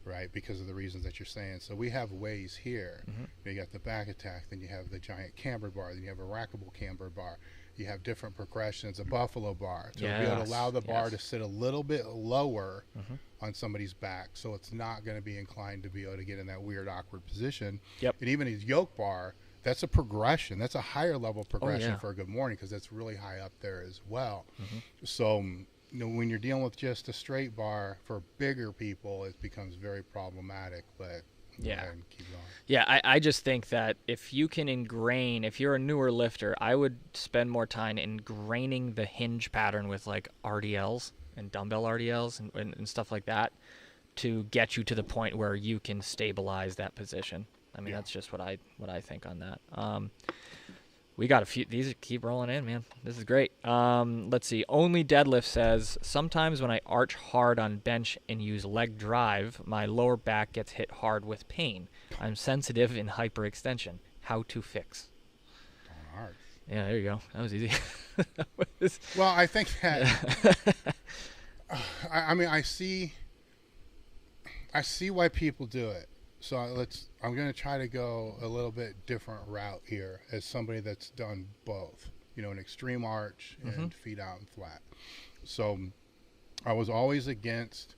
right? Because of the reasons that you're saying. So we have ways here. You got the back attack, then you have the giant camber bar, then you have a rackable camber bar. You have different progressions, a buffalo bar, to be able to allow the bar to sit a little bit lower on somebody's back, so it's not going to be inclined to be able to get in that weird, awkward position. And even his yoke bar, that's a progression. That's a higher level progression for a good morning, because that's really high up there as well. So, you know, when you're dealing with just a straight bar for bigger people, it becomes very problematic. But keep going. I just think that if you can if you're a newer lifter, I would spend more time ingraining the hinge pattern with, like, RDLs and dumbbell RDLs and stuff like that, to get you to the point where you can stabilize that position. I mean, that's just what I think on that. We got a few. These keep rolling in, man. This is great. Let's see. Only Deadlift says, sometimes when I arch hard on bench and use leg drive, my lower back gets hit hard with pain. I'm sensitive in hyperextension. How to fix? Hard. Yeah, there you go. That was easy. Well, I think that I mean, I see why people do it. So I'm going to try to go a little bit different route here as somebody that's done both, an extreme arch and feet out and flat. So I was always against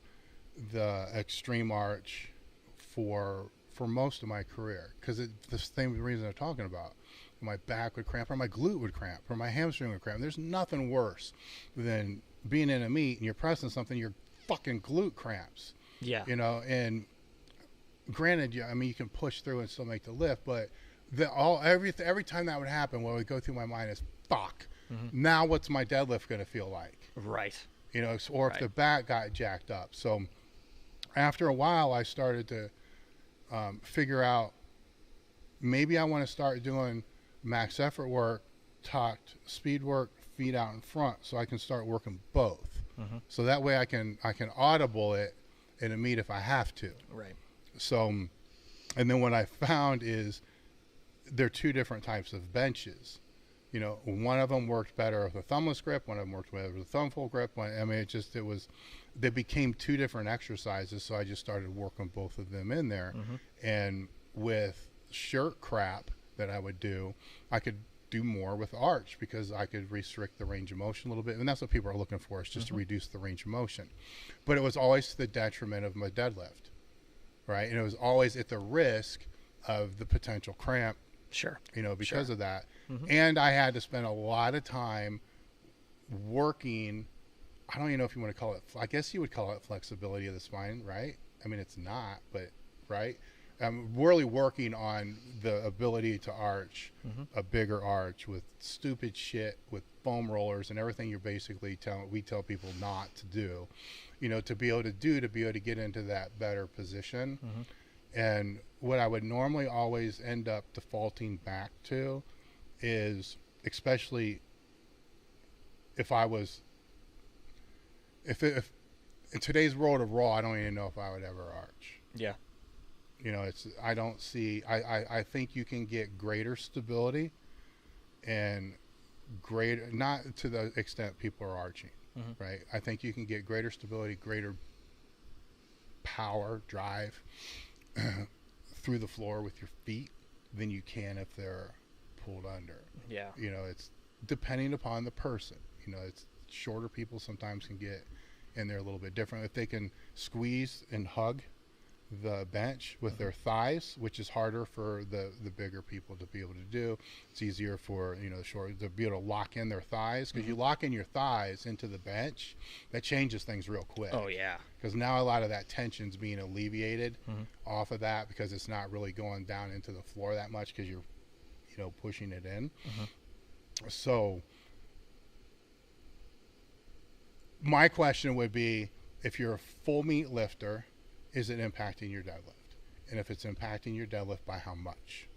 the extreme arch for most of my career, because the same reason I'm talking about. My back would cramp, or my glute would cramp, or my hamstring would cramp. There's nothing worse than being in a meet and you're pressing something, your fucking glute cramps. Yeah. And granted, you can push through and still make the lift, but every time that would happen, what would go through my mind is, fuck, now what's my deadlift going to feel like? Right. Or if the back got jacked up. So after a while, I started to figure out, maybe I want to start doing max effort work, tucked speed work, feet out in front, so I can start working both. So that way I can audible it in a meet if I have to. Right. So, and then what I found is there are two different types of benches. One of them worked better with a thumbless grip. One of them worked better with a thumbful grip. They became two different exercises. So I just started working both of them in there. And with shirt crap that I would do, I could do more with arch, because I could restrict the range of motion a little bit. And that's what people are looking for, is just to reduce the range of motion. But it was always to the detriment of my deadlift. Right. And it was always at the risk of the potential cramp. Sure. Because of that. And I had to spend a lot of time working. I don't even know if you want to call it, I guess you would call it flexibility of the spine, right? I mean, it's not, but right. I'm really working on the ability to arch a bigger arch with stupid shit, with foam rollers and everything we tell people not to do, to be able to get into that better position. And what I would normally always end up defaulting back to is, especially if in today's world of raw, I don't even know if I would ever arch. Yeah. I think you can get greater stability and greater, not to the extent people are arching, right? I think you can get greater stability, greater power, drive through the floor with your feet than you can if they're pulled under. Yeah. It's depending upon the person. It's shorter people sometimes can get in there a little bit different. If they can squeeze and hug the bench with their thighs, which is harder for the bigger people to be able to do. It's easier for the short to be able to lock in their thighs, because you lock in your thighs into the bench, that changes things real quick. Oh yeah. Because now a lot of that tension's being alleviated off of that, because it's not really going down into the floor that much, because you're pushing it in. So my question would be, if you're a full meat lifter, is it impacting your deadlift? And if it's impacting your deadlift, by how much?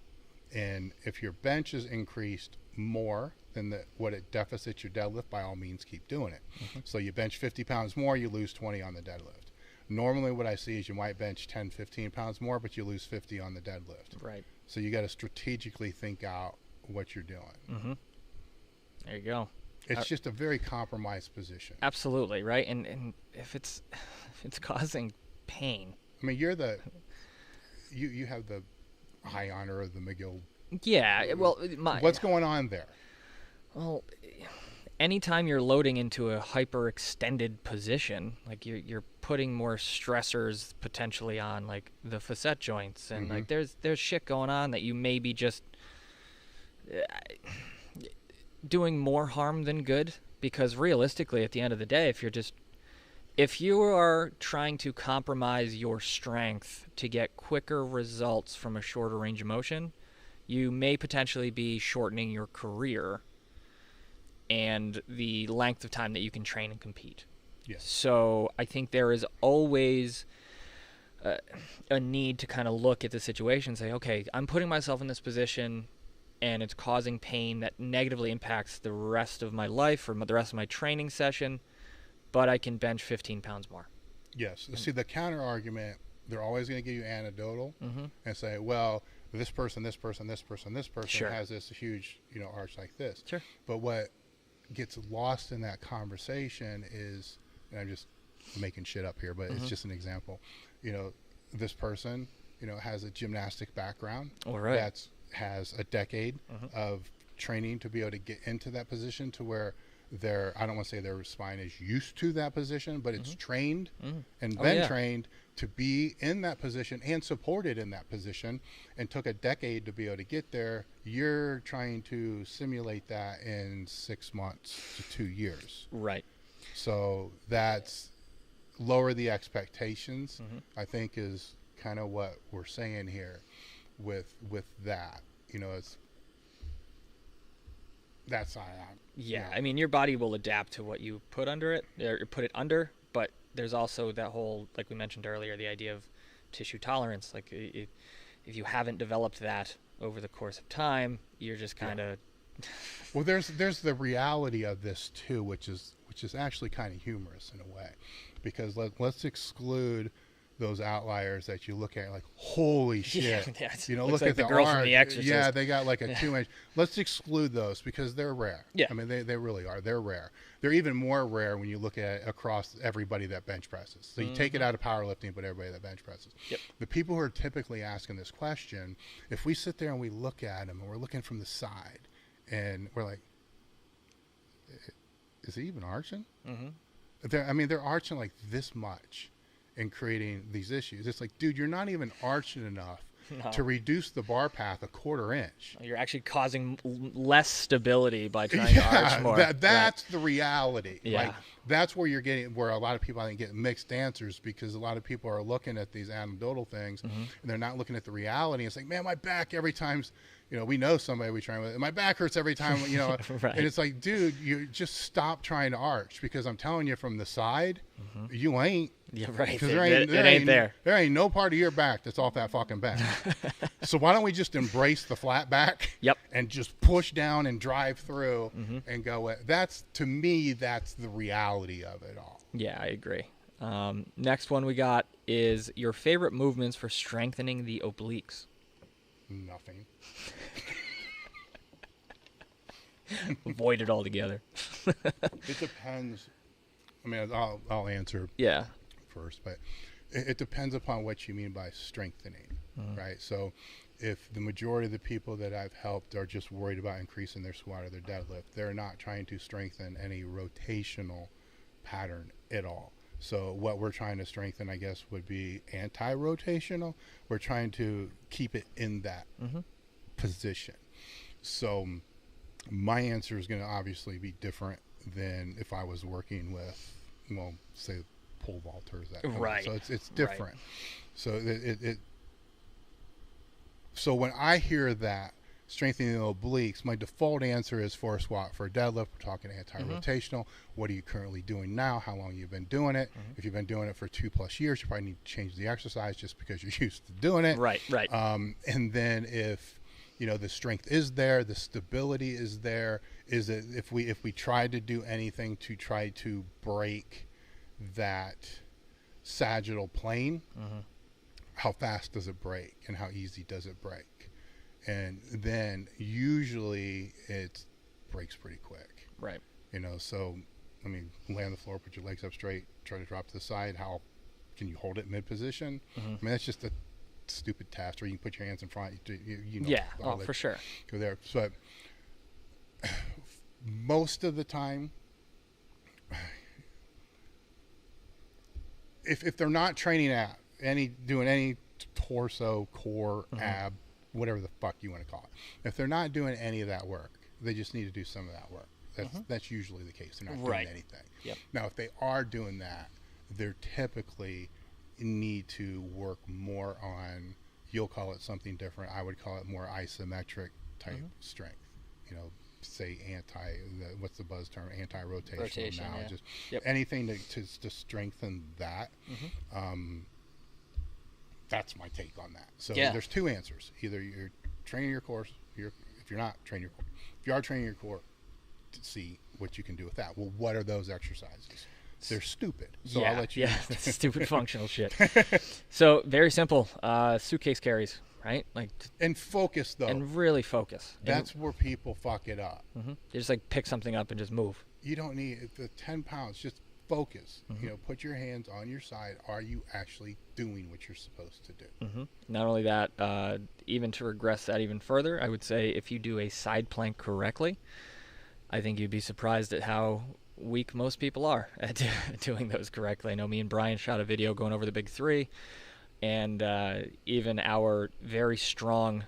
And if your bench is increased more than what it deficits your deadlift, by all means keep doing it. So you bench 50 pounds more, you lose 20 on the deadlift. Normally what I see is you might bench 10, 15 pounds more, but you lose 50 on the deadlift. Right. So you got to strategically think out what you're doing. There you go. It's just a very compromised position. Absolutely. Right. And if it's causing pain. I mean, you have the high honor of the McGill. Yeah. Well, what's going on there? Well, anytime you're loading into a hyperextended position, like you're putting more stressors potentially on like the facet joints, and like there's shit going on that you may be just doing more harm than good, because realistically at the end of the day, if you are trying to compromise your strength to get quicker results from a shorter range of motion, you may potentially be shortening your career and the length of time that you can train and compete. Yes. So I think there is always a need to kind of look at the situation and say, okay, I'm putting myself in this position and it's causing pain that negatively impacts the rest of my life or the rest of my training session, but I can bench 15 pounds more. Yes. See, the counter argument, they're always going to give you anecdotal and say, well, this person Sure. has this huge, arch like this. Sure. But what gets lost in that conversation is, and I'm just making shit up here, but it's just an example. You know, this person, you know, has a gymnastic background. All right. Has a decade of training to be able to get into that position to where I don't want to say their spine is used to that position, but it's trained and been trained to be in that position and supported in that position, and took a decade to be able to get there. You're trying to simulate that in 6 months to 2 years. Right. So that's lower the expectations, I think, is kind of what we're saying here with that. You know, that's yeah. I mean, your body will adapt to what you put under it, or put it under, but there's also that whole, like we mentioned earlier, the idea of tissue tolerance. Like if you haven't developed that over the course of time, you're just kind of well, there's the reality of this too, which is actually kind of humorous in a way, because let's exclude those outliers that you look at like, holy shit, you know, look like at the girl arm. from The Exorcist. Yeah, they got like a 2-inch. Let's exclude those because they're rare. Yeah. I mean, they really are. They're rare. They're even more rare when you look at across everybody that bench presses. So you take it out of powerlifting, but everybody that bench presses. Yep. The people who are typically asking this question, if we sit there and we look at them and we're looking from the side and we're like, is he even arching? They're arching like this much and creating these issues. It's like, dude, you're not even arching enough to reduce the bar path 1/4 inch. You're actually causing less stability by trying to arch more. That's the reality. Yeah. Like, that's where you're getting, where a lot of people, I think, get mixed answers, because a lot of people are looking at these anecdotal things and they're not looking at the reality. It's like, man, my back every time's, you know, we know somebody we train with, my back hurts every time, you know, and it's like, dude, you just stop trying to arch, because I'm telling you from the side, you ain't. Yeah, right. Because it ain't there. There ain't no part of your back that's off that fucking back. So why don't we just embrace the flat back? Yep. And just push down and drive through and go. That's, to me, that's the reality of it all. Yeah, I agree. Next one we got is your favorite movements for strengthening the obliques. Nothing. Avoid it altogether. It depends. I mean, I'll answer first, but it depends upon what you mean by strengthening, right? So if the majority of the people that I've helped are just worried about increasing their squat or their deadlift, they're not trying to strengthen any rotational pattern at all. So what we're trying to strengthen, I guess, would be anti-rotational. We're trying to keep it in that position. So my answer is going to obviously be different than if I was working with, well, say pole vaulters. Right. So it's different. Right. So so when I hear that, strengthening the obliques, my default answer is for a squat. For a deadlift, we're talking anti-rotational. What are you currently doing now? How long you've been doing it? If you've been doing it for 2+ years, you probably need to change the exercise just because you're used to doing it. Right. And then if, you know, the strength is there, the stability is there, is it, if we try to do anything to try to break that sagittal plane, how fast does it break and how easy does it break? And then usually it breaks pretty quick. Right. You know, so, I mean, lay on the floor, put your legs up straight, try to drop to the side. How can you hold it mid-position? I mean, that's just a stupid test. Or you can put your hands in front. You know, Yeah, for sure. Go there. So most of the time, if they're not training doing any torso, core, ab, whatever the fuck you want to call it. If they're not doing any of that work, they just need to do some of that work. That's usually the case. They're not doing anything. Yep. Now, if they are doing that, they're typically need to work more on, you'll call it something different. I would call it more isometric type strength. You know, say what's the buzz term? Anti-rotational now. Yeah. Just anything to strengthen that. That's my take on that. So there's two answers. Either you're training your core, if you're not training your core. If you are training your core, to see what you can do with that. Well, what are those exercises? They're stupid. So I'll let you. Yeah, stupid functional shit. So very simple. Suitcase carries, right? Like. And focus though. And really focus. That's where people fuck it up. They just like pick something up and just move. You don't need the 10 pounds. Just focus. Put your hands on your side. Are you actually doing what you're supposed to do? Not only that, even to regress that even further, I would say if you do a side plank correctly, I think you'd be surprised at how weak most people are at doing those correctly. I know me and Brian shot a video going over the big three, and even our very strong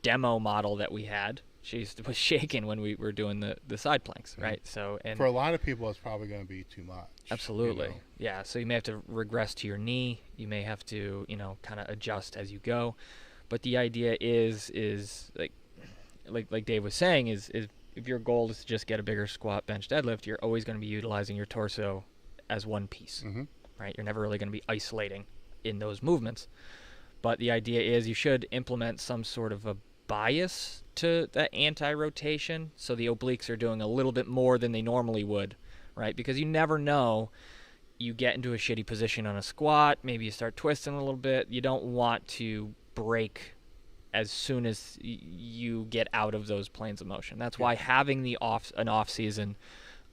demo model that we had, she was shaking when we were doing the side planks, right? So, and for a lot of people, it's probably going to be too much. Absolutely. Yeah. So you may have to regress to your knee. You may have to, kind of adjust as you go. But the idea is like Dave was saying, is if your goal is to just get a bigger squat, bench, deadlift, you're always going to be utilizing your torso as one piece, right? You're never really going to be isolating in those movements. But the idea is you should implement some sort of a bias to the anti-rotation, so the obliques are doing a little bit more than they normally would, right? Because you never know, you get into a shitty position on a squat, maybe you start twisting a little bit. You don't want to break as soon as you get out of those planes of motion. That's why having an off season,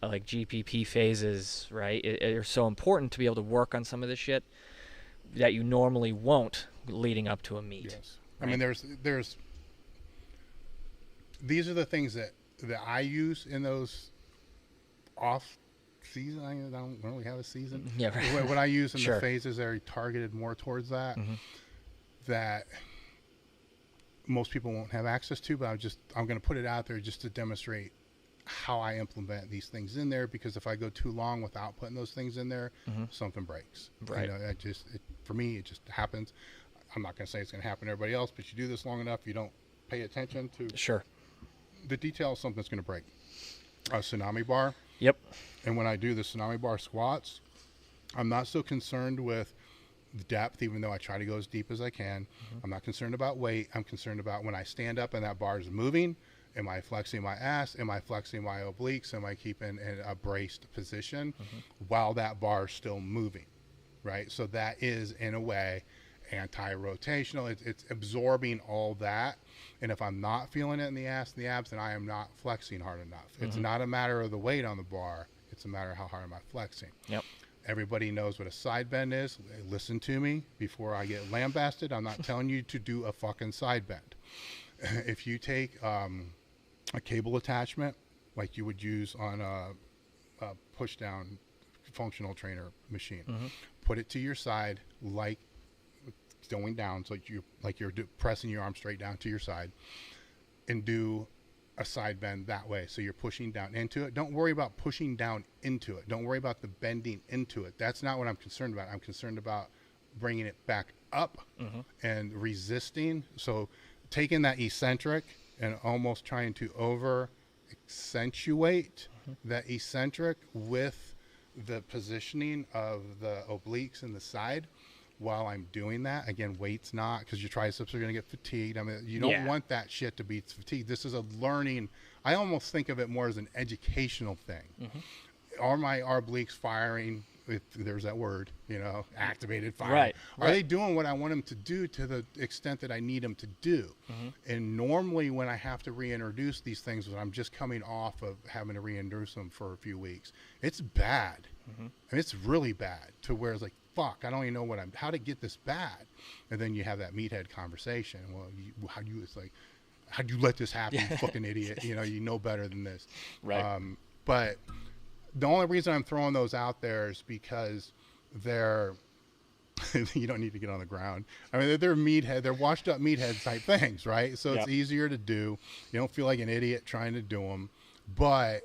like GPP phases, right, are so important to be able to work on some of this shit that you normally won't leading up to a meet. Yes. Right? I mean, there's these are the things that I use in those off season. I don't really have a season. Yeah, right. What I use in Sure. the phases are targeted more towards that, that most people won't have access to, but I'm going to put it out there just to demonstrate how I implement these things in there, because if I go too long without putting those things in there, something breaks. Right. For me, it just happens. I'm not going to say it's going to happen to everybody else, but you do this long enough, you don't pay attention to Sure. the details, something's going to break. A tsunami bar. Yep. And when I do the tsunami bar squats, I'm not so concerned with the depth, even though I try to go as deep as I can. I'm not concerned about weight. I'm concerned about when I stand up and that bar is moving. Am I flexing my ass? Am I flexing my obliques? Am I keeping in a braced position while that bar is still moving, right? So that is, in a way, anti-rotational. It's absorbing all that. And if I'm not feeling it in the ass and the abs, then I am not flexing hard enough. It's not a matter of the weight on the bar. It's a matter of how hard am I flexing. Yep. Everybody knows what a side bend is. Listen to me before I get lambasted. I'm not telling you to do a fucking side bend. If you take a cable attachment like you would use on a push down functional trainer machine, put it to your side like going down, so you're pressing your arm straight down to your side, and do a side bend that way. So you're pushing down into it. Don't worry about pushing down into it. Don't worry about the bending into it. That's not what I'm concerned about. I'm concerned about bringing it back up and resisting. So taking that eccentric and almost trying to over accentuate that eccentric with the positioning of the obliques and the side. While I'm doing that, again, weight's not, because your triceps are going to get fatigued. I mean, you don't want that shit to be fatigued. This is a learning. I almost think of it more as an educational thing. Are my obliques firing? If there's that word, activated firing. Right. Are they doing what I want them to do to the extent that I need them to do? And normally when I have to reintroduce these things, when I'm just coming off of having to reintroduce them for a few weeks, it's bad. I mean, it's really bad, to where it's like, fuck, I don't even know how to get this bad. And then you have that meathead conversation. Well, how'd you let this happen, you fucking idiot? You know better than this. Right. But the only reason I'm throwing those out there is because they're, you don't need to get on the ground. I mean, they're washed up meathead type things, right? So it's easier to do. You don't feel like an idiot trying to do them. But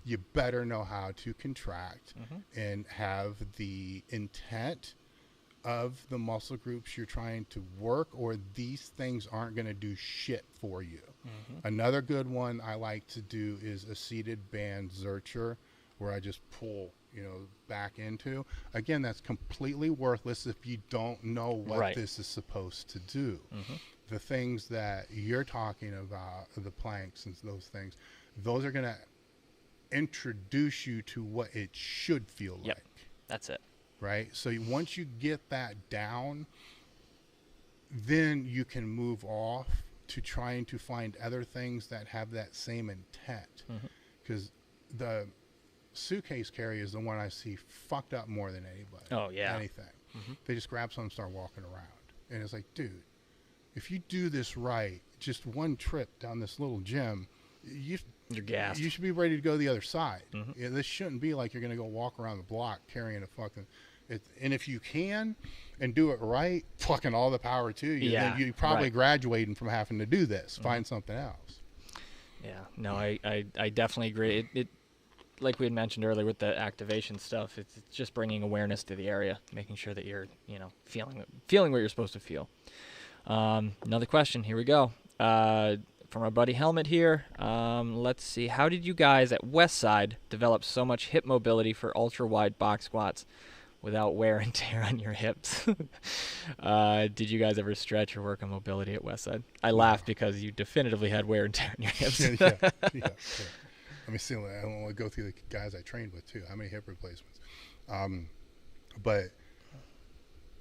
you better know how to contract and have the intent of the muscle groups you're trying to work, or these things aren't going to do shit for you. Another good one I like to do is a seated band Zercher, where I just pull, back into. Again, that's completely worthless if you don't know what this is supposed to do. The things that you're talking about, the planks and those things, those are going to introduce you to what it should feel like. That's it. Right? So once you get that down, then you can move off to trying to find other things that have that same intent. Because the suitcase carry is the one I see fucked up more than anybody. Oh, yeah. Anything. They just grab something and start walking around. And it's like, dude, if you do this right, just one trip down this little gym, you're gassed. You should be ready to go the other side. Yeah, this shouldn't be like you're going to go walk around the block carrying a fucking... and if you can and do it right, fucking all the power to you. Yeah, then you probably graduating from having to do this. Find something else. Yeah. No, I definitely agree. It like we had mentioned earlier with the activation stuff, it's just bringing awareness to the area, making sure that you're, feeling what you're supposed to feel. Another question. Here we go. From our buddy Helmet here. Let's see. How did you guys at Westside develop so much hip mobility for ultra-wide box squats without wear and tear on your hips? Did you guys ever stretch or work on mobility at Westside? I laugh because you definitively had wear and tear on your hips. Yeah. Let me see. I don't want to go through the guys I trained with too. How many hip replacements? But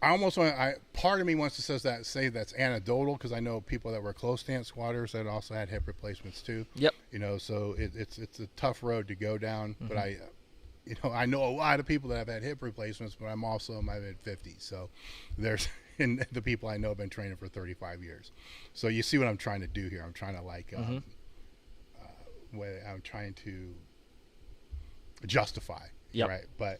I almost want. Part of me wants to say that's anecdotal because I know people that were close stance squatters that also had hip replacements too. Yep. So it's a tough road to go down. But I know a lot of people that have had hip replacements, but I'm also in my mid-50s. So there's and the people I know have been training for 35 years. So you see what I'm trying to do here. I'm trying to I'm trying to justify, right? But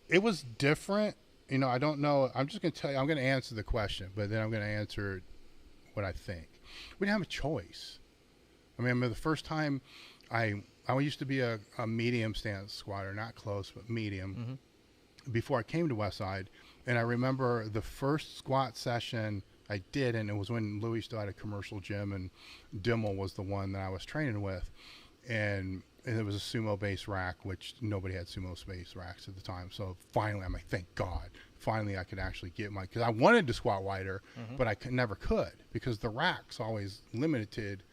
it was different. I don't know. I'm just going to tell you, I'm going to answer the question, but then I'm going to answer what I think. We didn't have a choice. I remember the first time I used to be a medium stance squatter, not close, but medium, before I came to Westside. And I remember the first squat session I did, and it was when Louis still had a commercial gym, and Dimmel was the one that I was training with, and it was a sumo-based rack, which nobody had sumo-based racks at the time. So finally, I'm like, thank God, finally I could actually get because I wanted to squat wider, but I never could because the rack's always limited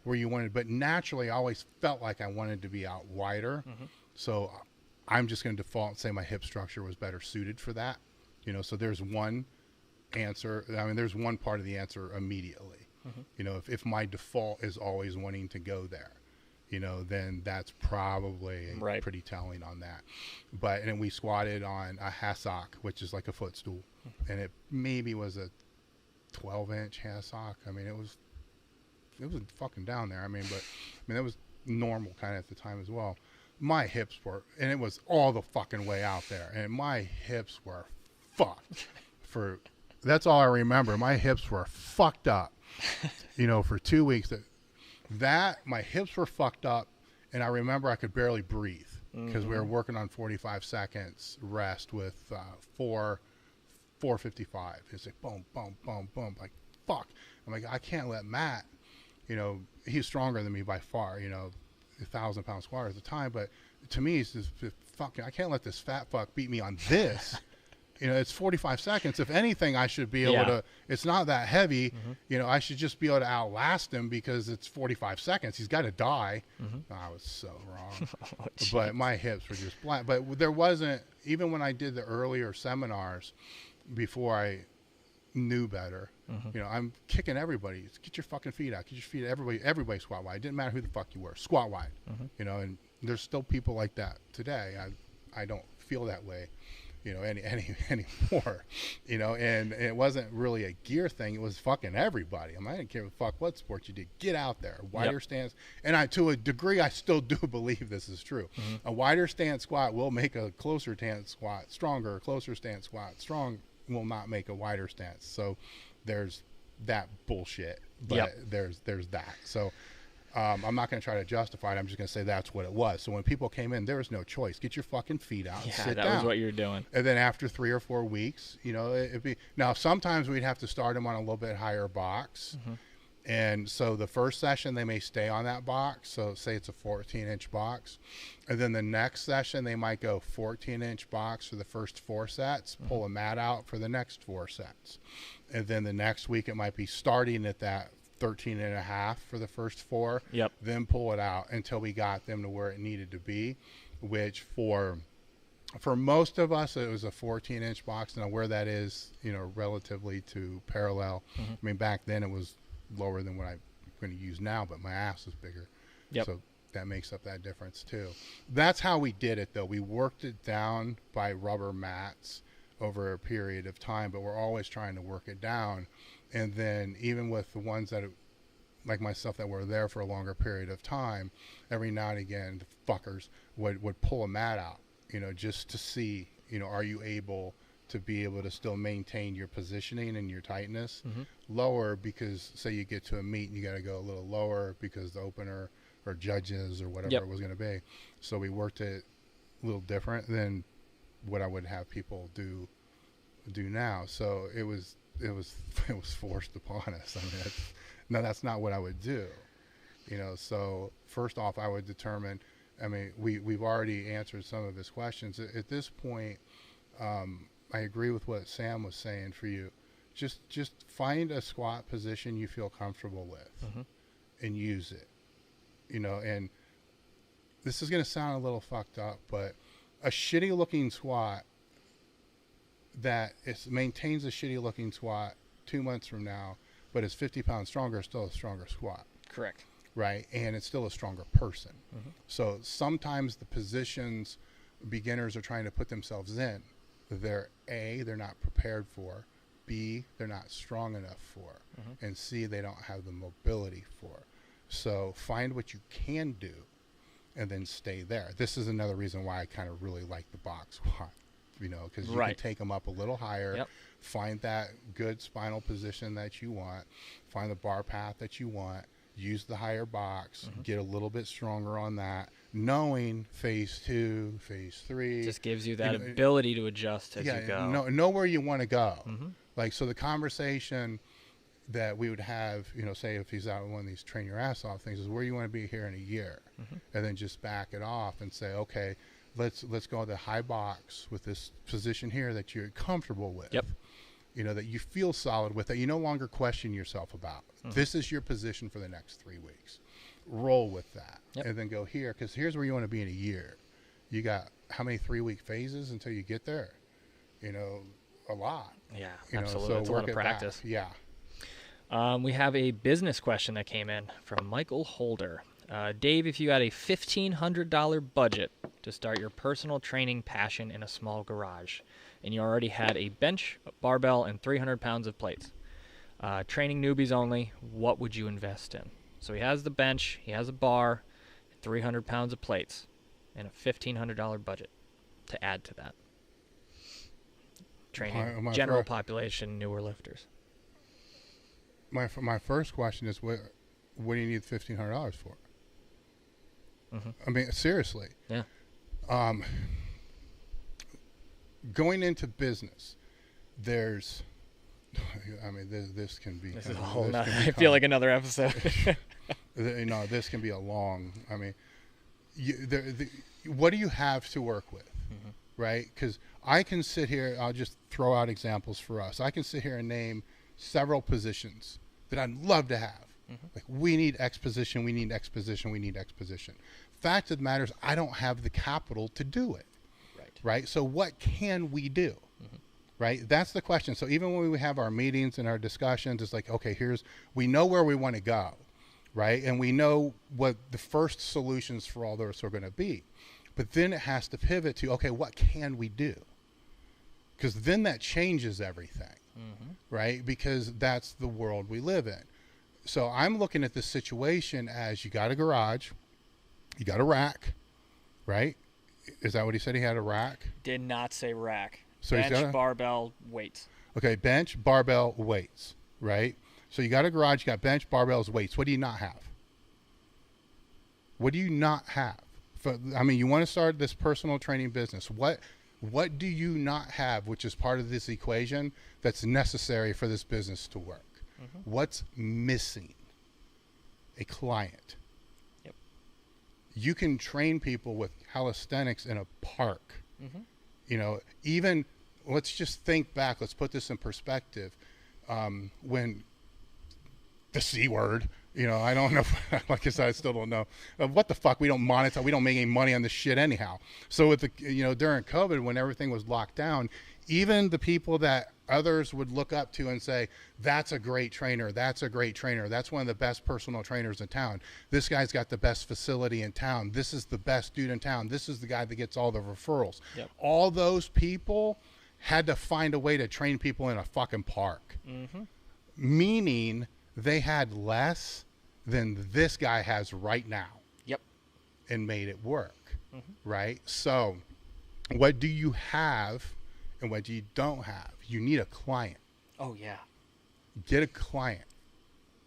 where you wanted. But naturally, I always felt like I wanted to be out wider. So I'm just going to default and say my hip structure was better suited for that. So there's one answer. I mean, there's one part of the answer immediately. If my default is always wanting to go there, then that's probably pretty telling on that. But and we squatted on a hassock, which is like a footstool, and it maybe was a 12-inch hassock. I mean, it was fucking down there. That was normal kind of at the time as well. My hips were, and it was all the fucking way out there, and my hips were fucked that's all I remember. My hips were fucked up, for 2 weeks. That my hips were fucked up, and I remember I could barely breathe because we were working on 45 seconds rest with 455. It's like boom, boom, boom, boom. Like fuck. I'm like, I can't let Matt. He's stronger than me by far. 1,000-pound squatter at the time, but to me, it's just fucking. I can't let this fat fuck beat me on this. It's 45 seconds. If anything, I should be able to. It's not that heavy. I should just be able to outlast him because it's 45 seconds. He's got to die. I was so wrong. But my hips were just blank. But there wasn't, even when I did the earlier seminars before I knew better, I'm kicking everybody. Get your fucking feet out. Get your feet out. Everybody squat wide. It didn't matter who the fuck you were. Squat wide. And there's still people like that today. I don't feel that way. Anymore, and it wasn't really a gear thing. It was fucking everybody. I didn't care fuck what sport you did. Get out there, wider stance. And to a degree, I still do believe this is true. A wider stance squat will make a closer stance squat stronger. A closer stance squat strong will not make a wider stance. So there's that bullshit, but there's that. So I'm not going to try to justify it. I'm just going to say that's what it was. So when people came in, there was no choice. Get your fucking feet out and sit down. That was what you were doing. And then after 3 or 4 weeks, it'd be... Now, sometimes we'd have to start them on a little bit higher box. And so the first session, they may stay on that box. So say it's a 14-inch box. And then the next session, they might go 14-inch box for the first 4 sets, pull a mat out for the next 4 sets. And then the next week, it might be starting at that 13.5 for the first 4, then pull it out until we got them to where it needed to be, which for most of us, it was a 14-inch box. Now where that is, relatively to parallel. Back then it was lower than what I'm going to use now, but my ass is bigger. So that makes up that difference too. That's how we did it though. We worked it down by rubber mats over a period of time, but we're always trying to work it down. And then even with the ones that, like myself, that were there for a longer period of time, every now and again, the fuckers would pull a mat out, you know, just to see, you know, are you able to be able to still maintain your positioning and your tightness lower, because say you get to a meet and you got to go a little lower because the opener or judges or whatever it was going to be. So we worked it a little different than what I would have people do now. So it was forced upon us. I mean, that's not what I would do, you know. So first off, I would determine, I mean, we've already answered some of his questions at this point. I agree with what Sam was saying for you. Just find a squat position you feel comfortable with and use it, you know. And this is going to sound a little fucked up, but a shitty looking squat that maintains a shitty looking squat 2 months from now, but is 50 pounds stronger, is still a stronger squat. Correct. Right. And it's still a stronger person. So sometimes the positions beginners are trying to put themselves in, they're not prepared for, B, they're not strong enough for, and C, they don't have the mobility for. So find what you can do and then stay there. This is another reason why I kind of really like the box squat, you know, because you can take them up a little higher, find that good spinal position that you want, find the bar path that you want, use the higher box, get a little bit stronger on that, knowing phase 2, phase 3. Just gives you that ability to adjust as you go. Know where you want to go. Like, so the conversation that we would have, you know, say if he's out on one of these train your ass off things, is where you want to be here in a year. And then just back it off and say, okay, let's go to the high box with this position here that you're comfortable with. You know, that you feel solid with, that you no longer question yourself about. This is your position for the next 3 weeks. Roll with that. And then go here, because here's where you want to be in a year. You got how many 3-week phases until you get there? You know, a lot. Yeah, you absolutely. It's a lot of practice. Yeah. We have a business question that came in from Michael Holder. Dave, if you got a $1,500 budget to start your personal training passion in a small garage, and you already had a bench, a barbell, and 300 pounds of plates, training newbies only, what would you invest in? So he has the bench, he has a bar, 300 pounds of plates, and a $1,500 budget to add to that. Training general population, newer lifters. My first question is, what do you need $1,500 for? I mean, seriously. Yeah. Going into business, there's, I mean, this can be. This is a whole nother, I feel like another episode. You know, this can be a long, I mean, what do you have to work with? Right? Because I can sit here, I'll just throw out examples for us. I can sit here and name several positions that I'd love to have. Like, we need X position, we need X position, we need X position. Fact of the matter is, I don't have the capital to do it. Right? So what can we do? Right? That's the question. So even when we have our meetings and our discussions, it's like, okay, we know where we want to go, right? And we know what the first solutions for all those are going to be. But then it has to pivot to, okay, what can we do? Because then that changes everything, right? Because that's the world we live in. So I'm looking at this situation as, you got a garage, you got a rack, right? Is that what he said? He had a rack? Did not say rack. So bench, barbell, weights. Okay, bench, barbell, weights, right? So you got a garage, you got bench, barbells, weights. What do you not have? What do you not have? I mean, you want to start this personal training business. What do you not have, which is part of this equation, that's necessary for this business to work? What's missing? A client. You can train people with calisthenics in a park. You know, even, let's just think back, let's put this in perspective. When the C word, you know, I don't know, like I said, I still don't know. What the fuck, we don't monetize, we don't make any money on this shit anyhow. So with the, you know, during COVID, when everything was locked down, Even the people that others would look up to and say, that's a great trainer, that's a great trainer, that's one of the best personal trainers in town, this guy's got the best facility in town, this is the best dude in town, this is the guy that gets all the referrals. Yep. All those people had to find a way to train people in a fucking park. Mm-hmm. Meaning they had less than this guy has right now. Yep. And made it work. Mm-hmm. Right? So what do you have and what do you don't have? You need a client. Oh, yeah. Get a client.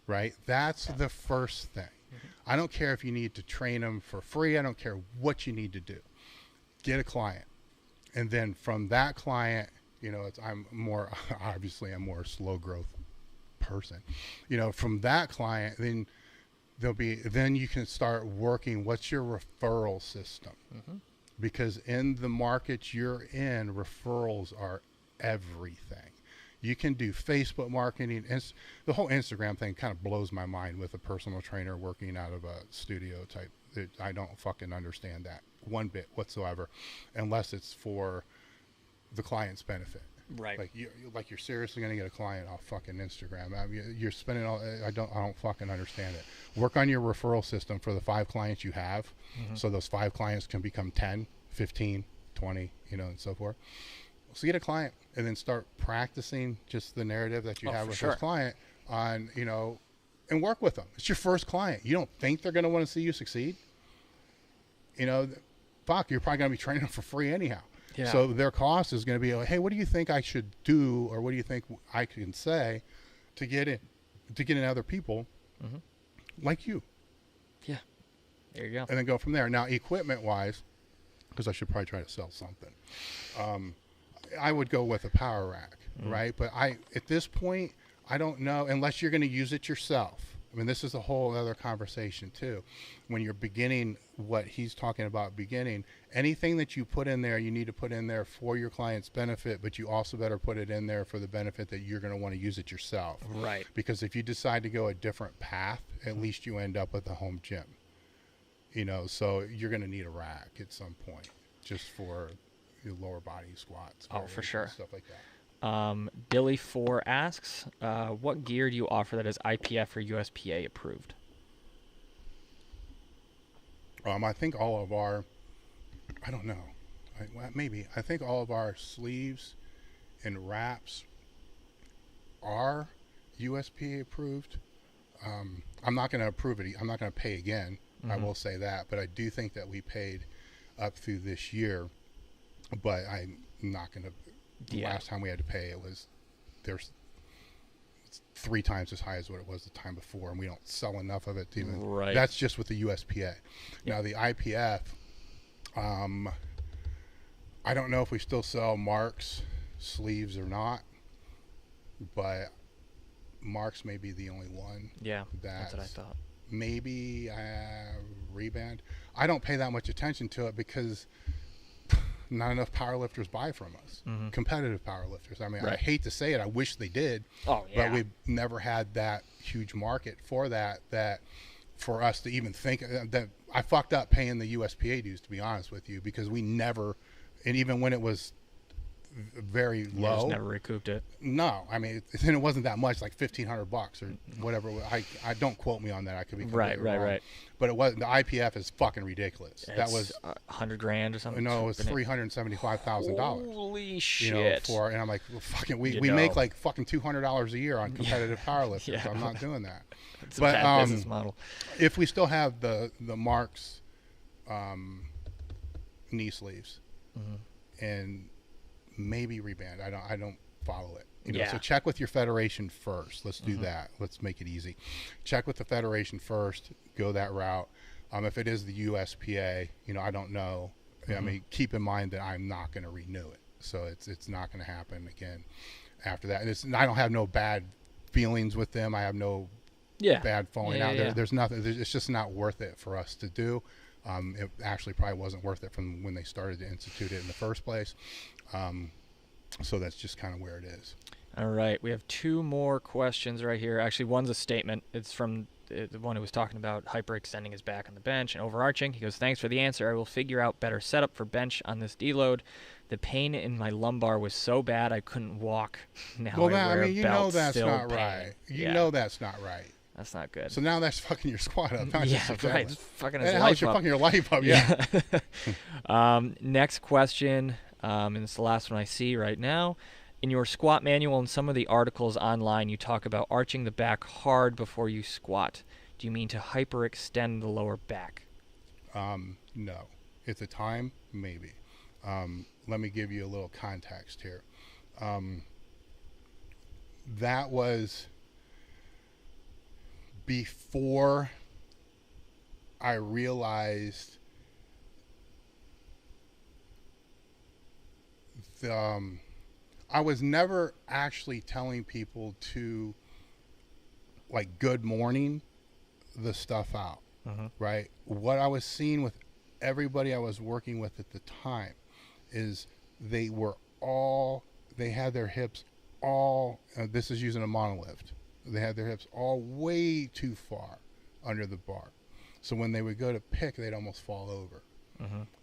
Right? That's the first thing. Mm-hmm. I don't care if you need to train them for free. I don't care what you need to do. Get a client. And then from that client, you know, I'm more a slow growth person. You know, from that client, then you can start working. What's your referral system? Mm-hmm. Because in the market you're in, referrals are everything. You can do Facebook marketing. The whole Instagram thing kind of blows my mind with a personal trainer working out of a studio type. I don't fucking understand that one bit whatsoever, unless it's for the client's benefit. Right. Like you're seriously going to get a client off fucking Instagram. I mean, you're spending all, I don't fucking understand it. Work on your referral system for the 5 clients you have. Mm-hmm. So those 5 clients can become 10, 15, 20, you know, and so forth. So get a client and then start practicing just the narrative that you have with this client on, you know, and work with them. It's your first client. You don't think they're going to want to see you succeed? You know, fuck, you're probably going to be training them for free anyhow. Yeah. So their cost is going to be, hey, what do you think I should do, or what do you think I can say to get in other people mm-hmm. like you? Yeah. There you go. And then go from there. Now, equipment-wise, because I should probably try to sell something, I would go with a power rack, mm-hmm. right? But at this point, I don't know, unless you're going to use it yourself. I mean, this is a whole other conversation too. When you're beginning what he's talking about beginning, anything that you put in there, you need to put in there for your client's benefit, but you also better put it in there for the benefit that you're going to want to use it yourself. Right. Because if you decide to go a different path, at least you end up with a home gym. You know, so you're going to need a rack at some point just for your lower body squats. Oh, for sure. Stuff like that. Billy4 asks, what gear do you offer that is IPF or USPA approved? I think all of our, I don't know, I think all of our sleeves and wraps are USPA approved. I'm not going to approve it. I'm not going to pay again. Mm-hmm. I will say that, but I do think that we paid up through this year, but I'm not going to. The last time we had to pay, it's 3 times as high as what it was the time before, and we don't sell enough of it to even. Right. That's just with the USPA. Yep. Now the IPF, I don't know if we still sell Mark's sleeves or not, but Mark's may be the only one. Yeah, that's what I thought. Maybe Reband. I don't pay that much attention to it because not enough powerlifters buy from us. Mm-hmm. Competitive powerlifters. I mean, right. I hate to say it. I wish they did. Oh, yeah. But we've never had that huge market for that for us to even think that. I fucked up paying the USPA dues, to be honest with you, because we never, and even when it was very low, just never recouped it. No, I mean, it wasn't that much, like $1,500 or whatever. I don't quote me on that. I could be right. But it wasn't. The IPF is fucking ridiculous. That was $100,000 or something. No, it was $375,000. Holy shit! You know, and I'm like, well, fucking, we make like fucking $200 a year on competitive powerlifters. Yeah. So I'm not doing that. It's a bad business model. If we still have the Mark's knee sleeves, mm-hmm. and maybe Reband. I don't follow it. You know, so check with your federation first. Let's do mm-hmm. that. Let's make it easy. Check with the federation first. Go that route. If it is the USPA, you know, I don't know. Mm-hmm. I mean, keep in mind that I'm not going to renew it. So it's not going to happen again after that. And I don't have no bad feelings with them. I have no bad falling out. There's nothing. It's just not worth it for us to do. It actually probably wasn't worth it from when they started to institute it in the first place. So that's just kind of where it is. All right, we have 2 more questions right here. Actually, one's a statement. It's from the one who was talking about hyperextending his back on the bench and overarching. He goes, "Thanks for the answer. I will figure out better setup for bench on this deload. The pain in my lumbar was so bad I couldn't walk. Now Well, I wear a you belt, know that's still not pain." right. You Yeah, know that's not right. that's not good. So now that's fucking your squat up. Not Yeah, just your right. deadlift. It's fucking his And life you're up. fucking your life up. Yeah. Next question, and it's the last one I see right now. In your squat manual and some of the articles online, you talk about arching the back hard before you squat. Do you mean to hyperextend the lower back? No. At the time, maybe. Let me give you a little context here. That was before I realized I was never actually telling people to, like, good morning the stuff out, right? What I was seeing with everybody I was working with at the time is they had their hips all, this is using a monolift, they had their hips all way too far under the bar. So when they would go to pick, they'd almost fall over,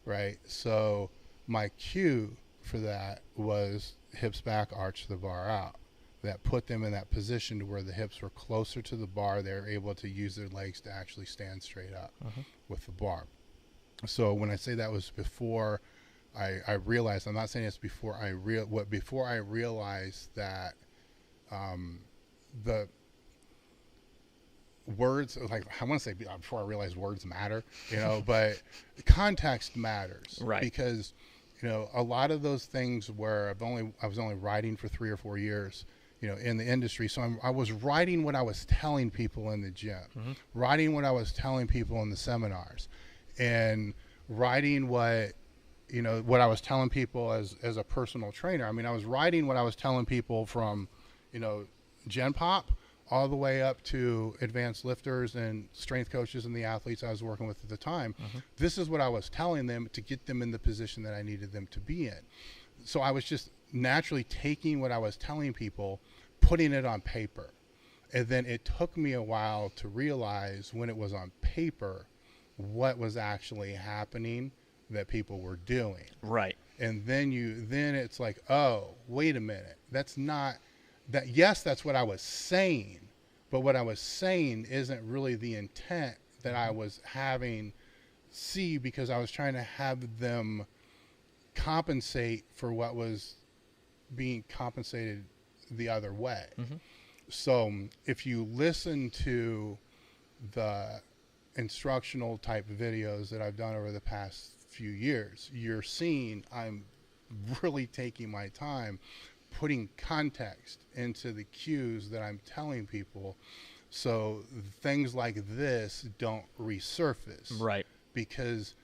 right? So my cue for that was hips back, arch the bar out. That put them in that position to where the hips were closer to the bar. They were able to use their legs to actually stand straight up with the bar. So when I say that was before I realized, I'm not saying it's before before I realized that the words, like, I want to say before I realized words matter, but context matters, right? Because a lot of those things where I was only writing for 3 or 4 years, in the industry. So I was writing what I was telling people in the gym, writing what I was telling people in the seminars, and writing what I was telling people as a personal trainer. I mean, I was writing what I was telling people from, Gen Pop all the way up to advanced lifters and strength coaches and the athletes I was working with at the time. This is what I was telling them to get them in the position that I needed them to be in. So I was just naturally taking what I was telling people, putting it on paper. And then it took me a while to realize when it was on paper what was actually happening that people were doing. Right. And then it's like, oh, wait a minute. That's not that. Yes, that's what I was saying, but what I was saying isn't really the intent that I was having see, because I was trying to have them compensate for what was being compensated the other way. So if you listen to the instructional type videos that I've done over the past few years, you're seeing I'm really taking my time putting context into the cues that I'm telling people, so things like this don't resurface. Right. Because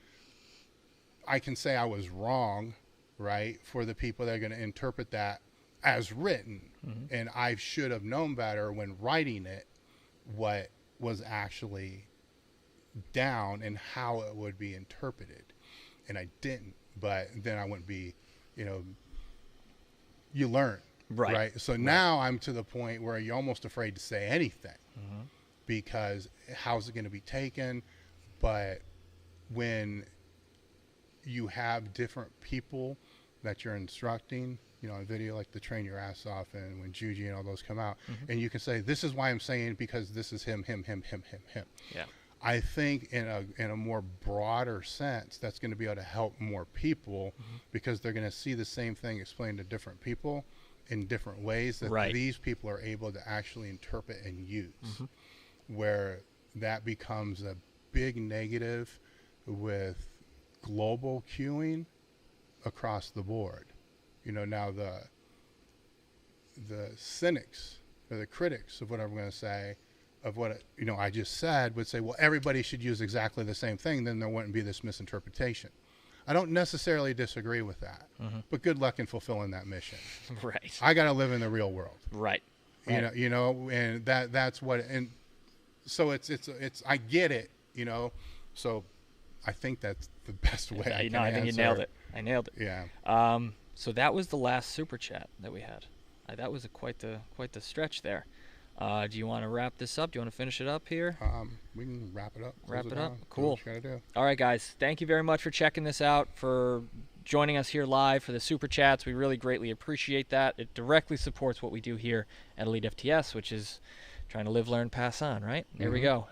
I can say I was wrong, right, for the people that are going to interpret that as written. And I should have known better when writing it what was actually down and how it would be interpreted. And I didn't. But then I wouldn't be, you learn. Right. So now I'm to the point where you're almost afraid to say anything because how's it going to be taken? But when you have different people that you're instructing, on video, like the Train Your Ass Off and when Juji and all those come out, and you can say, this is why I'm saying, because this is him. Yeah. I think in a more broader sense, that's going to be able to help more people because they're going to see the same thing explained to different people in different ways that these people are able to actually interpret and use, where that becomes a big negative with global cueing across the board. Now the cynics or the critics of what I'm going to say of what I just said would say, well, everybody should use exactly the same thing, then there wouldn't be this misinterpretation. I don't necessarily disagree with that, but good luck in fulfilling that mission. Right. I got to live in the real world. Right. And that's what, and so it's I get it, so I think that's the best way I think you nailed it. I nailed it. Yeah. So that was the last super chat that we had. That was quite the stretch there. Do you want to wrap this up? Do you want to finish it up here? We can wrap it up. Wrap it up. Down. Cool. What you gotta do. All right, guys. Thank you very much for checking this out, for joining us here live, for the super chats. We really greatly appreciate that. It directly supports what we do here at Elite FTS, which is trying to live, learn, pass on, right? There we go.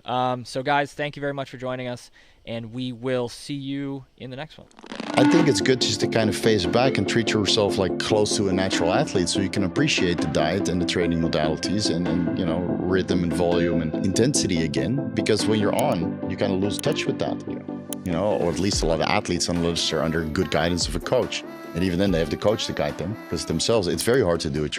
So, guys, thank you very much for joining us, and we will see you in the next one. I think it's good just to kind of face back and treat yourself like close to a natural athlete, so you can appreciate the diet and the training modalities and you know, rhythm and volume and intensity again. Because when you're on, you kind of lose touch with that, you know, or at least a lot of athletes unless they're under good guidance of a coach. And even then they have the coach to guide them, because themselves, it's very hard to do it yourself.